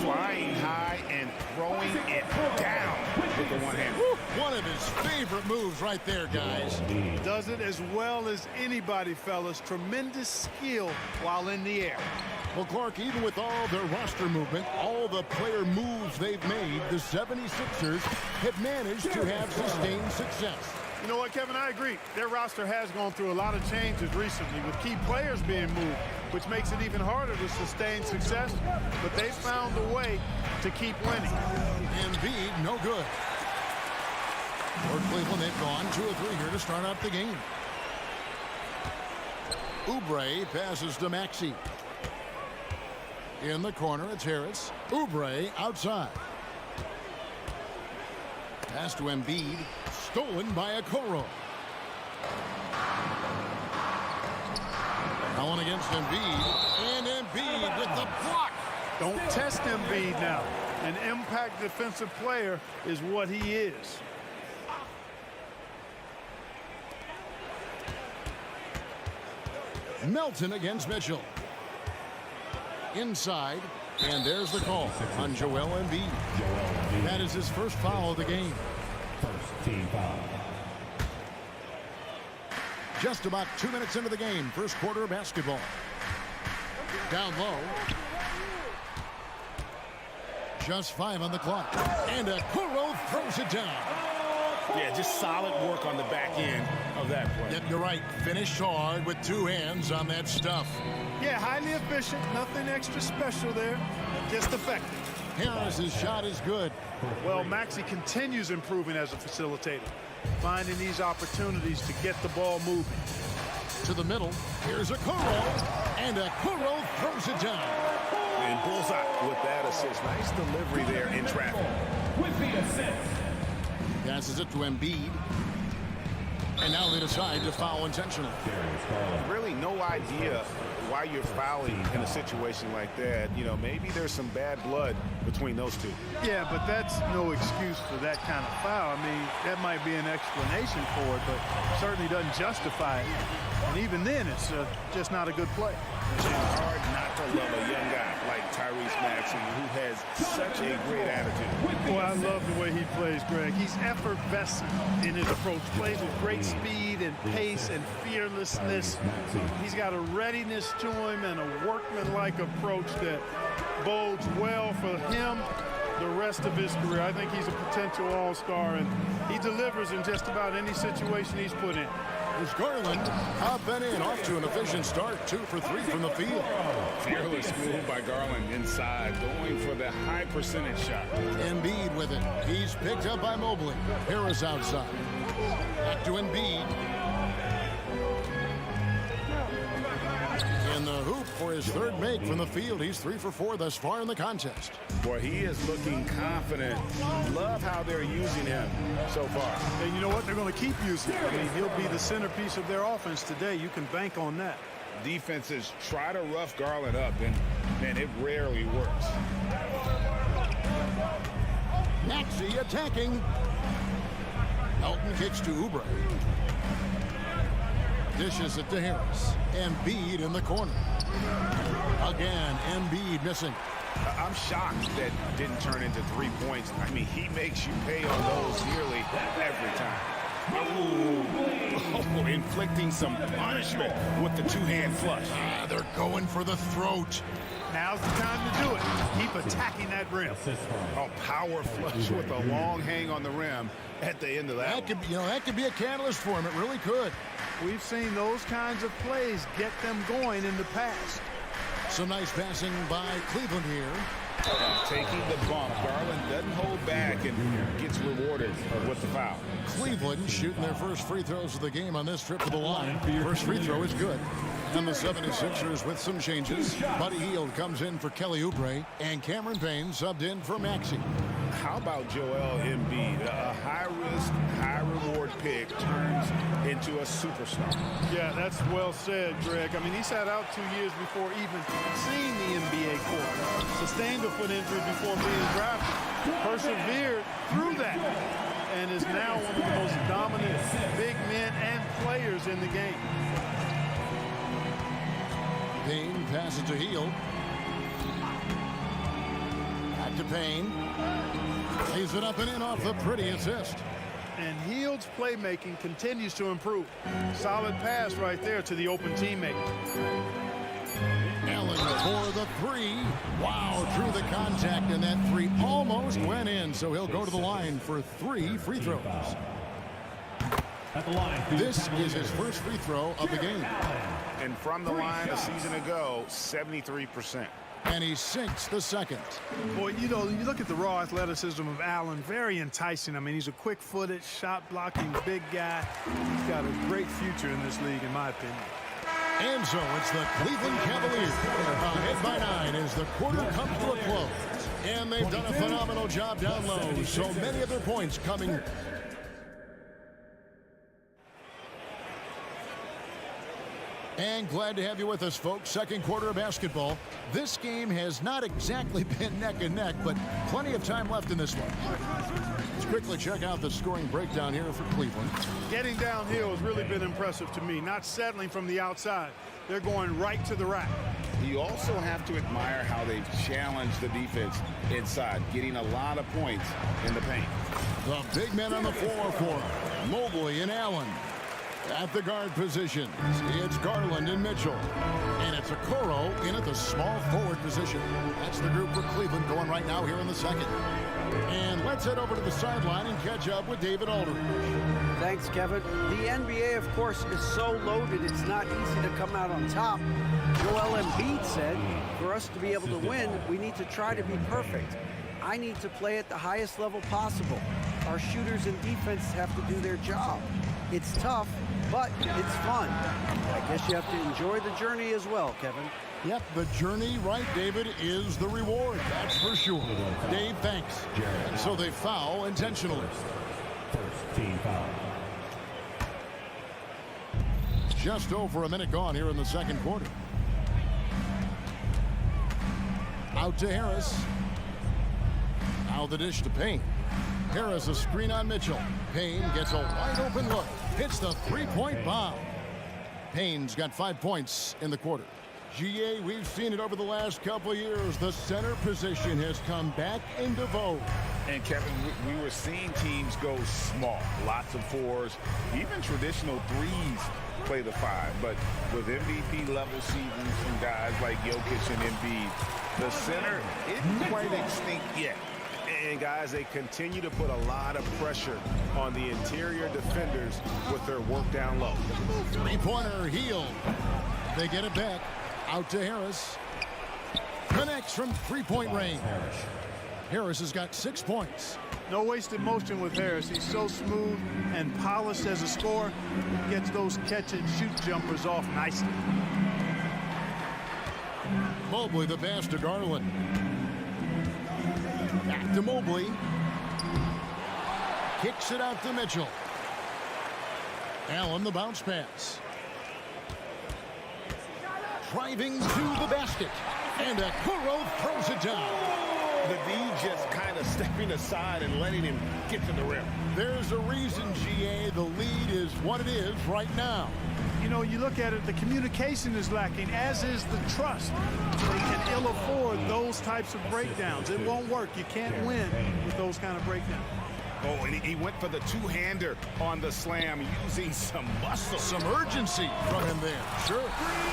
Flying high and throwing it down with the one hand. One of his favorite moves right there, guys. Does it as well as anybody, fellas. Tremendous skill while in the air. Well, Clark, even with all their roster movement, all the player moves they've made, the 76ers have managed to have sustained success. You know what, Kevin? I agree. Their roster has gone through a lot of changes recently with key players being moved, which makes it even harder to sustain success. But they found a way to keep winning. Embiid, no good. For Cleveland, they've gone 2 of 3 here to start out the game. Oubre passes to Maxey. In the corner, it's Harris. Oubre outside. Pass to Embiid. Stolen by Okoro. Allen against Embiid. And Embiid with the block. Don't test Embiid now. An impact defensive player is what he is. Melton against Mitchell. Inside. And there's the call on Joel Embiid. That is his first foul of the game. First team foul. Just about 2 minutes into the game. First quarter of basketball. Down low. Just 5 on the clock. And Okoro throws it down. Yeah, just solid work on the back end of that play. Yep, you're right. Finished hard with 2 hands on that stuff. Yeah, highly efficient. Nothing extra special there. Just effective. Harris's shot is good. Well, Maxey continues improving as a facilitator, finding these opportunities to get the ball moving. To the middle. Here's Okoro. And Okoro throws it down. And bullseye with that assist. Nice delivery there in traffic. With the assist. Passes it to Embiid. And now they decide to foul intentionally. Really no idea why you're fouling in a situation like that. You know, maybe there's some bad blood between those two. Yeah, but that's no excuse for that kind of foul. I mean, that might be an explanation for it, but certainly doesn't justify it. And even then, it's just not a good play. It's hard not to love a young guy like Tyrese Maxey, who has such a great attitude. Boy, I love the way he plays, Greg. He's effervescent in his approach. Plays with great speed and pace and fearlessness. He's got a readiness to him and a workmanlike approach that bodes well for him the rest of his career. I think he's a potential all-star, and he delivers in just about any situation he's put in. There's Garland up and in, off to an efficient start. 2 for 3 from the field. Fearless move by Garland inside, going for the high percentage shot. Embiid with it. He's picked up by Mobley. Harris outside. Back to Embiid. In the hoop for his 3rd make from the field. He's 3 for 4 thus far in the contest. Boy, he is looking confident. Love how they're using him so far. And you know what? They're going to keep using him. I mean, he'll be the centerpiece of their offense today. You can bank on that. Defenses try to rough Garland up, and, man, it rarely works. Maxey attacking. Melton kicks to Oubre. Dishes it to Harris. Embiid in the corner. Again, Embiid missing. I'm shocked that didn't turn into 3 points. I mean, he makes you pay on those nearly every time. Oh, inflicting some punishment with the two-hand flush. They're going for the throat. Now's the time to do it. Keep attacking that rim. A power flush with a long hang on the rim at the end of that. That could be a catalyst for him. It really could. We've seen those kinds of plays get them going in the past. Some nice passing by Cleveland here. Taking the bump. Garland doesn't hold back and gets rewarded with the foul. Cleveland shooting their first free throws of the game on this trip to the line. First free throw is good. And the 76ers with some changes. Buddy Hield comes in for Kelly Oubre, and Cameron Payne subbed in for Maxey. How about Joel Embiid? A high-risk, high-reward pick turns into a superstar. Yeah, that's well said, Greg. I mean, he sat out 2 years before even seeing the NBA court. Sustained a foot injury before being drafted. Persevered through that. And is now one of the most dominant big men and players in the game. Payne passes to Hield. Back to Payne. Lays it up and in off the pretty assist. And Hield's playmaking continues to improve. Solid pass right there to the open teammate. Allen for the three. Wow, through the contact, and that three almost went in. So he'll go to the line for 3 free throws. This is his first free throw of the game. And from the line a season ago, 73%. And he sinks the second. Boy, you look at the raw athleticism of Allen, very enticing. I mean, he's a quick-footed, shot-blocking big guy. He's got a great future in this league, in my opinion. And so it's the Cleveland Cavaliers. Ahead by 9 as the quarter comes to a close. And they've done a phenomenal job down low. So many of their points coming. And glad to have you with us, folks. Second quarter of basketball. This game has not exactly been neck and neck, but plenty of time left in this one. Let's quickly check out the scoring breakdown here for Cleveland. Getting downhill has really been impressive to me, not settling from the outside. They're going right to the rack. You also have to admire how they've challenged the defense inside, getting a lot of points in the paint. The big men on the floor for Mobley and Allen. At the guard positions, it's Garland and Mitchell. And it's Okoro in at the small forward position. That's the group for Cleveland going right now here in the second. And let's head over to the sideline and catch up with David Aldridge. Thanks, Kevin. The NBA, of course, is so loaded, it's not easy to come out on top. Joel Embiid said, for us to be able to win, we need to try to be perfect. I need to play at the highest level possible. Our shooters and defense have to do their job. It's tough, but it's fun. I guess you have to enjoy the journey as well, Kevin. Yep, the journey, right, David, is the reward. That's for sure. Dave, thanks. And so they foul intentionally. First team foul. Just over a minute gone here in the second quarter. Out to Harris. Now the dish to Payne. Harris a screen on Mitchell. Payne gets a wide open look. Hits the three-point bomb. Payne's got 5 points in the quarter. GA, we've seen it over the last couple of years. The center position has come back into vogue. And Kevin, we were seeing teams go small, lots of fours, even traditional threes play the 5. But with MVP level seasons from guys like Jokic and Embiid, the center isn't quite extinct yet. And guys, they continue to put a lot of pressure on the interior defenders with their work down low. Three-pointer Hield. They get it back. Out to Harris. Connects from three-point range. Harris has got 6 points. No wasted motion with Harris. He's so smooth and polished as a scorer. Gets those catch-and-shoot jumpers off nicely. Mobley the pass to Garland. Back to Mobley. Kicks it out to Mitchell. Allen the bounce pass. Driving to the basket. And Okoro throws it down. The D just kind of stepping aside and letting him get to the rim. There's a reason, GA, the lead is what it is right now. You know, you look at it, the communication is lacking, as is the trust. They can ill afford those types of breakdowns. It won't work. You can't win with those kind of breakdowns. Oh, and he went for the two-hander on the slam, using some muscle. Some urgency from him there. Sure.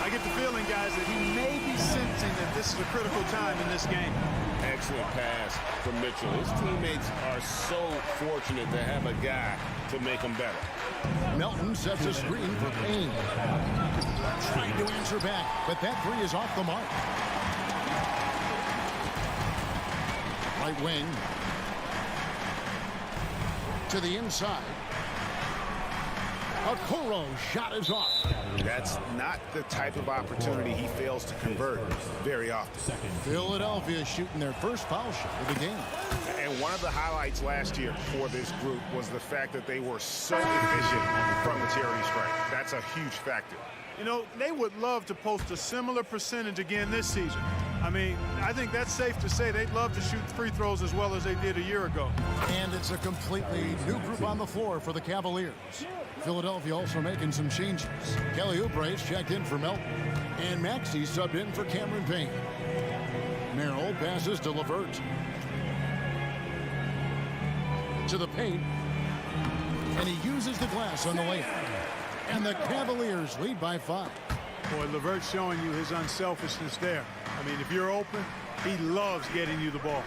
I get the feeling, guys, that he may be sensing that this is a critical time in this game. Excellent pass from Mitchell. His teammates are so fortunate to have a guy to make them better. Melton sets a screen for Payne. Trying to answer back, but that three is off the mark. Right wing. To the inside. Okoro's shot is off. That's not the type of opportunity he fails to convert very often. Philadelphia shooting their first foul shot of the game. And one of the highlights last year for this group was the fact that they were so efficient from the charity stripe. That's a huge factor. You know, they would love to post a similar percentage again this season. I mean, I think that's safe to say they'd love to shoot free throws as well as they did a year ago. And it's a completely new group on the floor for the Cavaliers. Philadelphia also making some changes. Kelly Oubre's checked in for Melton. And Maxey subbed in for Cameron Payne. Merrill passes to LeVert. To the paint. And he uses the glass on the layup. And the Cavaliers lead by 5. Boy, LeVert's showing you his unselfishness there. I mean, if you're open, he loves getting you the ball.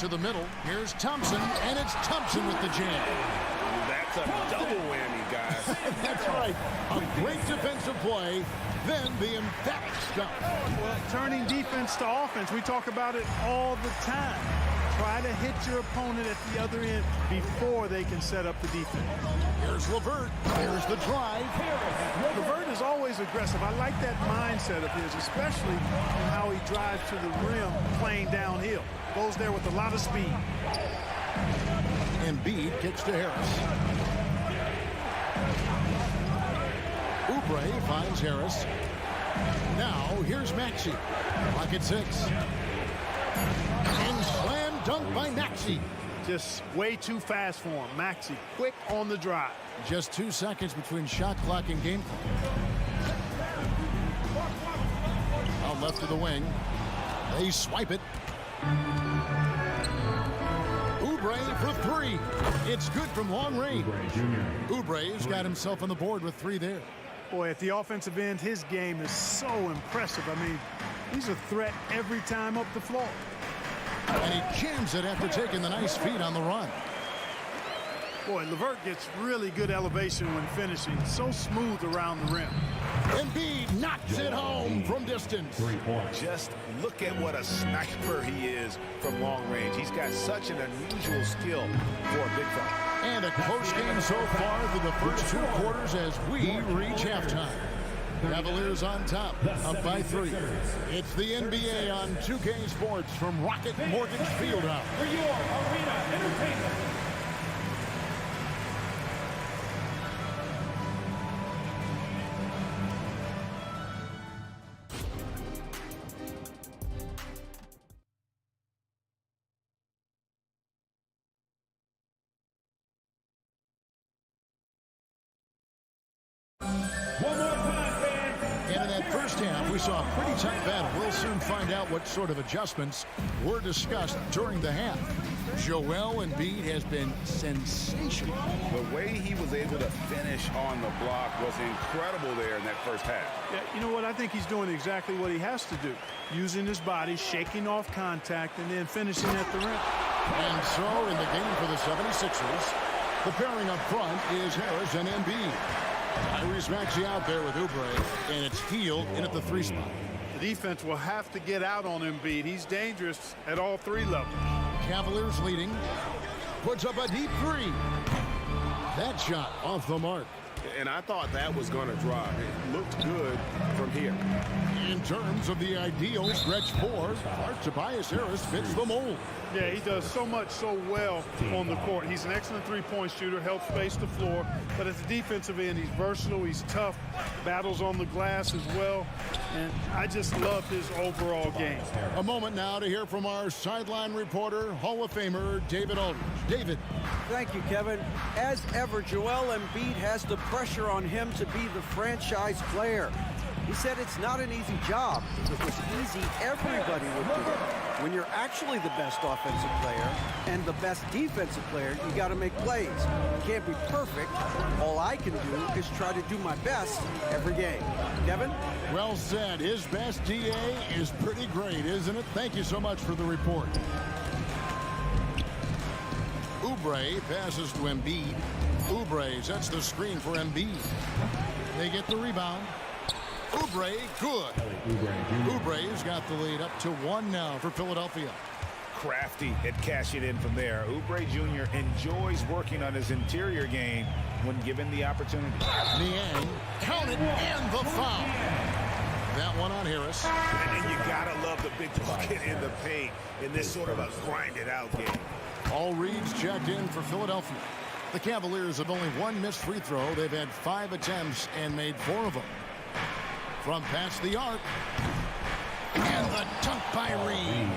To the middle, here's Thompson, and it's Thompson with the jam. That's a double whammy, guys. That's right. A great defensive play, then the emphatic stuff. Well, turning defense to offense, we talk about it all the time. Try to hit your opponent at the other end before they can set up the defense. Here's LeVert. There's the drive. LeVert is always aggressive. I like that mindset of his, especially in how he drives to the rim playing downhill. Goes there with a lot of speed. Embiid kicks to Harris. Oubre finds Harris. Now here's Maxey. Clock at 6. And slam dunk by Maxey. Just way too fast for him. Maxey, quick on the drive. Just 2 seconds between shot clock and game clock. Out left of the wing. They swipe it. Oubre for 3. It's good from long range. Oubre's got himself on the board with 3 there. Boy, at the offensive end, his game is so impressive. I mean, he's a threat every time up the floor. And he jams it after taking the nice feed on the run. Boy, LeVert gets really good elevation when finishing. So smooth around the rim. Embiid knocks it home from distance. Just look at what a sniper he is from long range. He's got such an unusual skill for a big fella. And a close game so far through the first 2 quarters as we reach halftime. Cavaliers on top, up by 3. It's the NBA on 2K Sports from Rocket Mortgage Fieldhouse. For your arena entertainment. We saw a pretty tight battle. We'll soon find out what sort of adjustments were discussed during the half. Joel Embiid has been sensational. The way he was able to finish on the block was incredible there in that first half. Yeah, you know what? I think he's doing exactly what he has to do. Using his body, shaking off contact, and then finishing at the rim. And so in the game for the 76ers, the pairing up front is Harris and Embiid. Tyrese Maxey out there with Oubre, and it's Hield in at the 3 spot. The defense will have to get out on Embiid. He's dangerous at all 3 levels. Cavaliers leading. Puts up a deep 3. That shot off the mark. And I thought that was going to drop. It looked good from here. In terms of the ideal stretch four, Tobias Harris fits the mold. Yeah, he does so much so well on the court. He's an excellent three-point shooter, helps space the floor. But at the defensive end, he's versatile, he's tough, battles on the glass as well. And I just love his overall game. A moment now to hear from our sideline reporter, Hall of Famer David Aldridge. David. Thank you, Kevin. As ever, Joel Embiid has the pressure on him to be the franchise player. He said it's not an easy job. If it was easy, everybody would do it. When you're actually the best offensive player and the best defensive player, you got to make plays. You can't be perfect. All I can do is try to do my best every game. Kevin? Well said. His best DA is pretty great, isn't it? Thank you so much for the report. Oubre passes to Embiid. Oubre sets the screen for Embiid. They get the rebound. Oubre, good. Oubre's got the lead up to 1 now for Philadelphia. Crafty at cashing in from there. Oubre Jr. enjoys working on his interior game when given the opportunity. Niang, count it, and the foul. That one on Harris. And you gotta love the big bucket in the paint in this sort of a grinded-out game. All reads checked in for Philadelphia. The Cavaliers have only one missed free throw. They've had 5 attempts and made 4 of them. From past the arc. And the dunk by Reed.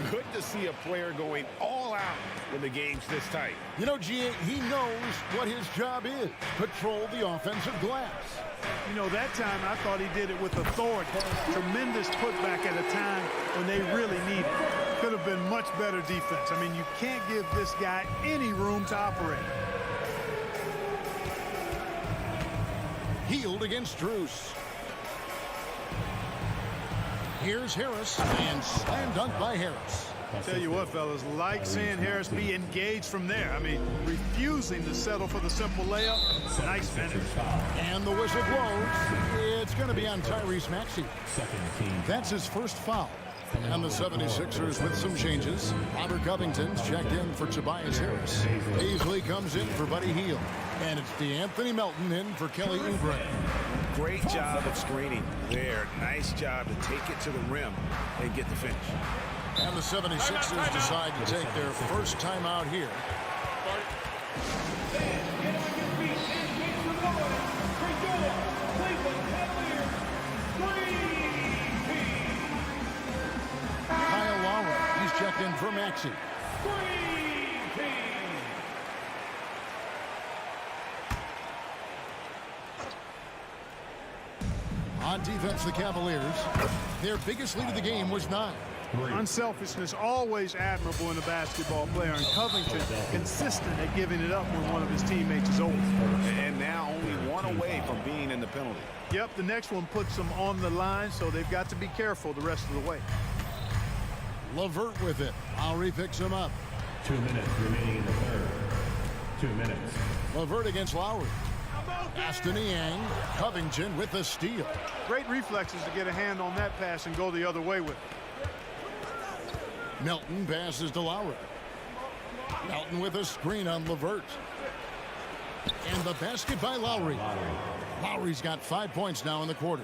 Good to see a player going all out when the game's this tight. You know, G.A., he knows what his job is. Control the offensive glass. You know, that time I thought he did it with authority. Tremendous putback at a time when they really need it. Could have been much better defense. I mean, you can't give this guy any room to operate. Healed against Strus. Here's Harris, and slam dunk by Harris. Tell you what, fellas, like seeing Harris be engaged from there. I mean, refusing to settle for the simple layup. Nice finish. And the whistle blows. It's going to be on Tyrese Maxey. That's his first foul. And the 76ers with some changes. Robert Covington's checked in for Tobias Harris. Beasley comes in for Buddy Hield. And it's DeAnthony Melton in for Kelly Oubre. Great job of screening there. Nice job to take it to the rim and get the finish. And the 76ers decide to take their first time out here. Kyle Lowry, he's checked in for Maxey. On defense, the Cavaliers, their biggest lead of the game was 9. Unselfishness, always admirable in a basketball player, and Covington consistent at giving it up when one of his teammates is open. And now only 1 away from being in the penalty. Yep, the next one puts them on the line, so they've got to be careful the rest of the way. LeVert with it. Lowry picks him up. 2 minutes remaining in the third. 2 minutes. LeVert against Lowry. Aston Niang, Covington with the steal. Great reflexes to get a hand on that pass and go the other way with it. Melton passes to Lowry. Melton with a screen on LeVert. And the basket by Lowry. Lowry's got 5 points now in the quarter.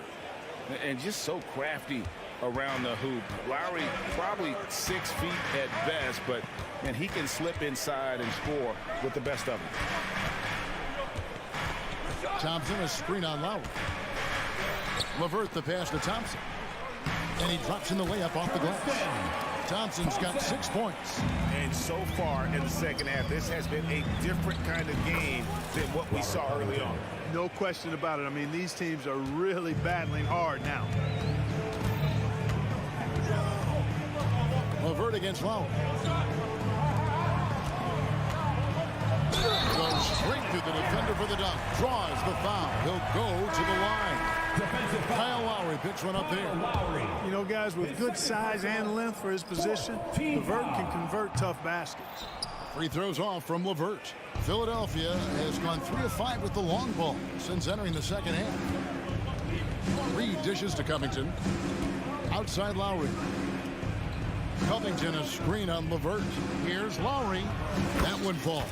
And just so crafty around the hoop. Lowry probably 6 feet at best, but man, he can slip inside and score with the best of them. Thompson a screen on Lowry. LeVert the pass to Thompson. And he drops in the layup off the glass. Thompson's got 6 points. And so far in the second half, this has been a different kind of game than what we saw early on. No question about it. I mean, these teams are really battling hard now. LeVert against Lowry. Goes straight through the defender for the dunk. Draws the foul. He'll go to the line. Kyle Lowry picks one up there. You know, guys, with good size and length for his position, LeVert can convert tough baskets. Free throws off from LeVert. Philadelphia has gone 3 of 5 with the long ball since entering the second half. Reed dishes to Covington. Outside Lowry. Covington a screen on Levert. Here's Lowry. That one falls.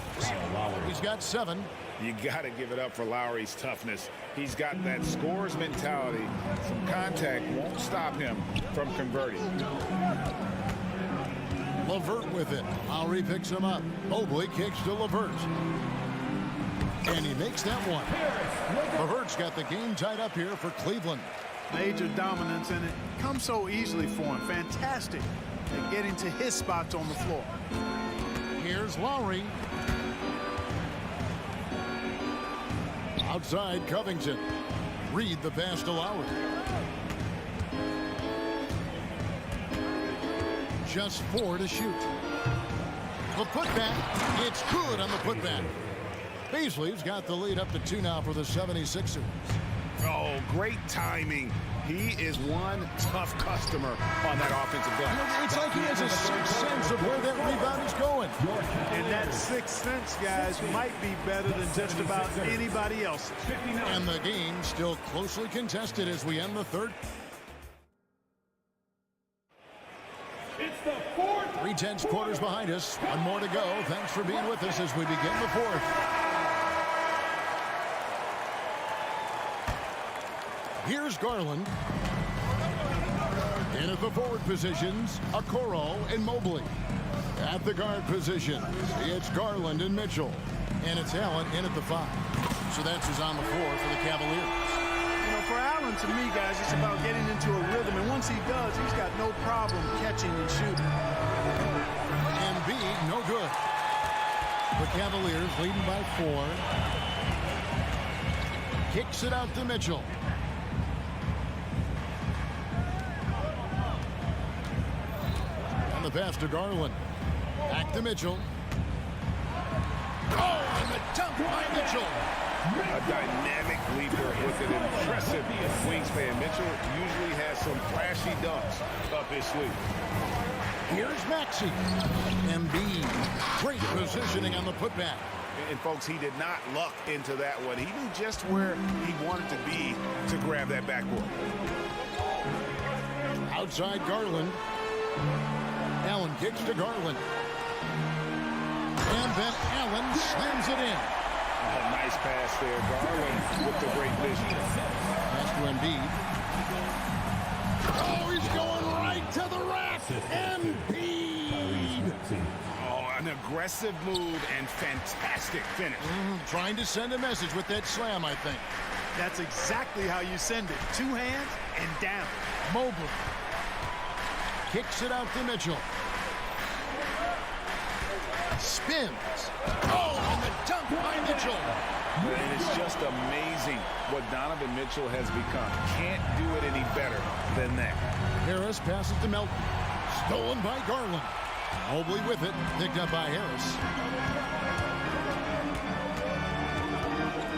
He's got 7. You got to give it up for Lowry's toughness. He's got that scorer's mentality. Some contact won't stop him from converting. Levert with it. Lowry picks him up. Mobley kicks to Levert. And he makes that one. Levert's got the game tied up here for Cleveland. Major dominance, and it comes so easily for him. Fantastic at getting to his spots on the floor. Here's Lowry. Outside Covington. Reed the pass to Lowry. Just 4 to shoot. The putback. It's good on the putback. Beasley's got the lead up to 2 now for the 76ers. Oh, great timing. He is one tough customer on that offensive glass. It's like he has a sixth sense of where that rebound is going. And that sixth sense, guys, might be better than just about anybody else's. And the game still closely contested as we end the third. 3/10 quarters behind us. 1 more to go. Thanks for being with us as we begin the fourth. Here's Garland. In at the forward positions, Okoro and Mobley. At the guard positions, it's Garland and Mitchell. And it's Allen in at the 5. So that's who's on the floor for the Cavaliers. You know, for Allen, to me, guys, it's about getting into a rhythm. And once he does, he's got no problem catching and shooting. Embiid, no good. The Cavaliers leading by 4. Kicks it out to Mitchell. The pass to Garland. Back to Mitchell. Oh, and the dunk by Mitchell. A dynamic leaper with an impressive wingspan. Mitchell usually has some flashy dunks up his sleeve. Here's Maxey. Embiid. Great positioning on the putback. And folks, he did not luck into that one. He knew just where he wanted to be to grab that backboard. Outside Garland. Allen kicks to Garland. And then Allen slams it in. A nice pass there. Garland with the great vision. Pass to Embiid. Oh, he's going right to the rack. Embiid. Oh, an aggressive move and fantastic finish. Trying to send a message with that slam, I think. That's exactly how you send it. 2 hands and down. Mobley. Kicks it out to Mitchell. Spins. Oh, and the dunk by Mitchell. And it's just amazing what Donovan Mitchell has become. Can't do it any better than that. Harris passes to Melton. Stolen by Garland. Mobley with it. Picked up by Harris.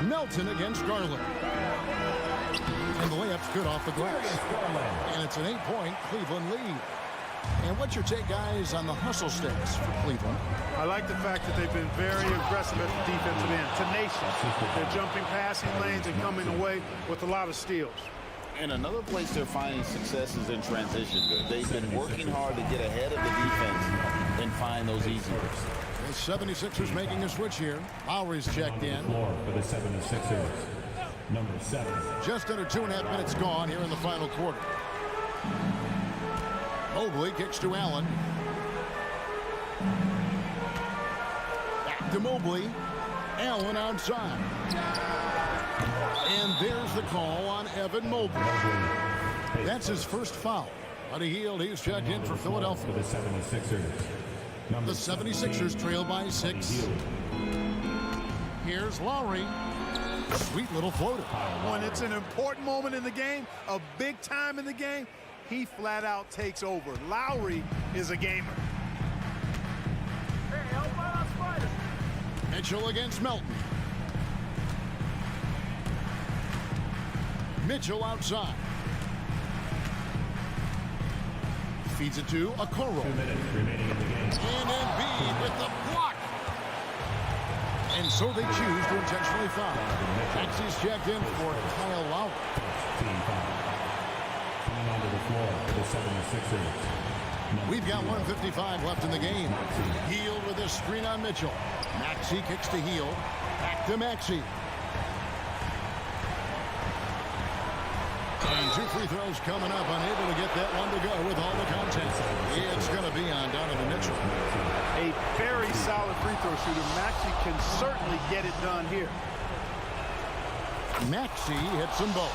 Melton against Garland. And the layup's good off the glass. And it's an 8-point Cleveland lead. And what's your take, guys, on the hustle stats for Cleveland? I like the fact that they've been very aggressive at the defensive end. Tenacious. They're jumping passing lanes and coming away with a lot of steals. And another place they're finding success is in transition. They've been working hard to get ahead of the defense and find those easy ones. The 76ers making a switch here. Lowry's checked in. Floor for the 76ers, number 7. Just under 2.5 minutes gone here in the final quarter. Mobley kicks to Allen. Back to Mobley. Allen outside. And there's the call on Evan Mobley. That's his first foul. But he's checked in for Philadelphia. For the 76ers. The 76ers trail by 6. Here's Lowry. Sweet little floater. When it's an important moment in the game, a big time in the game, he flat out takes over. Lowry is a gamer. Mitchell against Melton. Mitchell outside. Feeds it to Okoro. 2 minutes remaining in the game. And Embiid with the block. And so they choose to intentionally foul. Maxey's checked in for Kyle Lowry. Team foul. Coming onto the floor for the 76ers, We've got 1:55 left in the game. Hield with a screen on Mitchell. Maxey kicks to Hield. Back to Maxey. And 2 free throws coming up. Unable to get that one to go with all the content. It's going to be on Donovan Mitchell. A very solid free throw shooter. Maxey can certainly get it done here. Maxey hits them both.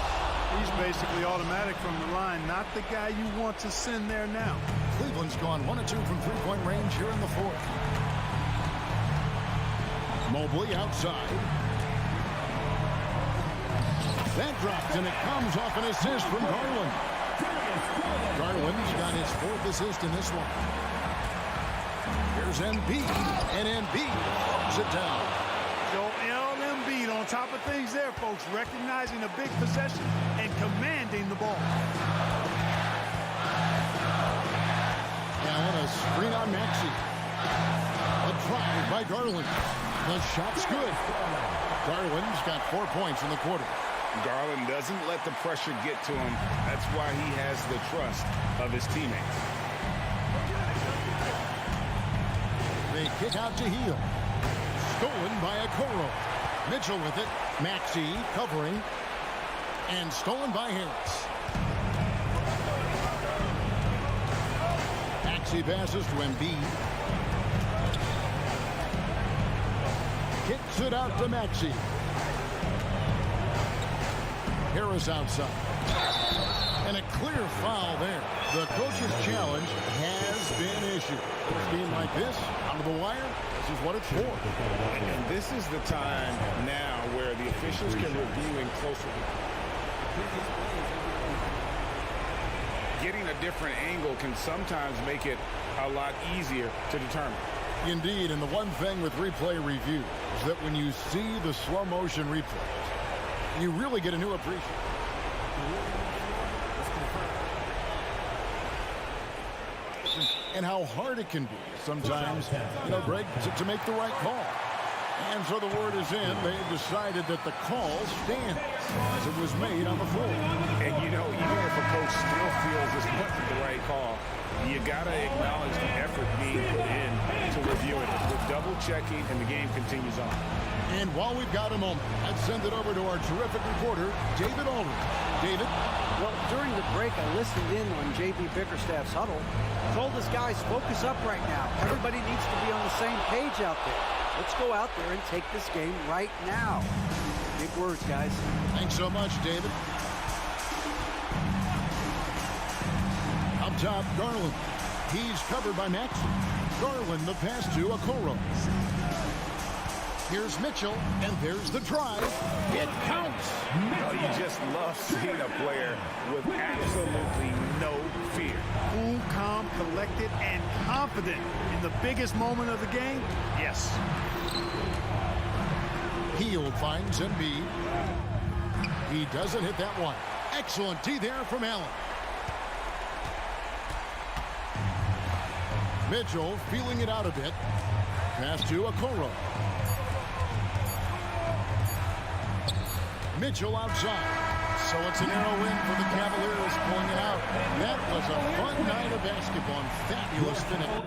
He's basically automatic from the line. Not the guy you want to send there now. Cleveland's gone 1 of 2 from three-point range here in the fourth. Mobley outside. That drops, and it comes off an assist from Garland. Garland's got his 4th assist in this one. Here's Embiid, and Embiid throws it down. Joel Embiid on top of things there, folks, recognizing a big possession and commanding the ball. Now on a screen on Maxey. A drive by Garland. The shot's good. Garland's got 4 points in the quarter. Garland doesn't let the pressure get to him. That's why he has the trust of his teammates. They kick out to Hield. Stolen by Okoro. Mitchell with it. Maxey covering. And stolen by Harris. Maxey passes to Embiid. Kicks it out to Maxey. Harris outside. And a clear foul there. The coach's challenge has been issued. A game like this, out of the wire, this is what it's for. And this is the time now where the officials can review in closer. Getting a different angle can sometimes make it a lot easier to determine. Indeed, and the one thing with replay review is that when you see the slow motion replays, you really get a new appreciation. And how hard it can be sometimes, Greg, to make the right call. And so the word is in. They've decided that the call stands as it was made on the floor. And, even if a coach still feels this wasn't the right call, you got to acknowledge the effort being put in to review it. We're double-checking, and the game continues on. And while we've got a moment, I'd send it over to our terrific reporter, David Aldridge. David? Well, during the break, I listened in on J.B. Bickerstaff's huddle. Told his guys, focus up right now. Everybody needs to be on the same page out there. Let's go out there and take this game right now. Big words, guys. Thanks so much, David. Up top, Garland. He's covered by Maxey. Garland, the pass to Okoro. Here's Mitchell, and there's the drive. It counts. You just love seeing a player with absolutely no fear. Cool, calm, collected, and confident in the biggest moment of the game. Yes. Hield finds Embiid. He doesn't hit that one. Excellent D there from Allen. Mitchell feeling it out a bit. Pass to Okoro. Mitchell outside. So it's a narrow win for the Cavaliers, pulling it out. That was a fun night of basketball and fabulous finish.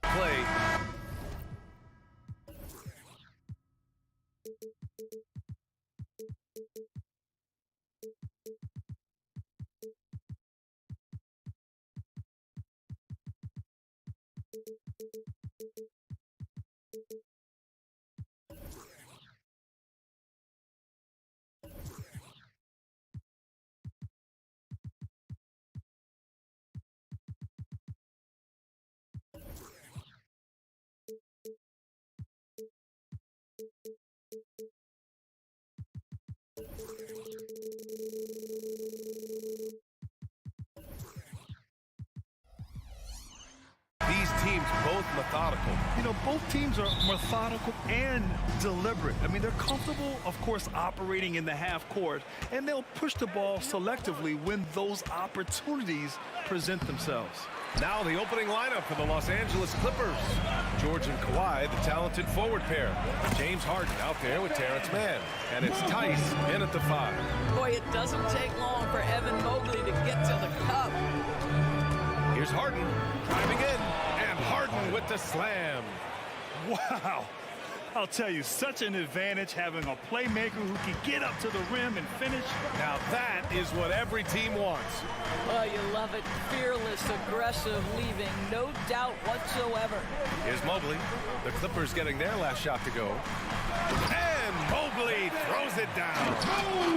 Play. These teams both methodical. You know, both teams are methodical and deliberate. I mean, they're comfortable, of course, operating in the half court, and they'll push the ball selectively when those opportunities present themselves. Now the opening lineup for the Los Angeles Clippers. George and Kawhi, the talented forward pair. James Harden out there with Terrence Mann. And it's Tice in at the 5. Boy, it doesn't take long for Evan Mobley to get to the cup. Here's Harden driving in, and Harden with the slam. Wow. I'll tell you, such an advantage having a playmaker who can get up to the rim and finish. Now that is what every team wants. Oh, you love it. Fearless, aggressive, leaving no doubt whatsoever. Here's Mobley. The Clippers getting their last shot to go. And Mobley throws it down.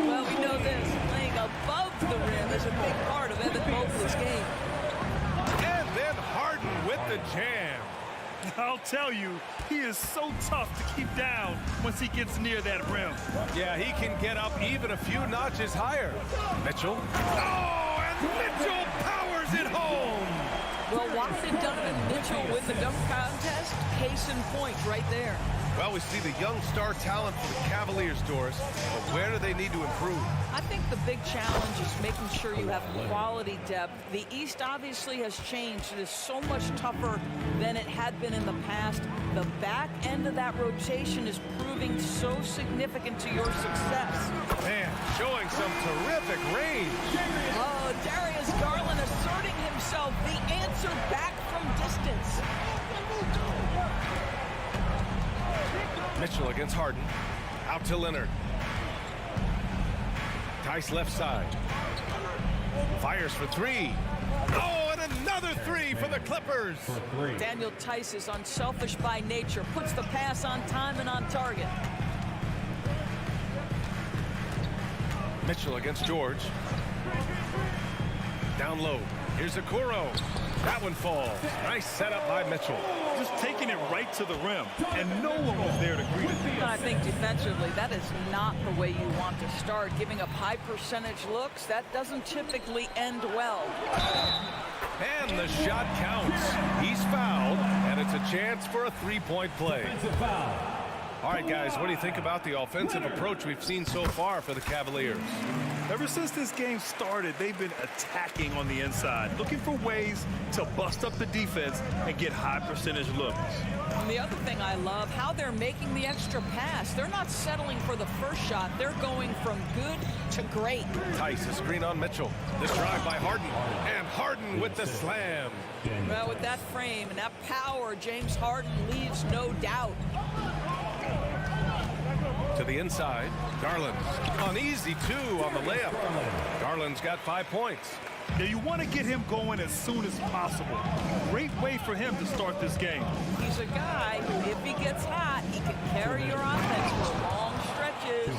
Well, we know this. Playing above the rim is a big part of Evan Mobley's game. And then Harden with the jam. I'll tell you, he is so tough to keep down once he gets near that rim. Yeah, he can get up even a few notches higher. Mitchell. Oh, and Mitchell powers it home. Well, why did Donovan Mitchell win the dunk contest? Case in point right there. Well, we see the young star talent for the Cavaliers, Doris, but where do they need to improve? I think the big challenge is making sure you have quality depth. The East obviously has changed. It is so much tougher than it had been in the past. The back end of that rotation is proving so significant to your success. Man, showing some terrific range. Oh, Darius Garland asserting himself, the answer back from distance. Mitchell against Harden. Out to Leonard. Tice left side. Fires for 3. Oh, and another 3 for the Clippers. Daniel Tice is unselfish by nature. Puts the pass on time and on target. Mitchell against George. Down low. Here's Okoro. That one falls. Nice setup by Mitchell. Just taking it right to the rim, and no one was there to greet it. I think defensively, that is not the way you want to start. Giving up high percentage looks, that doesn't typically end well. And the shot counts. He's fouled, and it's a chance for a three-point play. All right, guys, what do you think about the offensive approach we've seen so far for the Cavaliers? Ever since this game started, they've been attacking on the inside, looking for ways to bust up the defense and get high percentage looks. And the other thing I love, how they're making the extra pass. They're not settling for the first shot. They're going from good to great. Tice, a screen on Mitchell. This drive by Harden. And Harden with the slam. Well, with that frame and that power, James Harden leaves no doubt. To the inside, Garland. An easy 2 on the layup. Garland's got 5 points. Yeah, you want to get him going as soon as possible. Great way for him to start this game. He's a guy who, if he gets hot, he can carry your offense for long stretches.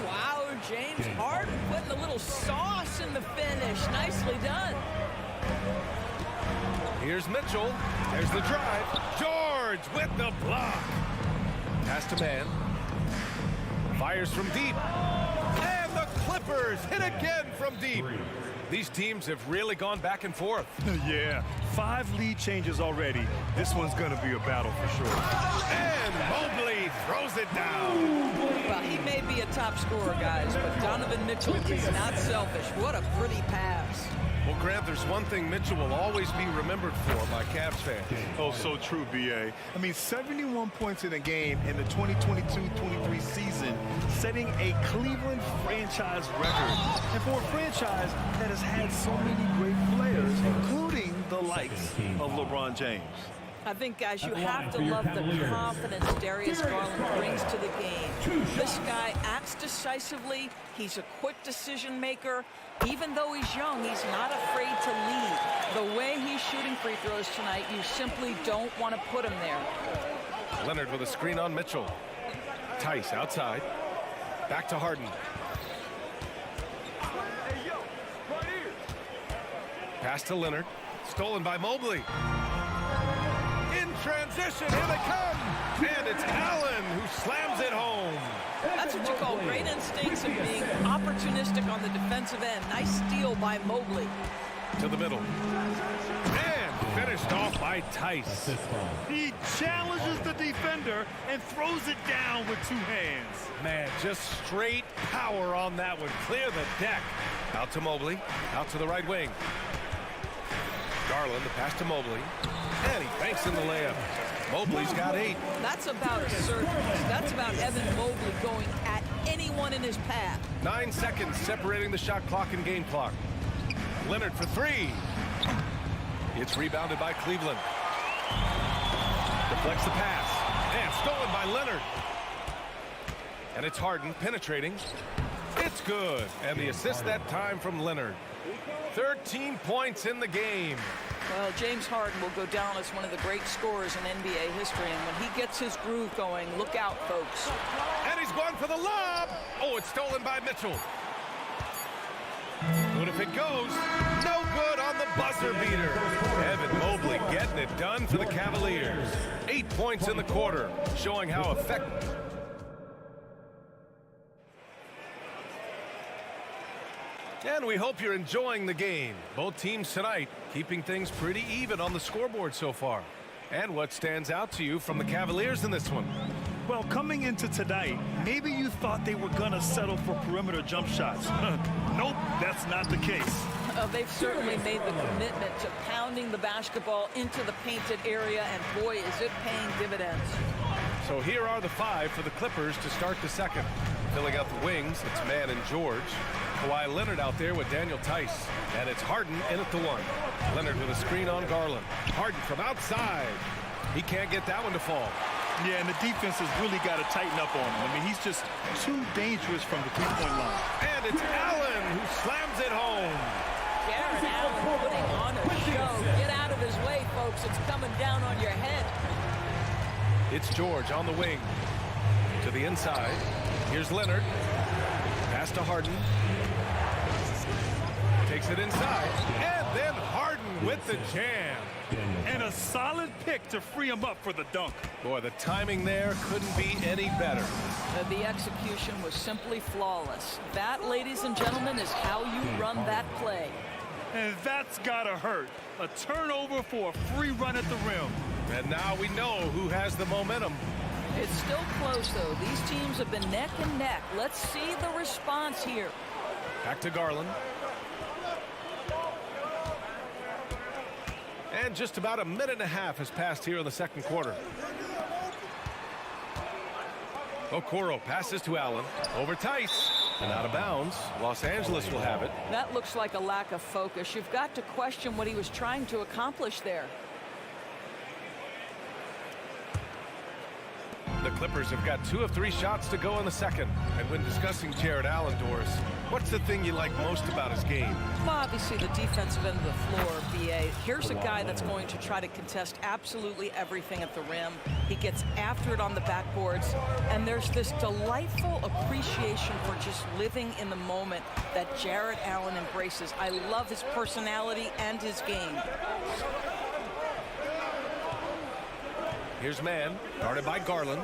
Wow, James Harden putting a little sauce in the finish. Nicely done. Here's Mitchell. There's the drive. George with the block. Pass to Mann. Fires from deep. And the Clippers hit again from deep. These teams have really gone back and forth. Yeah, 5 lead changes already. This one's going to be a battle for sure. And Mobley throws it down. Well, he may be a top scorer, guys, but Donovan Mitchell is not selfish. What a pretty pass. Well, Grant, there's one thing Mitchell will always be remembered for by Cavs fans. Oh, so true, B.A. I mean, 71 points in a game in the 2022-23 season, setting a Cleveland franchise record. And for a franchise that has had so many great players, including the likes of LeBron James. I think, guys, you have to love the confidence Darius Garland brings to the game. This guy acts decisively. He's a quick decision maker. Even though he's young, he's not afraid to lead. The way he's shooting free throws tonight, you simply don't want to put him there. Leonard with a screen on Mitchell. Tice outside. Back to Harden. Pass to Leonard. Stolen by Mobley. In transition, here they come. And it's Allen who slams it home. That's what you call great instincts and being opportunistic on the defensive end. Nice steal by Mobley. To the middle. And finished off by Tice. He challenges the defender and throws it down with two hands. Man, just straight power on that one. Clear the deck. Out to Mobley. Out to the right wing. Garland, the pass to Mobley. And he banks in the layup. Mobley's got 8. That's about assertiveness. That's about Evan Mobley going at anyone in his path. 9 seconds separating the shot clock and game clock. Leonard for 3. It's rebounded by Cleveland. Deflects the pass. And stolen by Leonard. And it's Harden penetrating. It's good. And the assist that time from Leonard. 13 points in the game. Well, James Harden will go down as one of the great scorers in NBA history, and when he gets his groove going, look out, folks. And he's going for the lob. Oh, it's stolen by Mitchell. What if it goes? No good on the buzzer beater. Evan Mobley getting it done for the Cavaliers. 8 points in the quarter, showing how effective. And we hope you're enjoying the game. Both teams tonight keeping things pretty even on the scoreboard so far. And what stands out to you from the Cavaliers in this one? Well, coming into tonight, maybe you thought they were going to settle for perimeter jump shots. Nope, that's not the case. They've certainly made the commitment to pounding the basketball into the painted area, and boy, is it paying dividends. So here are the 5 for the Clippers to start the second. Filling out the wings, it's Mann and George. Kawhi Leonard out there with Daniel Tice. And it's Harden in at the 1. Leonard with a screen on Garland. Harden from outside. He can't get that one to fall. Yeah, and the defense has really got to tighten up on him. I mean, he's just too dangerous from the three-point line. And it's Allen who slams it home. Jarrett Allen putting on a show. Get out of his way, folks. It's coming down on your head. It's George on the wing. To the inside. Here's Leonard. Pass to Harden. Takes it inside. And then Harden with the jam. And a solid pick to free him up for the dunk. Boy, the timing there couldn't be any better. The execution was simply flawless. That, ladies and gentlemen, is how you run that play. And that's gotta hurt. A turnover for a free run at the rim. And now we know who has the momentum. It's still close, though. These teams have been neck and neck. Let's see the response here. Back to Garland. And just about a minute and a half has passed here in the second quarter. Okoro passes to Allen. Over Tice. And out of bounds. Los Angeles will have it. That looks like a lack of focus. You've got to question what he was trying to accomplish there. The Clippers have got 2 of 3 shots to go in the second. And when discussing Jarrett Allen, Doris, what's the thing you like most about his game? Well, obviously the defensive end of the floor, BA. Here's a guy that's going to try to contest absolutely everything at the rim. He gets after it on the backboards. And there's this delightful appreciation for just living in the moment that Jarrett Allen embraces. I love his personality and his game. Here's Mann, guarded by Garland.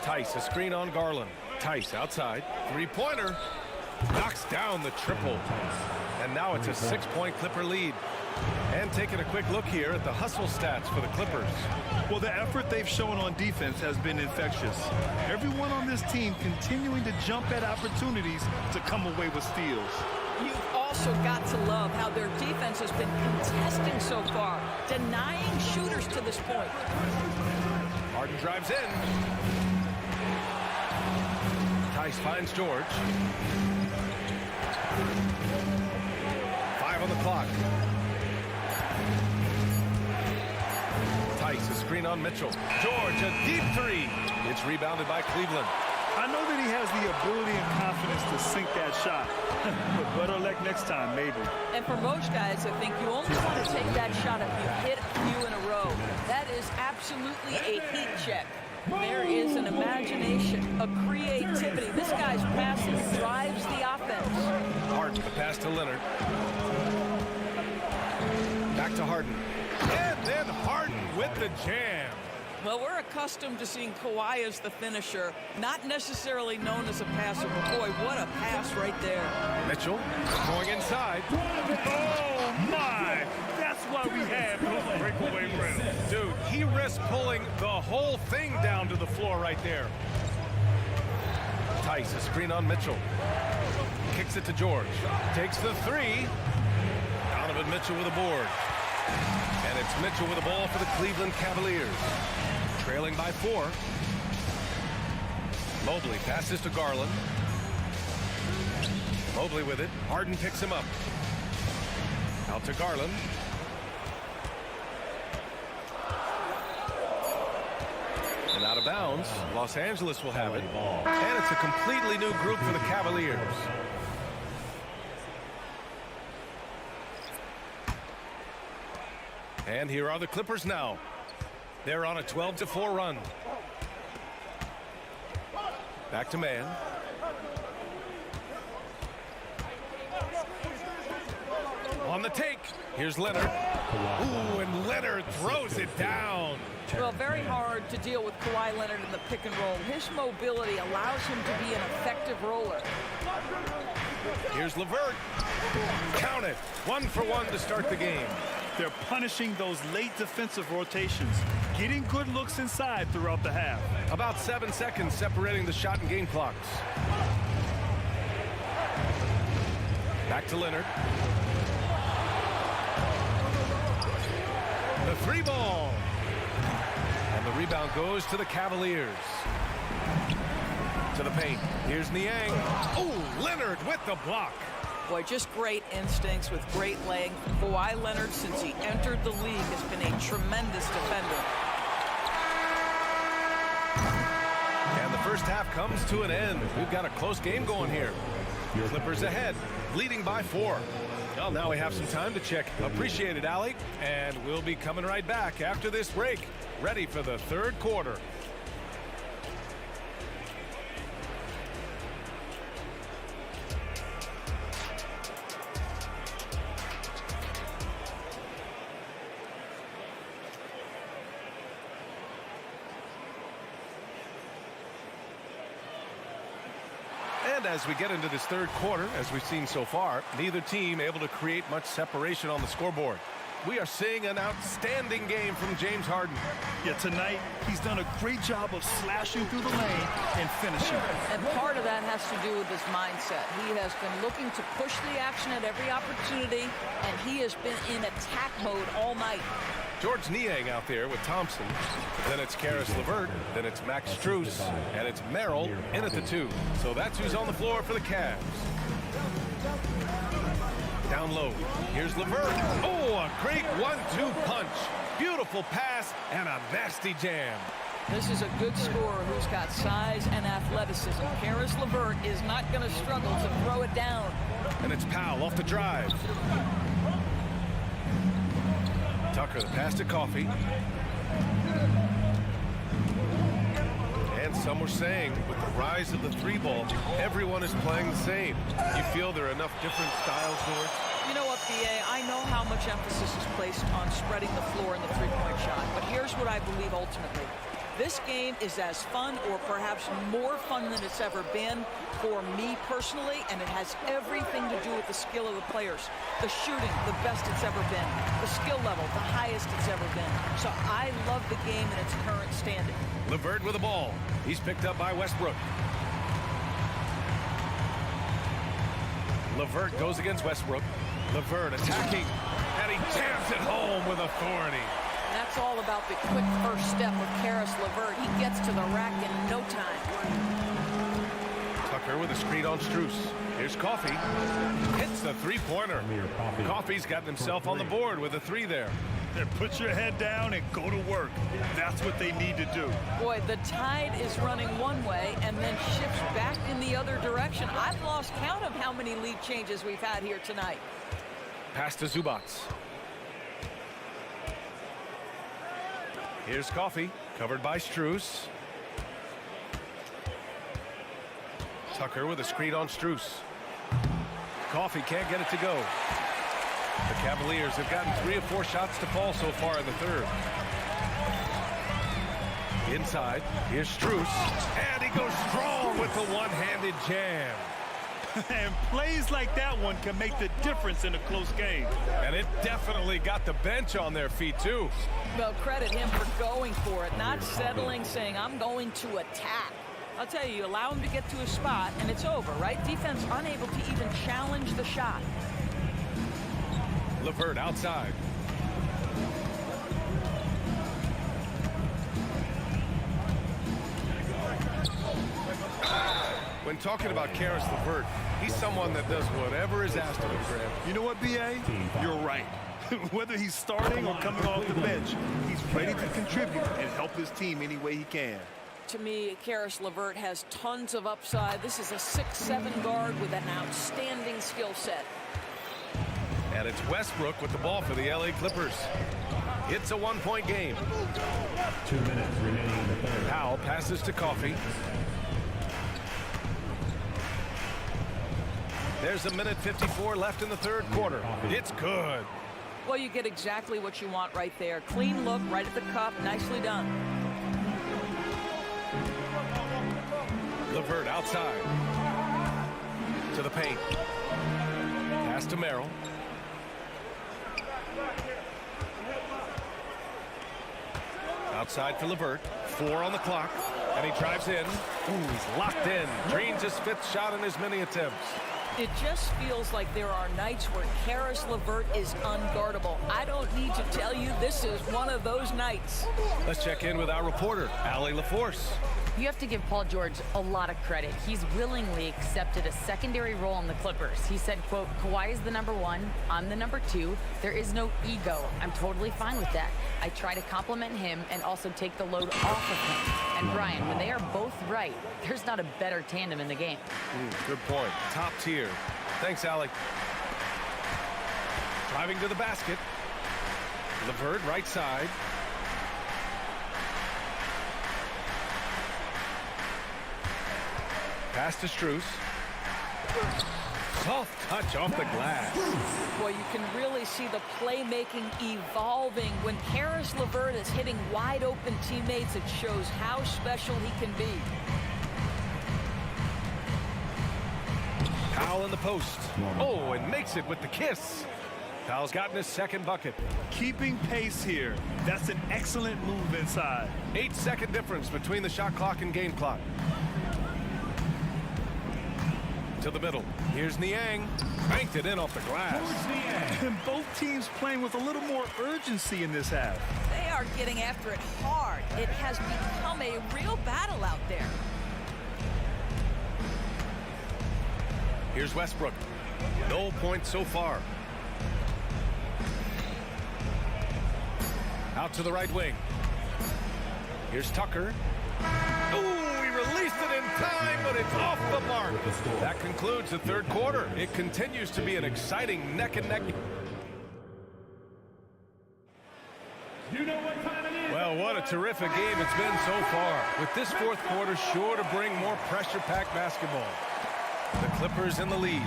Tice, a screen on Garland. Tice outside, 3-pointer. Knocks down the triple. And now it's a 6-point Clipper lead. And taking a quick look here at the hustle stats for the Clippers. Well, the effort they've shown on defense has been infectious. Everyone on this team continuing to jump at opportunities to come away with steals. You've also got to love how their defense has been contesting so far, denying shooters to this point. Harden drives in. Tice finds George. 5 on the clock. Tice, a screen on Mitchell. George, a deep three. It's rebounded by Cleveland. I know that he has the ability and confidence to sink that shot. But better luck next time, maybe. And for most guys, I think you only want to take that shot if you hit a few in a row. That is absolutely a heat check. There is an imagination, a creativity. This guy's passing drives the offense. Harden, the pass to Leonard. Back to Harden. And then Harden with the jam. Well, we're accustomed to seeing Kawhi as the finisher, not necessarily known as a passer, but boy, what a pass right there. Mitchell going inside. Oh, my! That's why we have those breakaway rims. Dude, he risks pulling the whole thing down to the floor right there. Tice, a screen on Mitchell. Kicks it to George. Takes the three. Donovan Mitchell with a board. And it's Mitchell with the ball for the Cleveland Cavaliers. Trailing by 4. Mobley passes to Garland. Mobley with it. Harden picks him up. Out to Garland. And out of bounds. Los Angeles will have it. And it's a completely new group for the Cavaliers. And here are the Clippers now. They're on a 12-4 run. Back to man. On the take. Here's Leonard. Ooh, and Leonard throws it down. Well, very hard to deal with Kawhi Leonard in the pick and roll. His mobility allows him to be an effective roller. Here's LeVert. Count it. 1 for 1 to start the game. They're punishing those late defensive rotations, getting good looks inside throughout the half. About 7 seconds separating the shot and game clocks. Back to Leonard. The 3-ball. And the rebound goes to the Cavaliers. To the paint. Here's Niang. Oh, Leonard with the block. Boy, just great instincts with great length. Kawhi Leonard, since he entered the league, has been a tremendous defender. And the first half comes to an end. We've got a close game going here. Clippers ahead, leading by 4. Well, now we have some time to check. Appreciate it, Allie. And we'll be coming right back after this break, ready for the third quarter. And as we get into this third quarter, as we've seen so far, neither team able to create much separation on the scoreboard. We are seeing an outstanding game from James Harden. Yeah, tonight he's done a great job of slashing through the lane and finishing. And part of that has to do with his mindset. He has been looking to push the action at every opportunity, and he has been in attack mode all night. George Niang out there with Thompson. Then it's Karis LeVert. Then it's Max Strus. And it's Merrill in at the 2. So that's who's on the floor for the Cavs. Down low. Here's LeVert. Oh, a great 1-2 punch. Beautiful pass and a nasty jam. This is a good scorer who's got size and athleticism. Karis LeVert is not going to struggle to throw it down. And it's Powell off the drive. Tucker, the pass to Coffee. And some were saying, with the rise of the 3-ball, everyone is playing the same. You feel there are enough different styles, George? You know what, B.A., I know how much emphasis is placed on spreading the floor in the three-point shot, but here's what I believe ultimately. This game is as fun or perhaps more fun than it's ever been for me personally, and it has everything to do with the skill of the players. The shooting, the best it's ever been. The skill level, the highest it's ever been. So I love the game in its current standing. LeVert with the ball. He's picked up by Westbrook. LeVert goes against Westbrook. LeVert attacking, and he jams it home with authority. And that's all about the quick first step of Caris LeVert. He gets to the rack in no time. Tucker with a screen on Strus. Here's Coffee. Hits the three-pointer. Coffee's gotten himself on the board with a 3 there. Then put your head down and go to work. That's what they need to do. Boy, the tide is running one way and then shifts back in the other direction. I've lost count of how many lead changes we've had here tonight. Pass to Zubac. Here's Coffee, covered by Strus. Tucker with a screen on Strus. Coffee can't get it to go. The Cavaliers have gotten 3 of 4 shots to fall so far in the third. Inside, here's Strus, and he goes strong with the one-handed jam. And plays like that one can make the difference in a close game. And it definitely got the bench on their feet, too. Well, credit him for going for it, not settling, saying, I'm going to attack. I'll tell you, you allow him to get to a spot, and it's over, right? Defense unable to even challenge the shot. LeVert outside. When talking about Caris LeVert, he's someone that does whatever is asked of him, Graham. You know what, B.A.? You're right. Whether he's starting or coming off the bench, he's ready to contribute and help his team any way he can. To me, Caris LeVert has tons of upside. This is a 6'7" guard with an outstanding skill set. And it's Westbrook with the ball for the LA Clippers. It's a 1-point game. 2 minutes remaining in the third. Powell passes to Coffee. There's 1:54 left in the third quarter. It's good. Well, you get exactly what you want right there. Clean look, right at the cup. Nicely done. LeVert outside. To the paint. Pass to Merrill. Outside for LeVert. 4 on the clock. And he drives in. Ooh, he's locked in. Drains his 5th shot in his many attempts. It just feels like there are nights where Caris LeVert is unguardable. I don't need to tell you, this is one of those nights. Let's check in with our reporter, Allie LaForce. You have to give Paul George a lot of credit. He's willingly accepted a secondary role in the Clippers. He said, quote, Kawhi is the #1, I'm the #2. There is no ego. I'm totally fine with that. I try to compliment him and also take the load off of him. And Brian, when they are both right, there's not a better tandem in the game. Good point. Top tier. Thanks, Allie. Driving to the basket. LeVert right side. Pass to Strus. Soft touch off the glass. Boy, you can really see the playmaking evolving. When Caris LeVert is hitting wide open teammates, it shows how special he can be. Powell in the post. Oh, and makes it with the kiss. Powell's gotten his 2nd bucket. Keeping pace here. That's an excellent move inside. 8-second difference between the shot clock and game clock. To the middle. Here's Niang. Banked it in off the glass. And both teams playing with a little more urgency in this half. They are getting after it hard. It has become a real battle out there. Here's Westbrook. No points so far. Out to the right wing. Here's Tucker. Ooh, he released it in time, but it's off the mark. That concludes the third quarter. It continues to be an exciting neck-and-neck. You know what time it is? Well, what a terrific game it's been so far. With this fourth quarter sure to bring more pressure-packed basketball. The Clippers in the lead.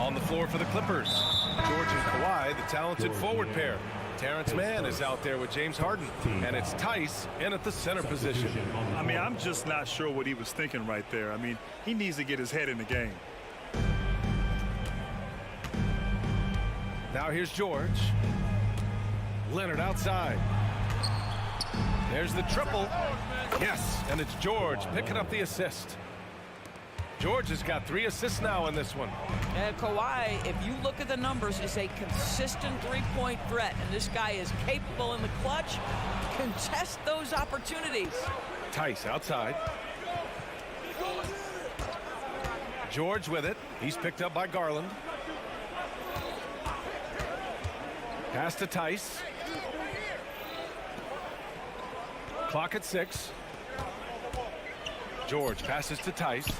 On the floor for the Clippers, George and Kawhi, the talented forward pair. Terrence Mann is out there with James Harden, and it's Tice in at the center position. I mean, I'm just not sure what he was thinking right there. I mean, he needs to get his head in the game. Now here's George. Leonard outside. There's the triple. Yes, and it's George picking up the assist. George has got 3 assists now in this one. Kawhi, if you look at the numbers, is a consistent three-point threat, and this guy is capable in the clutch. Contest those opportunities. Tice outside. George with it. He's picked up by Garland. Pass to Tice. Clock at 6. George passes to Tice.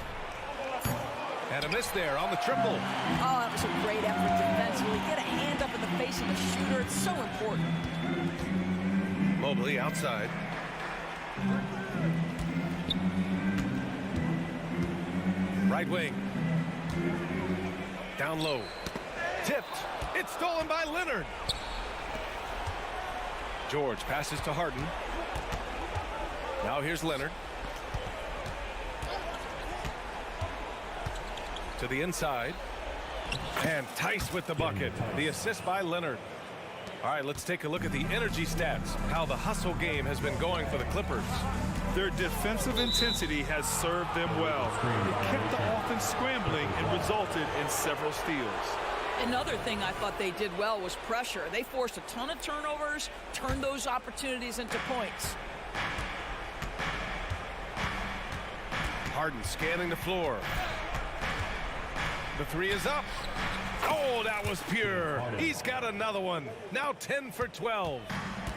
And a miss there on the triple. Oh, that was a great effort defensively. Get a hand up in the face of the shooter. It's so important. Mobley outside. Right wing. Down low. Tipped. It's stolen by Leonard. George passes to Harden. Now here's Leonard. To the inside. And Tice with the bucket. The assist by Leonard. All right, let's take a look at the energy stats. How the hustle game has been going for the Clippers. Their defensive intensity has served them well. It kept the offense scrambling and resulted in several steals. Another thing I thought they did well was pressure. They forced a ton of turnovers, turned those opportunities into points. Harden scanning the floor. The 3 is up. Oh, that was pure. He's got another one. Now 10 for 12.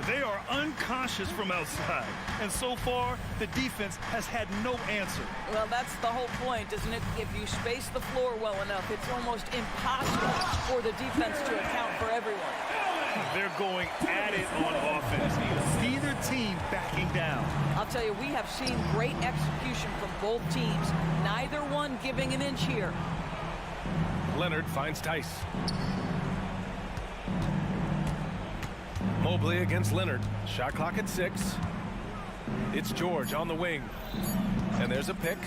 They are unconscious from outside, and so far the defense has had no answer. Well, that's the whole point, isn't it? If you space the floor well enough, it's almost impossible for the defense to account for everyone. They're going at it on offense. Neither team backing down. I'll tell you, we have seen great execution from both teams. Neither one giving an inch here. Leonard finds Tice. Mobley against Leonard. Shot clock at 6. It's George on the wing. And there's a pick.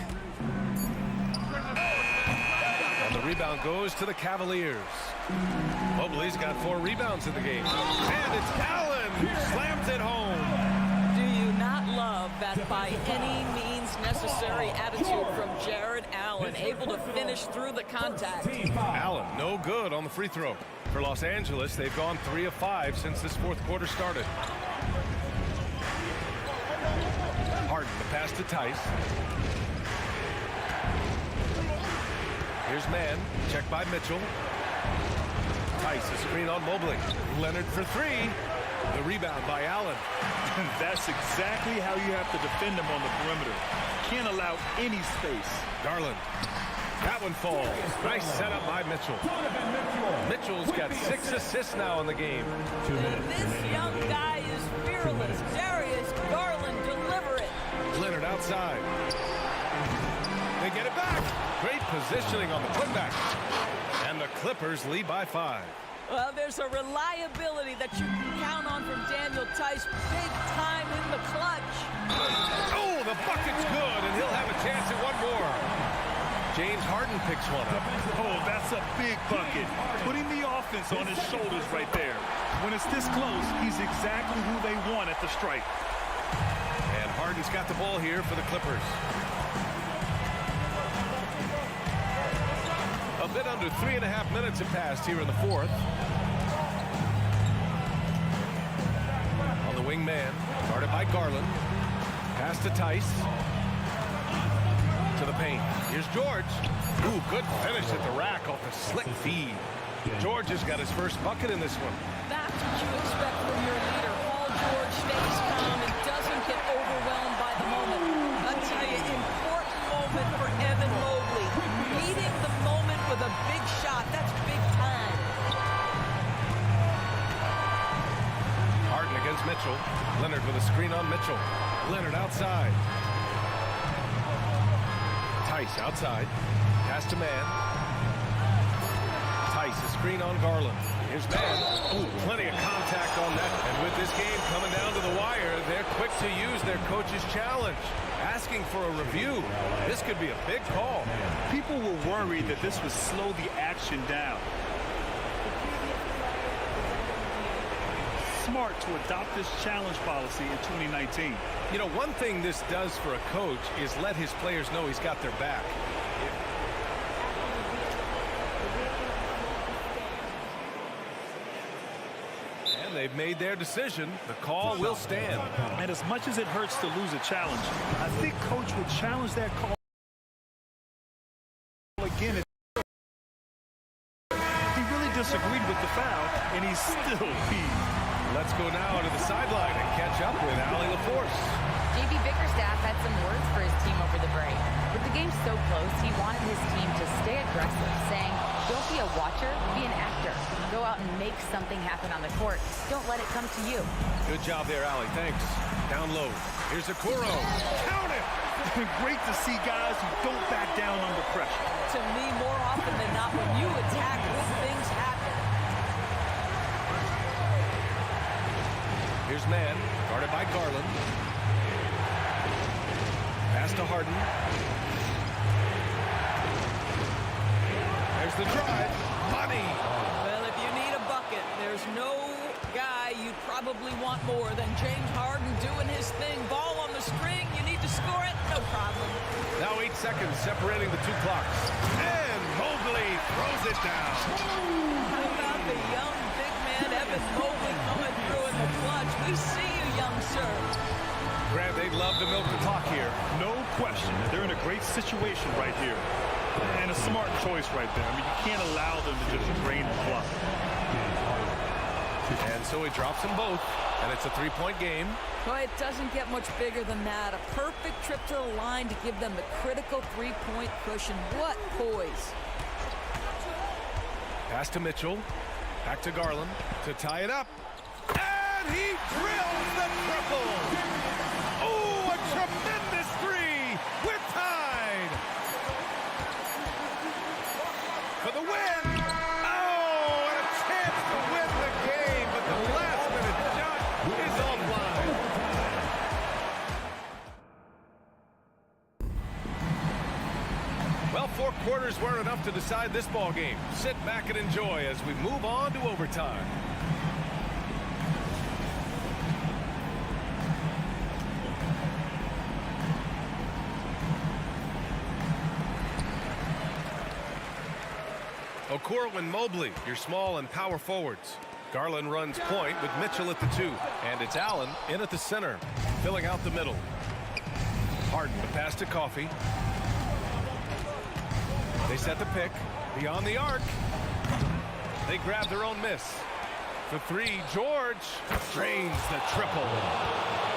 And the rebound goes to the Cavaliers. Mobley's got 4 rebounds in the game. And it's Allen who slams it home. Do you not love that by any means necessary attitude from Jared Allen, able to finish through the contact? Allen, no good on the free throw. For Los Angeles, they've gone 3 of 5 since this fourth quarter started. Harden, the pass to Tice. Here's Mann, checked by Mitchell. Tice, a screen on Mobley. Leonard for 3. The rebound by Allen. That's exactly how you have to defend them on the perimeter. Can't allow any space. Garland. That one falls. Nice setup by Mitchell. Mitchell's got 6 assists now in the game. This young guy is fearless. Darius Garland, deliver it. Leonard outside. They get it back. Great positioning on the putback. And the Clippers lead by 5. Well, there's a reliability that you can count on from Daniel Tice. Big time in the clutch. Oh, the bucket's good, and he'll have a chance at one more. James Harden picks one up. Oh, that's a big bucket. Putting the offense on his shoulders right there. When it's this close, he's exactly who they want at the stripe. And Harden's got the ball here for the Clippers. A bit under 3.5 minutes have passed here in the fourth. On the wing man, guarded by Garland. Pass to Tice. To the paint. Here's George. Ooh, good finish at the rack off the slick feed. George has got his first bucket in this one. That's what you expect from your leader. Paul George stays calm and doesn't get overwhelmed by the moment. I'll tell you, important moment for Evan Mobley. Meeting the moment with a big shot. That's big time. Harden against Mitchell. Leonard with a screen on Mitchell. Leonard outside. Tice outside. Pass to Mann. Tice, a screen on Garland. Here's Mann. Ooh, plenty of contact on that. And with this game coming down to the wire, they're quick to use their coach's challenge. Asking for a review. This could be a big call. People were worried that this would slow the action down. Smart to adopt this challenge policy in 2019. You know, one thing this does for a coach is let his players know he's got their back. they've made their decision. The call will stand. And as much as it hurts to lose a challenge, I think Coach would challenge that call again. He really disagreed with the foul, and he's still peeved. Let's go now to the sideline and catch up with Allie LaForce. JB Bickerstaff had some words for his team over the break. With the game so close, he wanted his team to stay aggressive, saying, don't be a watcher, be an actor. Go out and make something happen on the court. Don't let it come to you. Good job there, Allie. Thanks. Down low. Here's Okoro. Count it! It's been great to see guys who don't back down under pressure. To me, more often than not, when you attack, good things happen. Here's Mann, guarded by Garland. Pass to Harden. There's the drive. Money. Well, if you need a bucket, there's no guy you'd probably want more than James Harden doing his thing. Ball on the string. You need to score it. No problem. Now 8 seconds separating the two clocks. And Mobley throws it down. How about the young big man, Evan Mobley, coming through in the clutch? We see you, young sir. Grant, they'd love to milk the clock here. No question. They're in a great situation right here. And a smart choice right there. I mean, you can't allow them to just drain the clock. And so he drops them both, and it's a three-point game. Well, it doesn't get much bigger than that. A perfect trip to the line to give them the critical three-point cushion. What poise. Pass to Mitchell. Back to Garland to tie it up. And he drills the triple. Oh, a tremendous three. We're tied. For the win. Oh, and a chance to win the game, but the last-minute shot is offline. Well, 4 quarters weren't enough to decide this ball game. Sit back and enjoy as we move on to overtime. Okoro and Mobley, your small and power forwards. Garland runs point with Mitchell at the 2. And it's Allen in at the center, filling out the middle. Harden, the pass to Coffey. They set the pick. Beyond the arc. They grab their own miss. For 3, George drains the triple.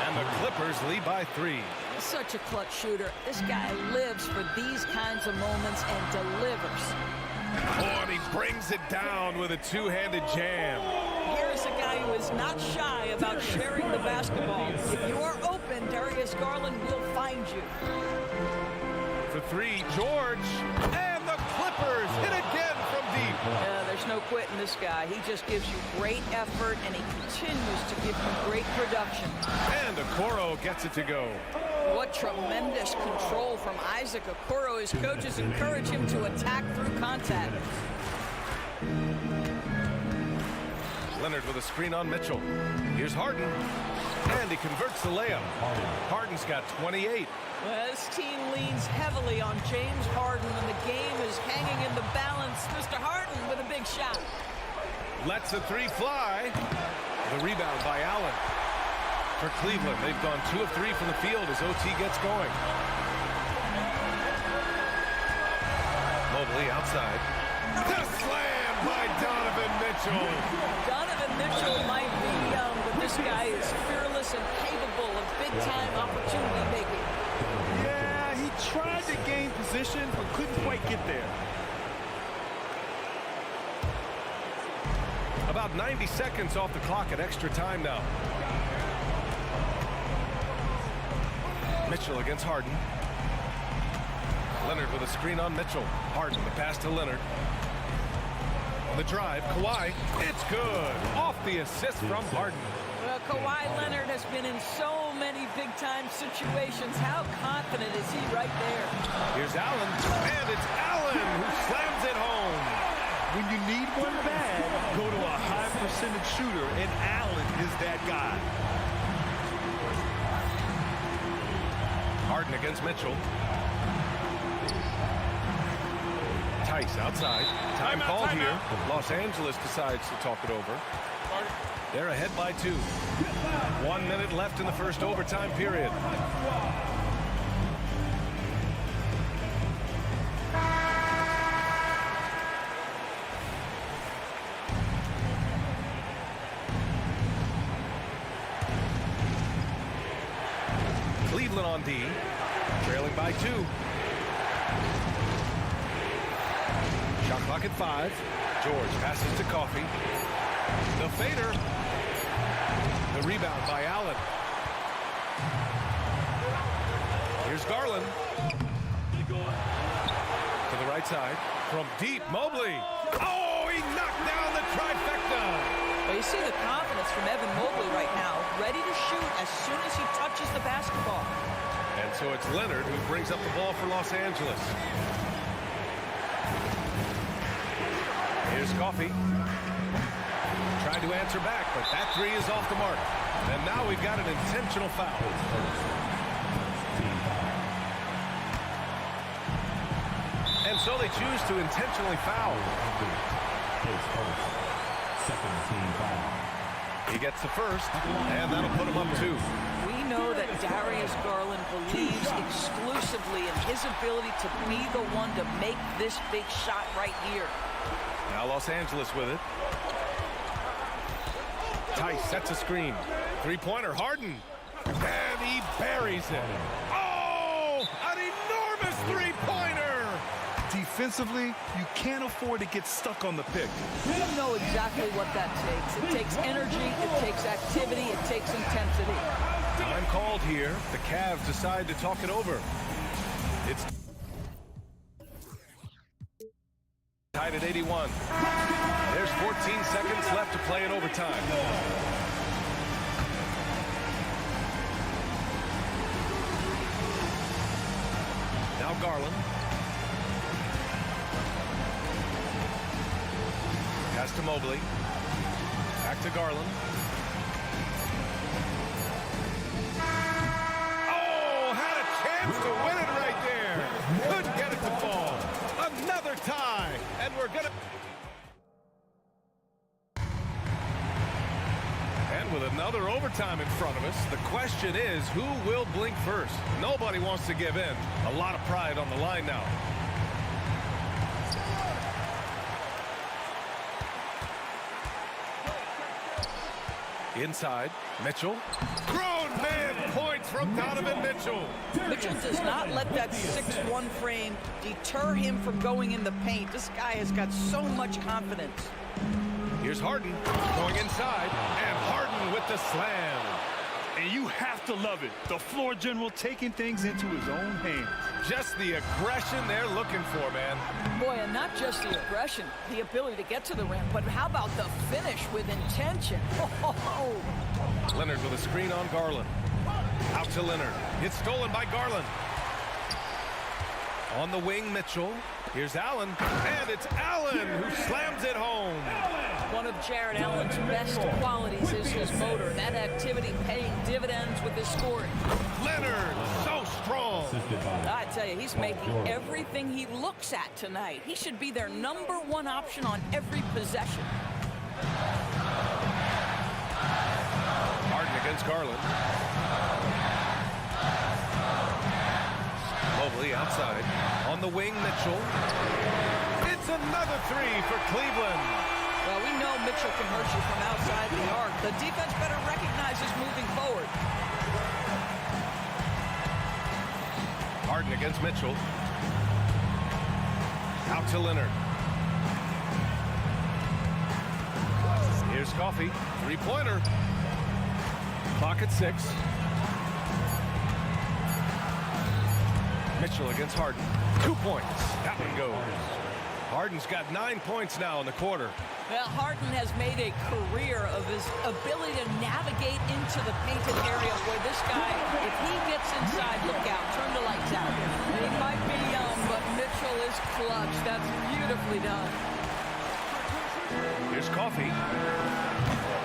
And the Clippers lead by 3. Such a clutch shooter. This guy lives for these kinds of moments and delivers. Oh, and he brings it down with a two-handed jam. Here is a guy who is not shy about sharing the basketball. If you are open, Darius Garland will find you. For 3, George. And the Clippers hit again from deep. There's no quitting this guy. He just gives you great effort, and he continues to give you great production. And Okoro gets it to go. What tremendous control from Isaac Okoro. His coaches encourage him to attack through contact. Leonard with a screen on Mitchell. Here's Harden. And he converts the layup. Harden's got 28. Well, this team leans heavily on James Harden when the game is hanging in the balance. Mr. Harden with a big shot. Lets a 3 fly. The rebound by Allen. For Cleveland, they've gone 2 of 3 from the field as OT gets going. Mobley outside. The slam by Donovan Mitchell. Donovan Mitchell might be young, but this guy is fearless and capable of big-time opportunity making. Yeah, he tried to gain position, but couldn't quite get there. About 90 seconds off the clock at extra time now. Mitchell against Harden. Leonard with a screen on Mitchell. Harden, the pass to Leonard. On the drive, Kawhi. It's good. Off the assist from Harden. Well, Kawhi Leonard has been in so many big-time situations. How confident is he right there? Here's Allen. And it's Allen who slams it home. When you need one bad, go to a high-percentage shooter, and Allen is that guy. Harden against Mitchell. Tice outside. Time called here. Los Angeles decides to talk it over. They're ahead by 2. 1 minute left in the first overtime period. Cleveland on D, trailing by 2. Shot clock at 5. George passes to Coffey. The fader. The rebound by Allen. Here's Garland. To the right side. From deep, Mobley. Oh, he knocked down the trifecta. Well, you see the confidence from Evan Mobley right now, ready to shoot as soon as he touches the basketball. And so it's Leonard who brings up the ball for Los Angeles. Here's Coffey. Trying to answer back, but that 3 is off the mark. And now we've got an intentional foul. And so they choose to intentionally foul. Second team foul. He gets the first, and that'll put him up 2. We know that Darius Garland believes exclusively in his ability to be the one to make this big shot right here. Now Los Angeles with it. Tice sets a screen. 3-pointer, Harden. And he buries it. Oh, an enormous 3-pointer. Defensively, you can't afford to get stuck on the pick. We know exactly what that takes. It takes energy, it takes activity, it takes intensity. Time called here. The Cavs decide to talk it over. It's tied at 81. There's 14 seconds left to play in overtime. Now Garland. Pass to Mobley. Back to Garland. Oh, had a chance to win it right there. Couldn't get it to fall. Another tie. And we're going to... And with another overtime in front of us, the question is, who will blink first? Nobody wants to give in. A lot of pride on the line now. Inside, Mitchell. Grown man points from Donovan Mitchell. Mitchell does not let that 6'1" frame deter him from going in the paint. This guy has got so much confidence. Here's Harden going inside, and Harden with the slam. And you have to love it. The floor general taking things into his own hands. Just the aggression they're looking for, man. Boy, and not just the aggression, the ability to get to the rim, but how about the finish with intention? Oh. Leonard with a screen on Garland. Out to Leonard. It's stolen by Garland. On the wing, Mitchell. Here's Allen, and it's Allen who slams it home. One of Jared Allen's best qualities is his motor. That activity paying dividends with his scoring. Leonard, so strong. I tell you, he's making everything he looks at tonight. He should be their #1 option on every possession. Harden against Garland. Mobley outside. On the wing, Mitchell. It's another 3 for Cleveland. Well, we know Mitchell can hurt you from outside the arc. The defense better recognize his moving forward. Harden against Mitchell. Out to Leonard. Here's Coffey. 3-pointer. Clock at 6. Mitchell against Harden. 2 points. That one goes. Harden's got 9 points now in the quarter. Well, Harden has made a career of his ability to navigate into the painted area. Boy, this guy, if he gets inside, look out, turn the lights out. He might be young, but Mitchell is clutch. That's beautifully done. Here's Coffey.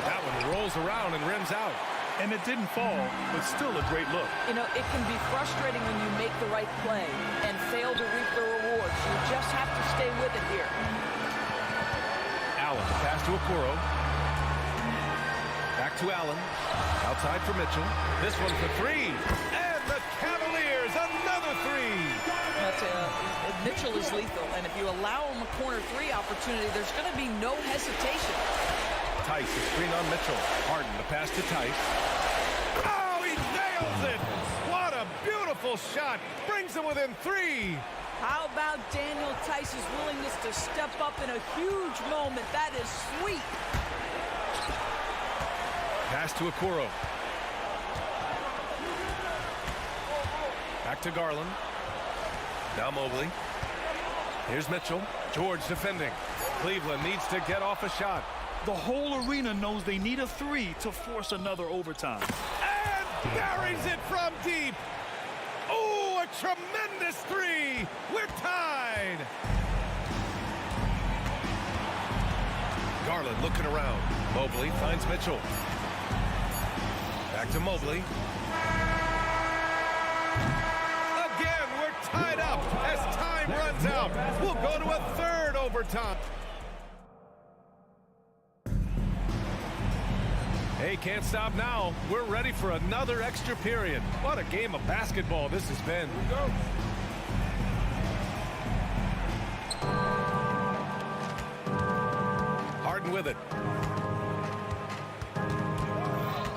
That one rolls around and rims out. And it didn't fall, but still a great look. You know, it can be frustrating when you make the right play and fail to reap the rewards. You just have to stay with it here. Allen, pass to Okoro. Back to Allen. Outside for Mitchell. This one for three. And the Cavaliers, another three. Mitchell is lethal, and if you allow him a corner three opportunity, there's going to be no hesitation. Tice, a screen on Mitchell. Harden, the pass to Tice. Oh, he nails it! What a beautiful shot! Brings him within three. How about Daniel Tice's willingness to step up in a huge moment? That is sweet. Pass to Okoro. Back to Garland. Now Mobley. Here's Mitchell. George defending. Cleveland needs to get off a shot. The whole arena knows they need a three to force another overtime. And buries it from deep. Oh, a tremendous three. We're tied. Garland looking around. Mobley finds Mitchell. Back to Mobley. Again, we're tied up as time runs out. We'll go to a third overtime. Hey, can't stop now. We're ready for another extra period. What a game of basketball this has been. Harden with it.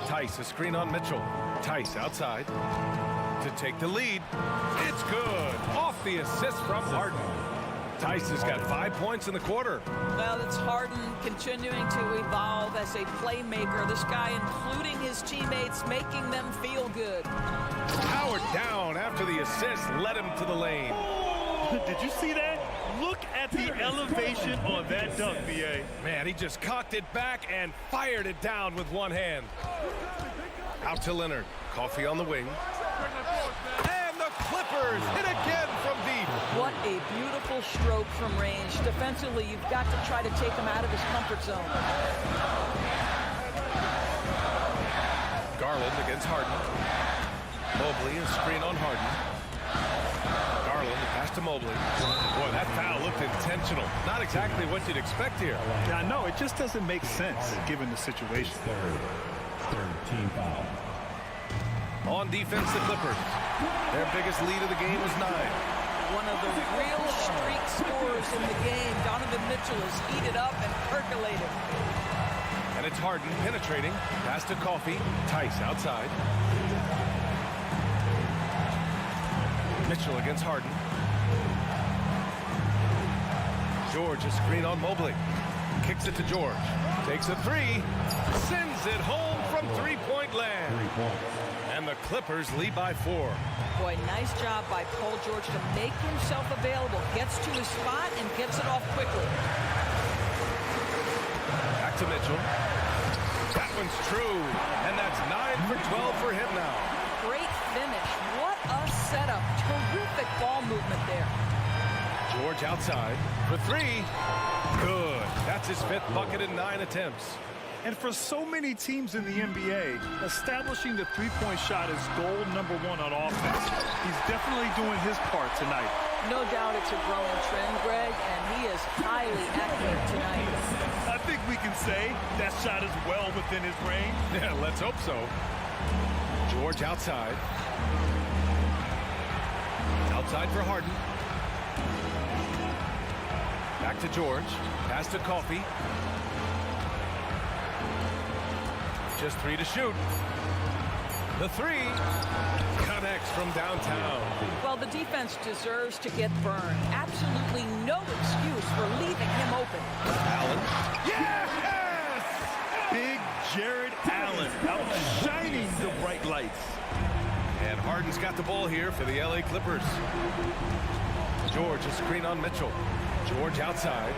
Tice, a screen on Mitchell. Tice outside to take the lead. It's good. Off the assist from Harden. Tice has got 5 points in the quarter. Well, it's Harden continuing to evolve as a playmaker. This guy, including his teammates, making them feel good. Powered down after the assist led him to the lane. Did you see that? Look at the elevation on that dunk, B.A. Man, he just cocked it back and fired it down with one hand. Out to Leonard. Coffee on the wing. And the Clippers hit again from deep. What a beautiful stroke from range. Defensively, you've got to try to take him out of his comfort zone. Garland against Harden. Mobley, a screen on Harden. Garland, the pass to Mobley. Boy, that foul looked intentional. Not exactly what you'd expect here. Yeah, I know. It just doesn't make sense given the situation. Third team foul. On defense, the Clippers. Their biggest lead of the game was 9. One of the real streak scorers in the game. Donovan Mitchell is heated up and percolated. And it's Harden penetrating. Pass to Coffee. Tice outside. Mitchell against Harden. George, a screen on Mobley. Kicks it to George. Takes a three. Sends it home from three-point land. 3 points. And the Clippers lead by 4. Boy, nice job by Paul George to make himself available. Gets to his spot and gets it off quickly. Back to Mitchell. That one's true. And that's 9 for 12 for him now. Great finish. What a setup. Terrific ball movement there. George outside for 3. Good. That's his 5th bucket in 9 attempts. And for so many teams in the NBA, establishing the three-point shot is goal number 1 on offense. He's definitely doing his part tonight. No doubt it's a growing trend, Greg, and he is highly accurate tonight. I think we can say that shot is well within his range. Yeah, let's hope so. George outside. Outside for Harden. Back to George. Pass to Coffee. Just 3 to shoot. The 3 connects from downtown. Well, the defense deserves to get burned. Absolutely no excuse for leaving him open. Allen. Yes! Big Jared Allen outshining the bright lights. And Harden's got the ball here for the LA Clippers. George, a screen on Mitchell. George outside.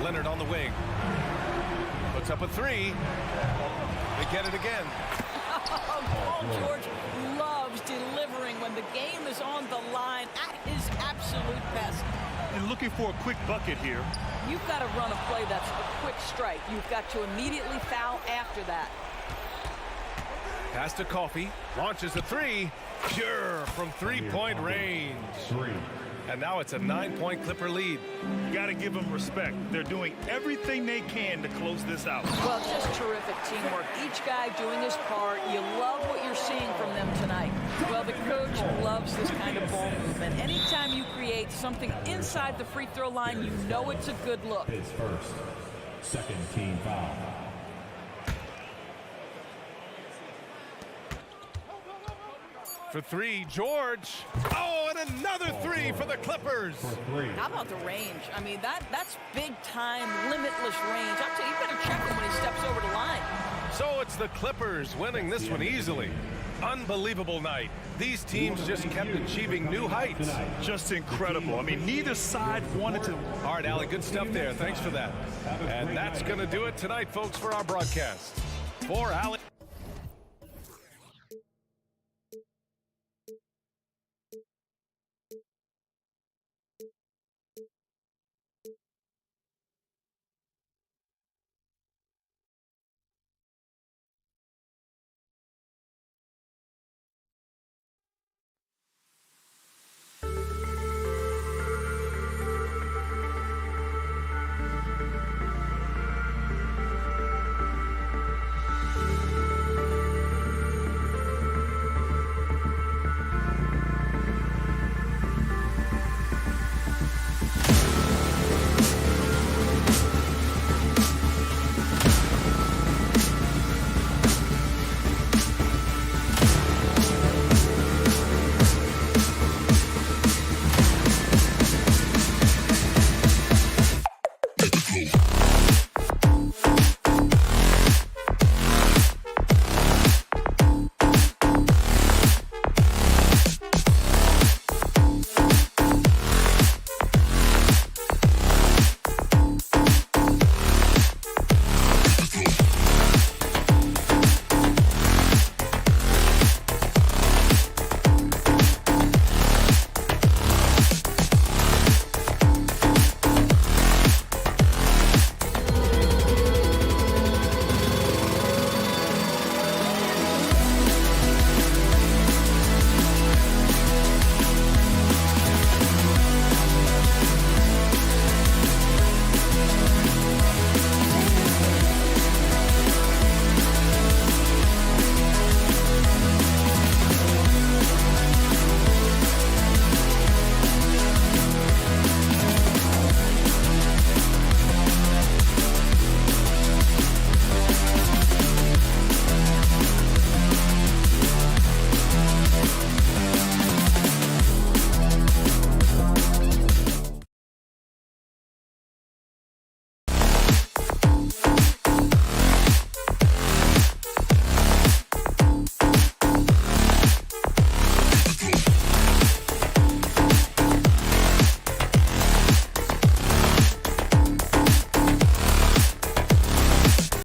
Leonard on the wing. Puts up a 3. They get it again. Paul George loves delivering when the game is on the line at his absolute best. And looking for a quick bucket here. You've got to run a play that's a quick strike. You've got to immediately foul after that. Pass to Coffee. Launches a 3. Pure from three-point range. 3. And now it's a 9-point Clipper lead. You got to give them respect. They're doing everything they can to close this out. Well, just terrific teamwork. Each guy doing his part. You love what you're seeing from them tonight. Well, the coach loves this kind of ball movement. Anytime you create something inside the free throw line, you know it's a good look. His first, second team foul. For three, George. Oh, and another three for the Clippers. How about the range? I mean, that's big-time, limitless range. I'll tell you, you better check him when he steps over the line. So it's the Clippers winning this one easily. Unbelievable night. These teams just kept achieving new heights. Just incredible. I mean, neither side wanted to. All right, Allie, good stuff there. Thanks for that. And that's going to do it tonight, folks, for our broadcast. For Allie.